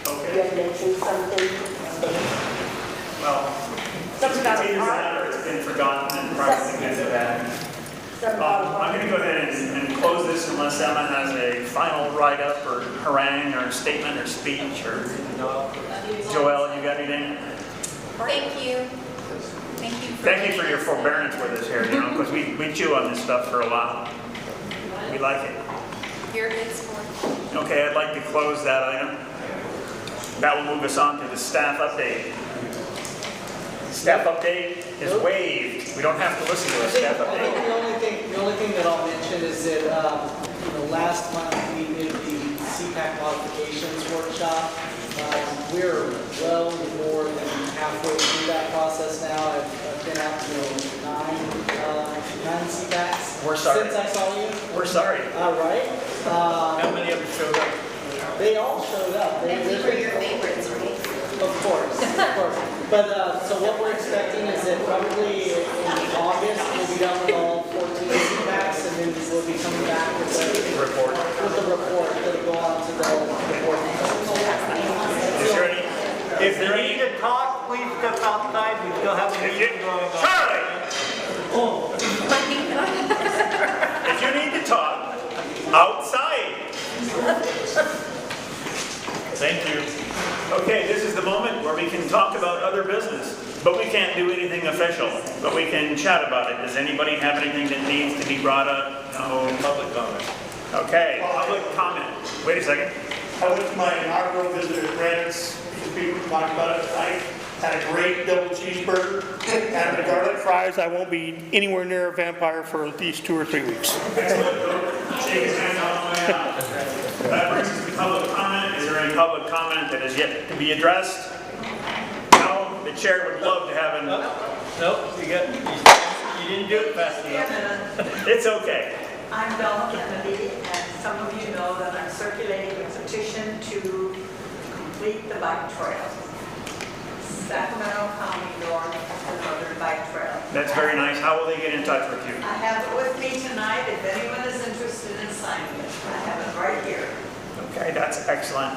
Okay. You had mentioned something. Well, Something about it's either that or it's been forgotten and probably because of that. I'm going to go ahead and close this unless Emma has a final write-up or harangue or statement or speech or Joelle, you got anything? Thank you. Thank you for your forbearance with us here, because we chew on this stuff for a while. We like it. Your goods for. Okay, I'd like to close that item. That will move us on to the staff update. Staff update is waived. We don't have to listen to a staff I think update. the only thing that I'll mention is that, last month we did the CPAC modifications workshop. We're well more than halfway through that process now. I've been out to nine CPACs. We're sorry. Since I saw you. We're sorry. All right. How many of them showed up? They all showed up. And these were your favorites, right? Of course, of course. But, so what we're expecting is that probably in August, we'll be done with all 14 CPACs, and then we'll be coming back with the report that'll go on to the board. Is there any? If If you need to talk, please step outside. We still have a meeting going on. Charlie! If you need to talk, outside. Thank you. Okay, this is the moment where we can talk about other business, but we can't do anything official, but we can chat about it. Does anybody have anything that needs to be brought up? No. Public comment. Okay, public comment. Wait a second. I went to my inaugural visit at Brandon's, people talked about it tonight. Had a great double cheeseburger and the garlic fries. I won't be anywhere near a vampire for at least 2 or 3 weeks. Shake his hand on the way out. That brings us to public comment. Is there any public comment that is yet to be addressed? No, the chair would love to have an... Nope, you didn't do it fast enough. It's okay. I'm Bella Kennedy, and some of you know that I'm circulating a petition to complete the bike trail. Sacramento County North another bike trail. That's very nice. How will they get in touch with you? I have it with me tonight if anyone is interested in signing it. I have it right here. Okay, that's excellent.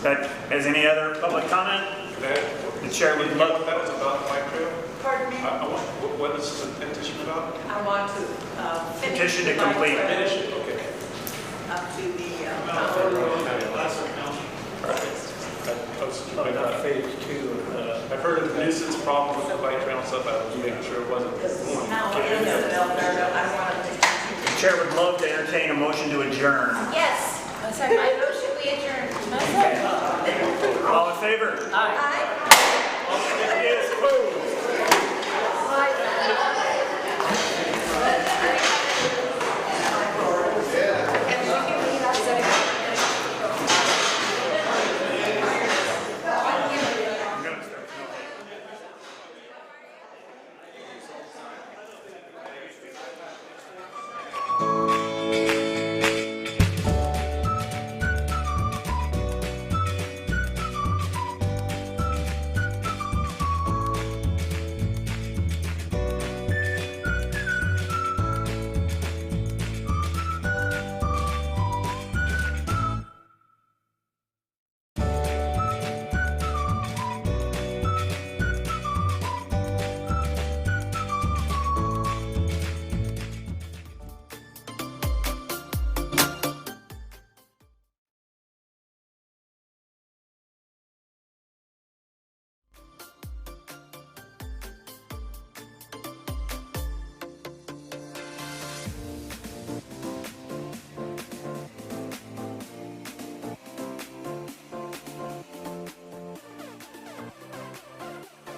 That, is any other public comment? The chair would love... What that was about, bike trail? Pardon me? What is the petition about? I want to finish Petition to the bike complete. trail Finish it, okay. up to the Probably not phase 2. I've heard of nuisance problem with the bike trail and stuff. I was making sure it wasn't. now it is in Elverta. I wanted to The chair would love to entertain a motion to adjourn. Yes. I motion we adjourn. All in favor? Aye.